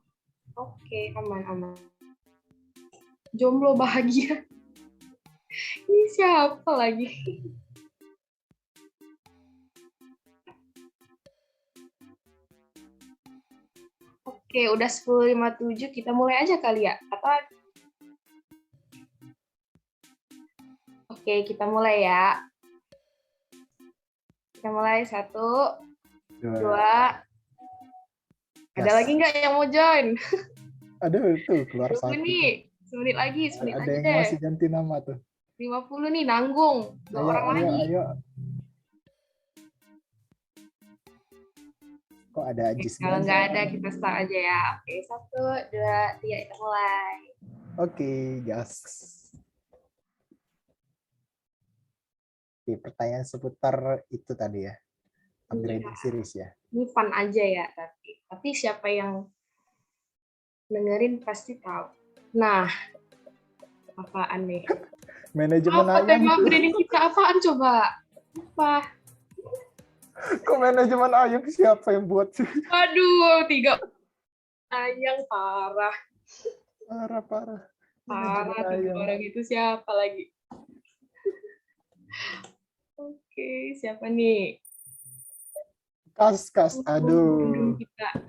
Oke, aman. Jomblo bahagia. Ini siapa lagi? Oke, udah 10.57, kita mulai aja kali ya? Atau Oke, kita mulai ya. Kita mulai 1, 2. Ada lagi nggak yang mau join? Aduh, tuh keluar 20 satu. nih. 10 menit lagi Ada yang deh. masih ganti nama tuh. 50 nih, nanggung. 2 orang lagi. Ayo. Kok ada Ajis? Kalau nggak ada, kita start aja ya. Oke, 1, 2, 3, kita mulai. Oke, gas. Oke, pertanyaan seputar itu tadi ya. Upgrading series ya. Ini fun aja ya, tapi siapa yang dengerin pasti tahu. Nah, apaan nih? Manajemen Apa Ayang tema tuh. upgrading kita? Apaan coba? Apa? Kok manajemen Ayang siapa yang buat sih? Waduh, 3 Ayang parah. Parah. Parah, 3 orang itu siapa lagi? Oke, siapa nih? Kas. Aduh. Kita.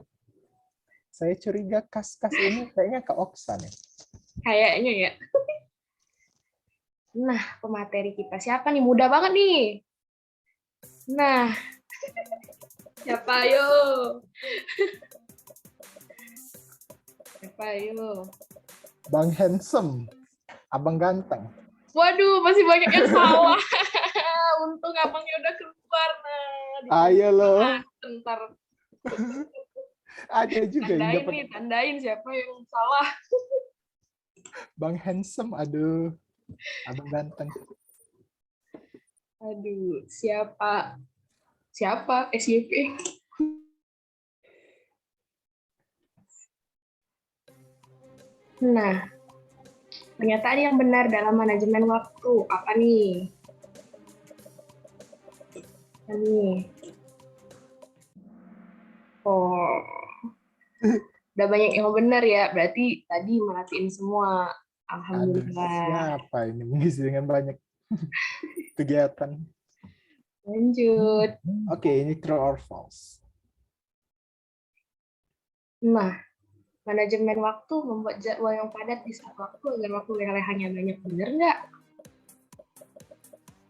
Saya curiga kas ini kayaknya ke Oksa nih. Kayaknya ya. Nah, pemateri kita siapa nih? Mudah banget nih. Nah, siapa ayo? Siapa ayo? Bang Handsome, Abang Ganteng. Waduh, masih banyak yang salah. Untung abangnya udah keluar. Nah, Ayo loh. Ntar. Ada juga yang dapat. Tandain siapa yang salah. Bang Handsome, aduh. Abang Ganteng. Aduh, siapa? SYP. Nah, pernyataan yang benar dalam manajemen waktu. Apa nih? Oh, udah banyak yang benar ya. Berarti tadi merhatiin semua. Alhamdulillah. Siapa ini mengisi dengan banyak kegiatan. Lanjut. Oke, ini true or false. Nah, Manajemen waktu membuat jadwal yang padat di saat waktu agar waktu leha-lehanya banyak. Bener nggak?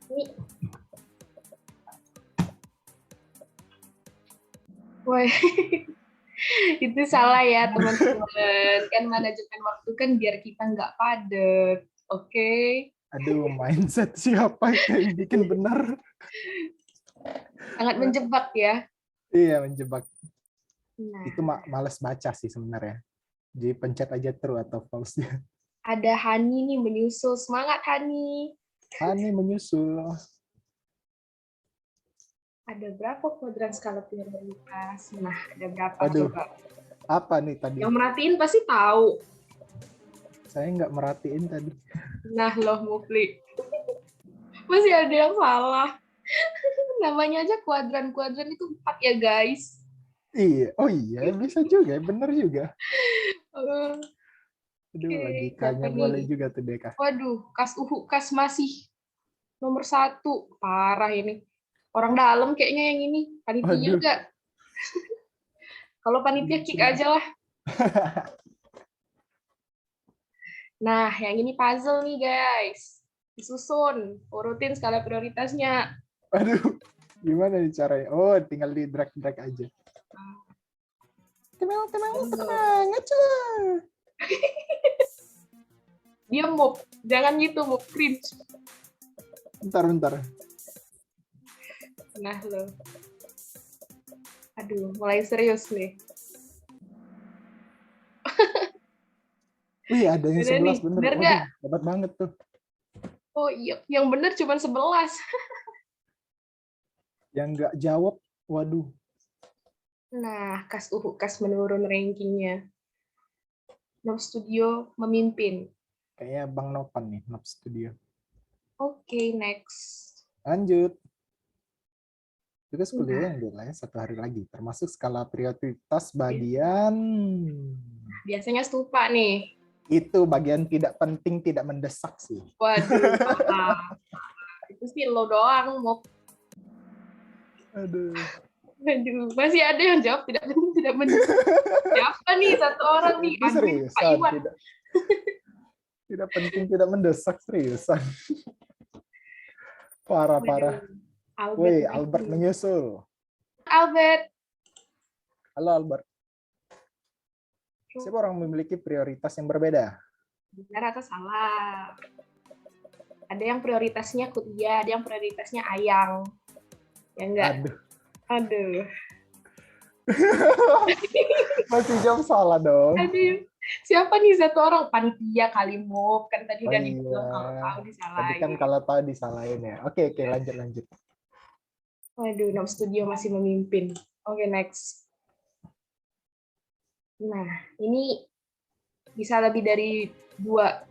Ini. Wah, itu salah ya teman-teman. Kan manajemen waktu kan biar kita nggak padat. Oke. Aduh, mindset siapa itu yang bikin benar? Sangat menjebak ya. Iya, menjebak. Nah, Itu males baca sih sebenarnya. Jadi pencet aja true atau false. ada Hani nih menyusul. Semangat Hani. Hani menyusul. Ada berapa kuadran skala prioritas? Nah, ada berapa Waduh, coba? apa nih tadi? Yang merhatiin pasti tahu. Saya nggak merhatiin tadi. Nah loh, Mufli. Masih ada yang salah. Namanya aja kuadran-kuadran itu 4 ya, guys. Iya, oh iya, bisa juga, bener juga. Aduh, Oke, logikanya siapa boleh nih? juga tuh, Deka. Waduh, kas masih nomor 1. Parah ini. Orang dalam kayaknya yang ini. Panitia Waduh. enggak? Kalau panitia kick aja lah. Nah, yang ini puzzle nih, guys. Disusun, urutin skala prioritasnya. Aduh, gimana nih caranya? Oh, tinggal di drag aja. Tenang aja. Dia mau, jangan gitu, mau cringe. Bentar. Nah, lo. Aduh, mulai serius nih. Wih, ada yang Bener 11 nih, bener. bener Waduh, nggak? hebat banget tuh. Oh iya, yang bener cuma 11. Yang nggak jawab, waduh. Nah, kas menurun rankingnya. Nob Studio memimpin. Kayaknya Bang Nopan nih, Nob Studio. Oke, next. Lanjut. Tugas kuliah yang deadline 1 hari lagi, termasuk skala prioritas bagian. Biasanya stupa nih. Itu bagian tidak penting, tidak mendesak sih. Waduh, itu sih lo doang, mau. Aduh. Aduh, masih ada yang jawab tidak penting, tidak mendesak. Siapa nih satu orang nih? Itu Aduh, Pak seriusan, Iwan. tidak penting, tidak mendesak, seriusan. Parah. Woi, Albert menyusul. Albert. Halo, Albert. Siapa orang memiliki prioritas yang berbeda? Benar atau salah? Ada yang prioritasnya kuliah, ada yang prioritasnya ayang. Ya enggak? Aduh. Masih jawab salah dong. Aduh. Siapa nih satu orang? Panitia kali Mop. Kan tadi udah Iya. dibilang kalau tahu disalahin. Tadi kan kalau tahu disalahin ya. Oke, lanjut. Waduh, Nob Studio masih memimpin. Oke, next. Nah, ini bisa lebih dari 2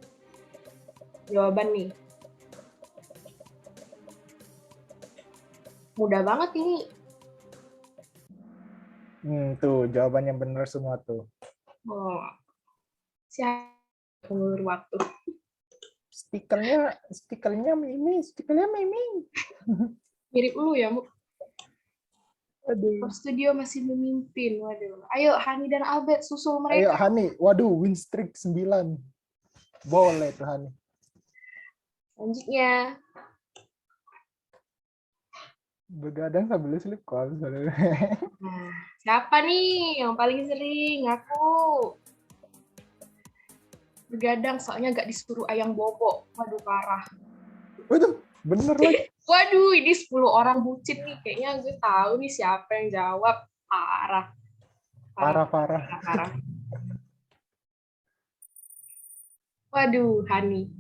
jawaban nih. Mudah banget ini. Tuh, jawaban yang benar semua tuh. Oh, siapa mengulur waktu? Stikernya Mimi. Mirip lu ya, Mu. Aduh. Studio masih memimpin. Waduh. Ayo, Hani dan Albert, susul mereka. Ayo, Hani. Waduh, win streak 9. Boleh tuh, Hani. Selanjutnya. Begadang sambil sleep call. Nah, siapa nih yang paling sering? Aku. Begadang, soalnya nggak disuruh ayang bobo. Waduh, parah. Waduh, bener lagi. Waduh, ini 10 orang bucin nih. Kayaknya gue tahu nih siapa yang jawab. Parah. Waduh, Hani.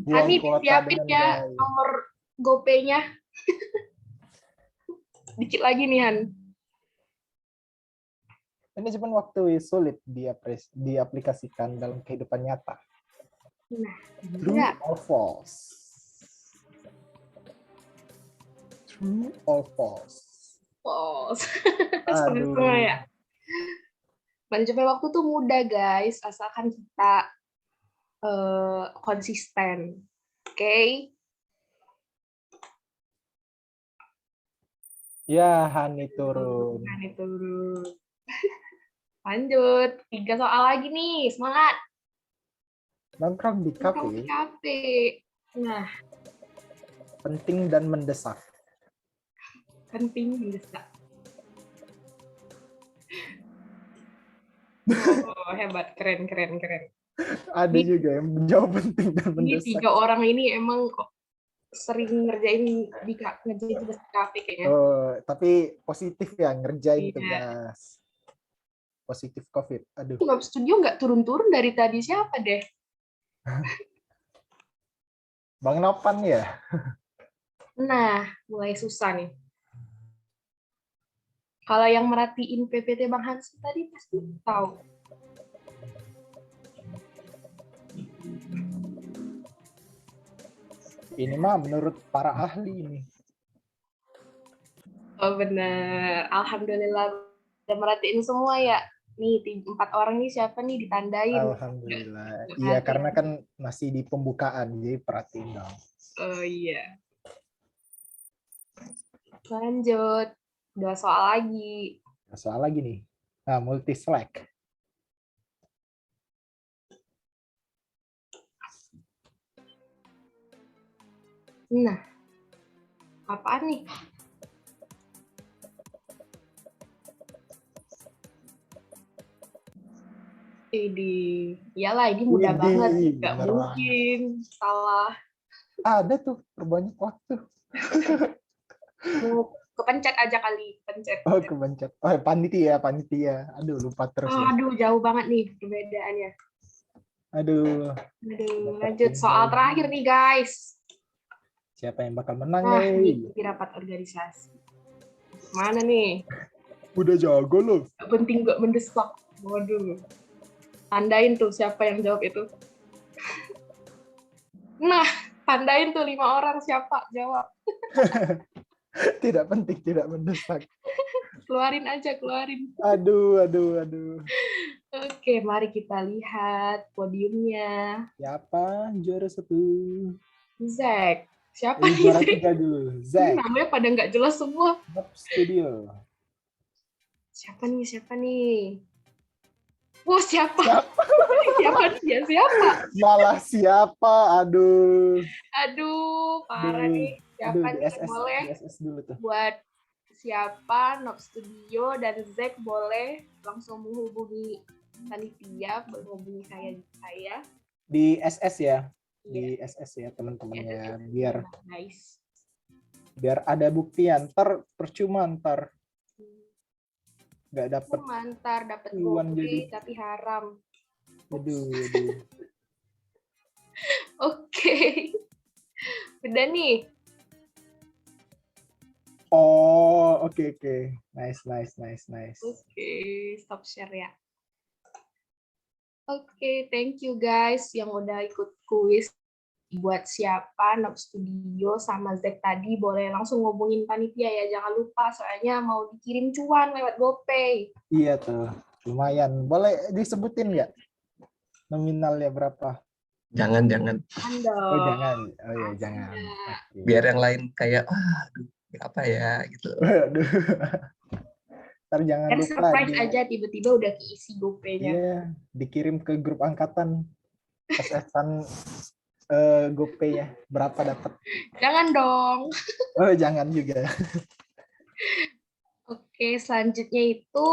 Hani, siapin ya nomor GoPay-nya. Dikit lagi nih, Han. Manajemen waktu sulit diaplikasikan dalam kehidupan nyata. Nah, True or false? True or false? False. Aduh. Ya. Manajemen waktu tuh mudah, guys, asalkan kita konsisten. Oke? Ya, Hani turun. Hani turun. Lanjut, 3 soal lagi nih, semangat. Nongkrong di Nongkrong di kafe, kafe. Nah, penting dan mendesak. penting mendesak. Oh, hebat, keren. Ada Ini- juga yang menjawab penting dan Ini mendesak. 3 orang ini emang kok sering ngerjain ngerjain tugas di kafe kayaknya. Oh, tapi positif ya ngerjain Iya. tugas. Positif COVID. Aduh. Nob Studio nggak turun-turun dari tadi, siapa deh? Bang Nopan ya? Nah, mulai susah nih. Kalau yang merhatiin PPT Bang Hans tadi pasti tahu. Ini mah menurut para ahli ini. Oh bener, alhamdulillah udah merhatiin semua ya. Nih 4 orang nih siapa nih ditandain? Alhamdulillah. Nggak Iya, perhatiin. karena kan masih di pembukaan, jadi perhatiin dong. Oh iya. Lanjut, 2 soal lagi. Soal lagi nih. Nah, multi select. Nah, apaan nih? Iyalah ini mudah Widih, banget, nggak bener mungkin salah. Ada tuh, perbanyak waktu. Mau kepencet aja kali, pencet. Oh, kebencet. Oh, panitia. Aduh, lupa terus ya. Aduh, jauh banget nih perbedaannya. Aduh, Lanjut soal terakhir nih guys. siapa yang bakal menang Nah, nih? ini rapat organisasi. Mana nih? Udah jago loh. Gak penting gak mendesak. Waduh. Tandain tuh siapa yang jawab itu. Nah, tandain tuh 5 orang siapa jawab. Tidak penting, tidak mendesak. Keluarin aja, keluarin. Aduh. Oke, mari kita lihat podiumnya. Siapa juara 1? Zack. Siapa nih, Juara Zack? 3 dulu. Ini Zack. namanya pada nggak jelas semua. Nob Studio. Siapa nih? Wah, siapa dia? Siapa? Malah siapa? Aduh. Aduh, parah nih. Siapa Aduh, nih? Boleh di SS dulu tuh. buat siapa Nob Studio dan Zack boleh langsung menghubungi panitia, menghubungi saya. Di SS ya. Di SS ya teman-temannya. Nice. Biar ada buktian. Percuma ntar. Nggak dapet. Mantar dapat Iwan GoPay jadi. tapi haram. Aduh. Oke. Udah nih. Oh, oke. Nice. Oke, stop share ya. Oke, thank you guys yang udah ikut kuis. Buat siapa Nob Studio sama Zack tadi boleh langsung ngubungin panitia ya, jangan lupa soalnya mau dikirim cuan lewat GoPay. Iya tuh, lumayan. Boleh disebutin nggak nominalnya berapa? Jangan. Oh jangan, oh ya jangan. Okay. Biar yang lain kayak, aduh, apa ya gitu. Aduh. Ntar jangan Dan lupa surprise aja tiba-tiba udah keisi GoPay-nya. Iya, dikirim ke grup angkatan. SS-an GoPay ya, berapa dapat? Jangan dong. Oh jangan juga. Oke, selanjutnya itu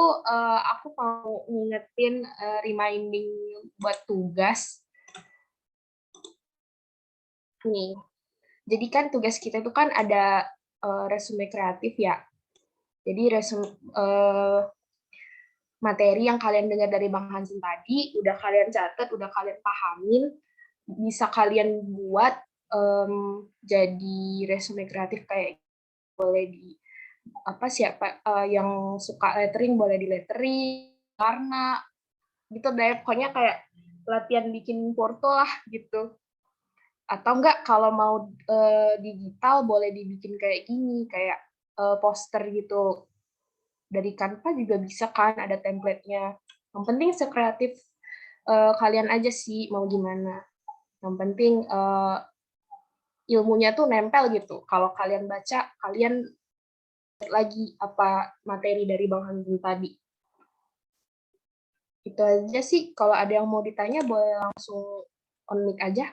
aku mau ngingetin reminding buat tugas. Nih, jadi kan tugas kita itu kan ada resume kreatif ya. Jadi materi yang kalian dengar dari Bang Hansen tadi, udah kalian catat, udah kalian pahamin, bisa kalian buat jadi resume kreatif kayak boleh di siapa yang suka lettering boleh di lettering, warna gitu deh, pokoknya kayak latihan bikin porto lah gitu. Atau enggak kalau mau digital boleh dibikin kayak gini, kayak poster gitu. Dari Canva juga bisa kan, ada template-nya. Yang penting sekreatif kalian aja sih mau gimana. Yang penting ilmunya tuh nempel gitu. Kalau kalian baca, kalian lagi apa materi dari Bang Hansen tadi. Itu aja sih. Kalau ada yang mau ditanya, boleh langsung on mic aja.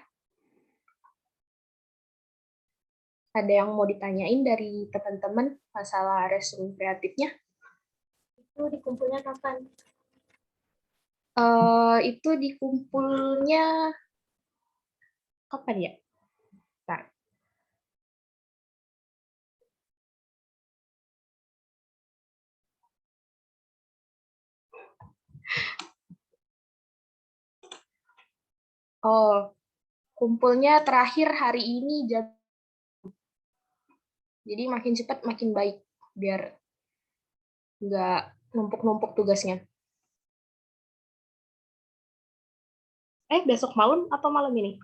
Ada yang mau ditanyain dari teman-teman masalah resum kreatifnya? Itu dikumpulnya kapan? Itu dikumpulnya kapan ya? Bentar. Oh, kumpulnya terakhir hari ini jam. Jadi makin cepat makin baik biar nggak numpuk-numpuk tugasnya. Besok malam atau malam ini?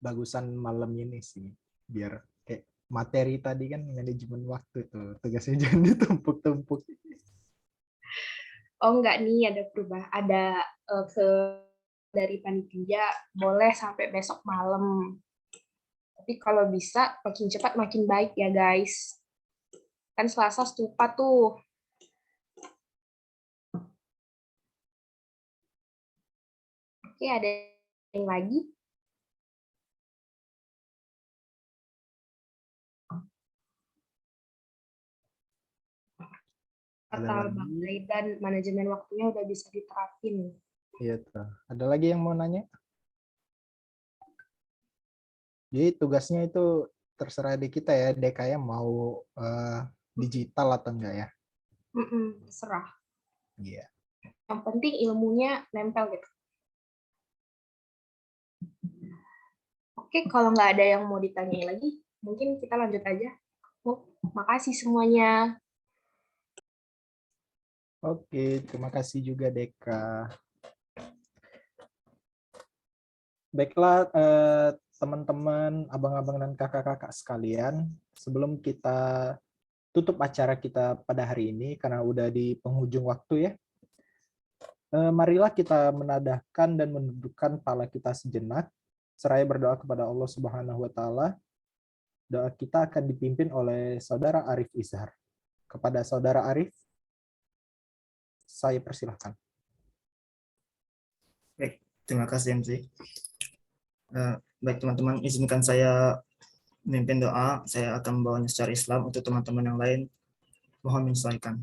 Bagusan malam ini sih, biar kayak materi tadi kan manajemen waktu tuh, tugasnya jangan ditumpuk-tumpuk. Oh enggak nih, ada berubah. Ada dari panitia boleh sampai besok malam. Tapi kalau bisa makin cepat makin baik ya guys. Kan Selasa stupa tuh. Oke, ada yang lagi? Kata Bang dan manajemen waktunya udah bisa diterapin. Iya tuh. Ada lagi yang mau nanya? Jadi tugasnya itu terserah di kita ya, DKM mau digital atau enggak ya? Terserah. Iya. Yang penting ilmunya nempel gitu. Oke, kalau nggak ada yang mau ditanya lagi, mungkin kita lanjut aja. Makasih semuanya. Oke, terima kasih juga Deka. Baiklah teman-teman, abang-abang dan kakak-kakak sekalian, sebelum kita tutup acara kita pada hari ini karena udah di penghujung waktu ya. Marilah kita menadahkan dan mendudukkan kepala kita sejenak, seraya berdoa kepada Allah Subhanahu wa taala. Doa kita akan dipimpin oleh Saudara Arif Izhar. Kepada Saudara Arif, saya persilahkan. Baik, terima kasih MC. Baik teman-teman, izinkan saya memimpin doa. Saya akan membawanya secara Islam untuk teman-teman yang lain. Mohon menyesuaikan.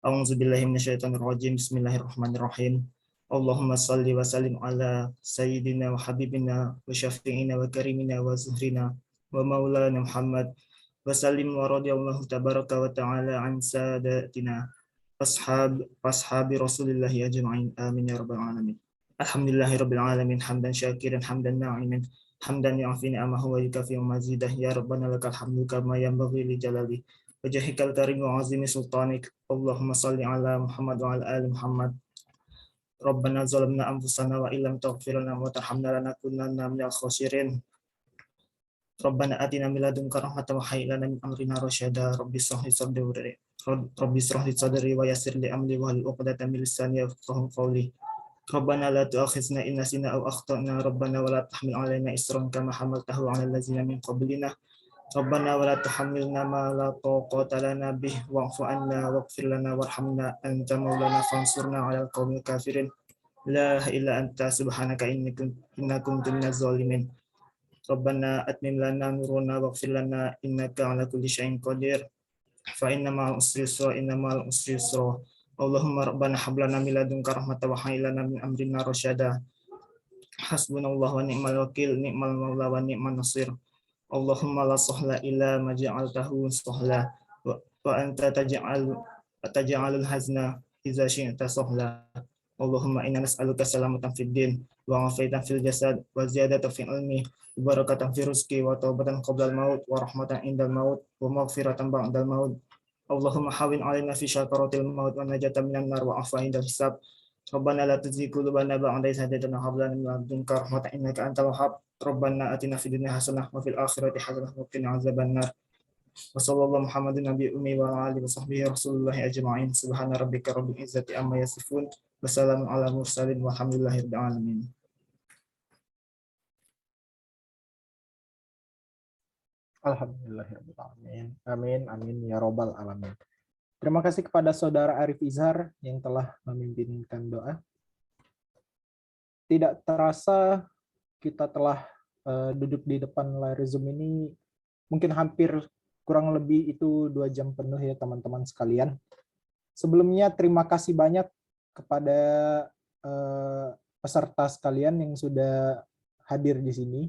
A'udzubillahi minasyaitonirrajim. Bismillahirrahmanirrahim. Allahumma salli wa sallim ala sayyidina wa habibina wa syafi'ina wa karimina wa zuhrina wa maulana Muhammad wa sallim wa radiyallahu tabaraka wa ta'ala an sadatina ashabi Rasulillahi ajma'in. Amin ya rabbal alamin. Alhamdulillahirabbil alamin hamdan syakiran hamdan na'iman hamdan yu'afi ni'amahu wa yukafi mazidah ya rabbana lakal hamdu kama yanbaghi li jalali wajhikal karim wa azimi sultanik. Allahumma salli ala Muhammad wa ala ali Muhammad. Rabbana zalamna anfusana wa illam taghfir lana wa tarhamna lanakunanna minal khasirin. Rabbana atina min ladunka rahmatan wa hayyi lana min amrina rasyada. Rabbi shrah li sadri wa yassir li amri wa hlul 'uqdatam min lisani yafqahu qawli. Rabbana la tu'akhizna in nasina aw akhtana. Rabbana wa la tahmil 'alaina isran kama hamaltahu 'alal ladzina min qablina. Rabbana wa la tuhammilna ma la taqata lana bih wa'fu 'anna waghfir lana warhamna anta maulana fansurna 'alal qaumil kafirin. La ilaha illa anta subhanaka inna kuntu minaz zalimin. Rabbana atmim lana nurana waghfir lana innaka 'ala kulli syai'in qadir. Fa inna ma'al usri yusra inna ma'al usri yusra. Allahumma rabbana hablana min ladunka rahmatan wa hayyi lana min amrina rasyada. Hasbunallahu wa ni'mal wakil, ni'mal maula wa ni'man nasir. Allahumma la sahla illa ma ja'altahu sahla wa anta taj'alul hazna idza syi'ta sahla. Allahumma inna nas'aluka salamatan fid din wa afiyatan fil jasad wa ziyadatan fil ilmi wa barakatan fil rizqi wa taubatan qabla al maut wa rahmatan indal maut wa maghfiratan ba'dal maut. Allahumma hawin alaina fi syakaratil maut wa najatan minan nar wa afwa indal hisab. Rabbana la tuzigh qulubana ba'da idh hadaytana wa hab lana min ladunka rahmatan innaka antal wahhab. Rabbana atina fid dunya hasanah wa fil akhirati hasanah wa qina azabannar. Wa sallallahu Muhammadin nabi ummi wa alihi wa sahbihi rasulullah ajma'in. Subhana rabbika rabbil izzati amma yasifun. Wassalamu ala mursalin walhamdulillahirabbil alamin. Alhamdulillahirabbil alamin. Amin, amin ya robbal alamin. Terima kasih kepada Saudara Arif Izhar yang telah memimpinkan doa. Tidak terasa kita telah duduk di depan layar Zoom ini mungkin hampir kurang lebih itu 2 jam penuh ya teman-teman sekalian. Sebelumnya terima kasih banyak kepada peserta sekalian yang sudah hadir di sini.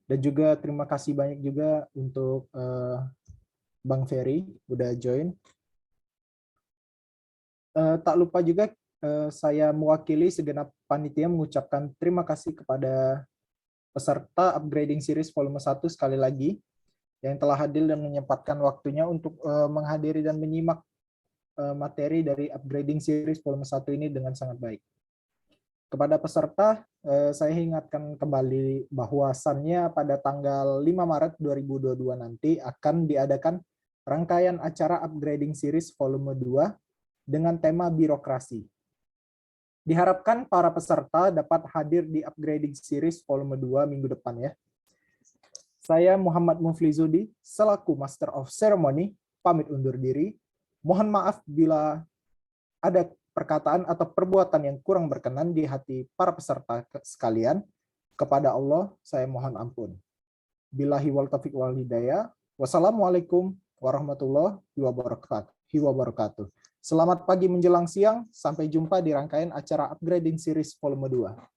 Dan juga terima kasih banyak juga untuk Bang Ferry udah join. Tak lupa juga saya mewakili segenap panitia mengucapkan terima kasih kepada peserta upgrading series volume 1 sekali lagi yang telah hadir dan menyempatkan waktunya untuk menghadiri dan menyimak materi dari upgrading series volume 1 ini dengan sangat baik. Kepada peserta, saya ingatkan kembali bahwasannya pada tanggal 5 Maret 2022 nanti akan diadakan rangkaian acara upgrading series volume 2 dengan tema birokrasi. Diharapkan para peserta dapat hadir di upgrading series volume 2 minggu depan ya. Saya Muhammad Muflizudi, selaku Master of Ceremony, pamit undur diri. Mohon maaf bila ada perkataan atau perbuatan yang kurang berkenan di hati para peserta sekalian. Kepada Allah, saya mohon ampun. Billahi wal taufiq wal hidayah. Wassalamualaikum warahmatullahi wabarakatuh. Selamat pagi menjelang siang. Sampai jumpa di rangkaian acara upgrading series volume 2.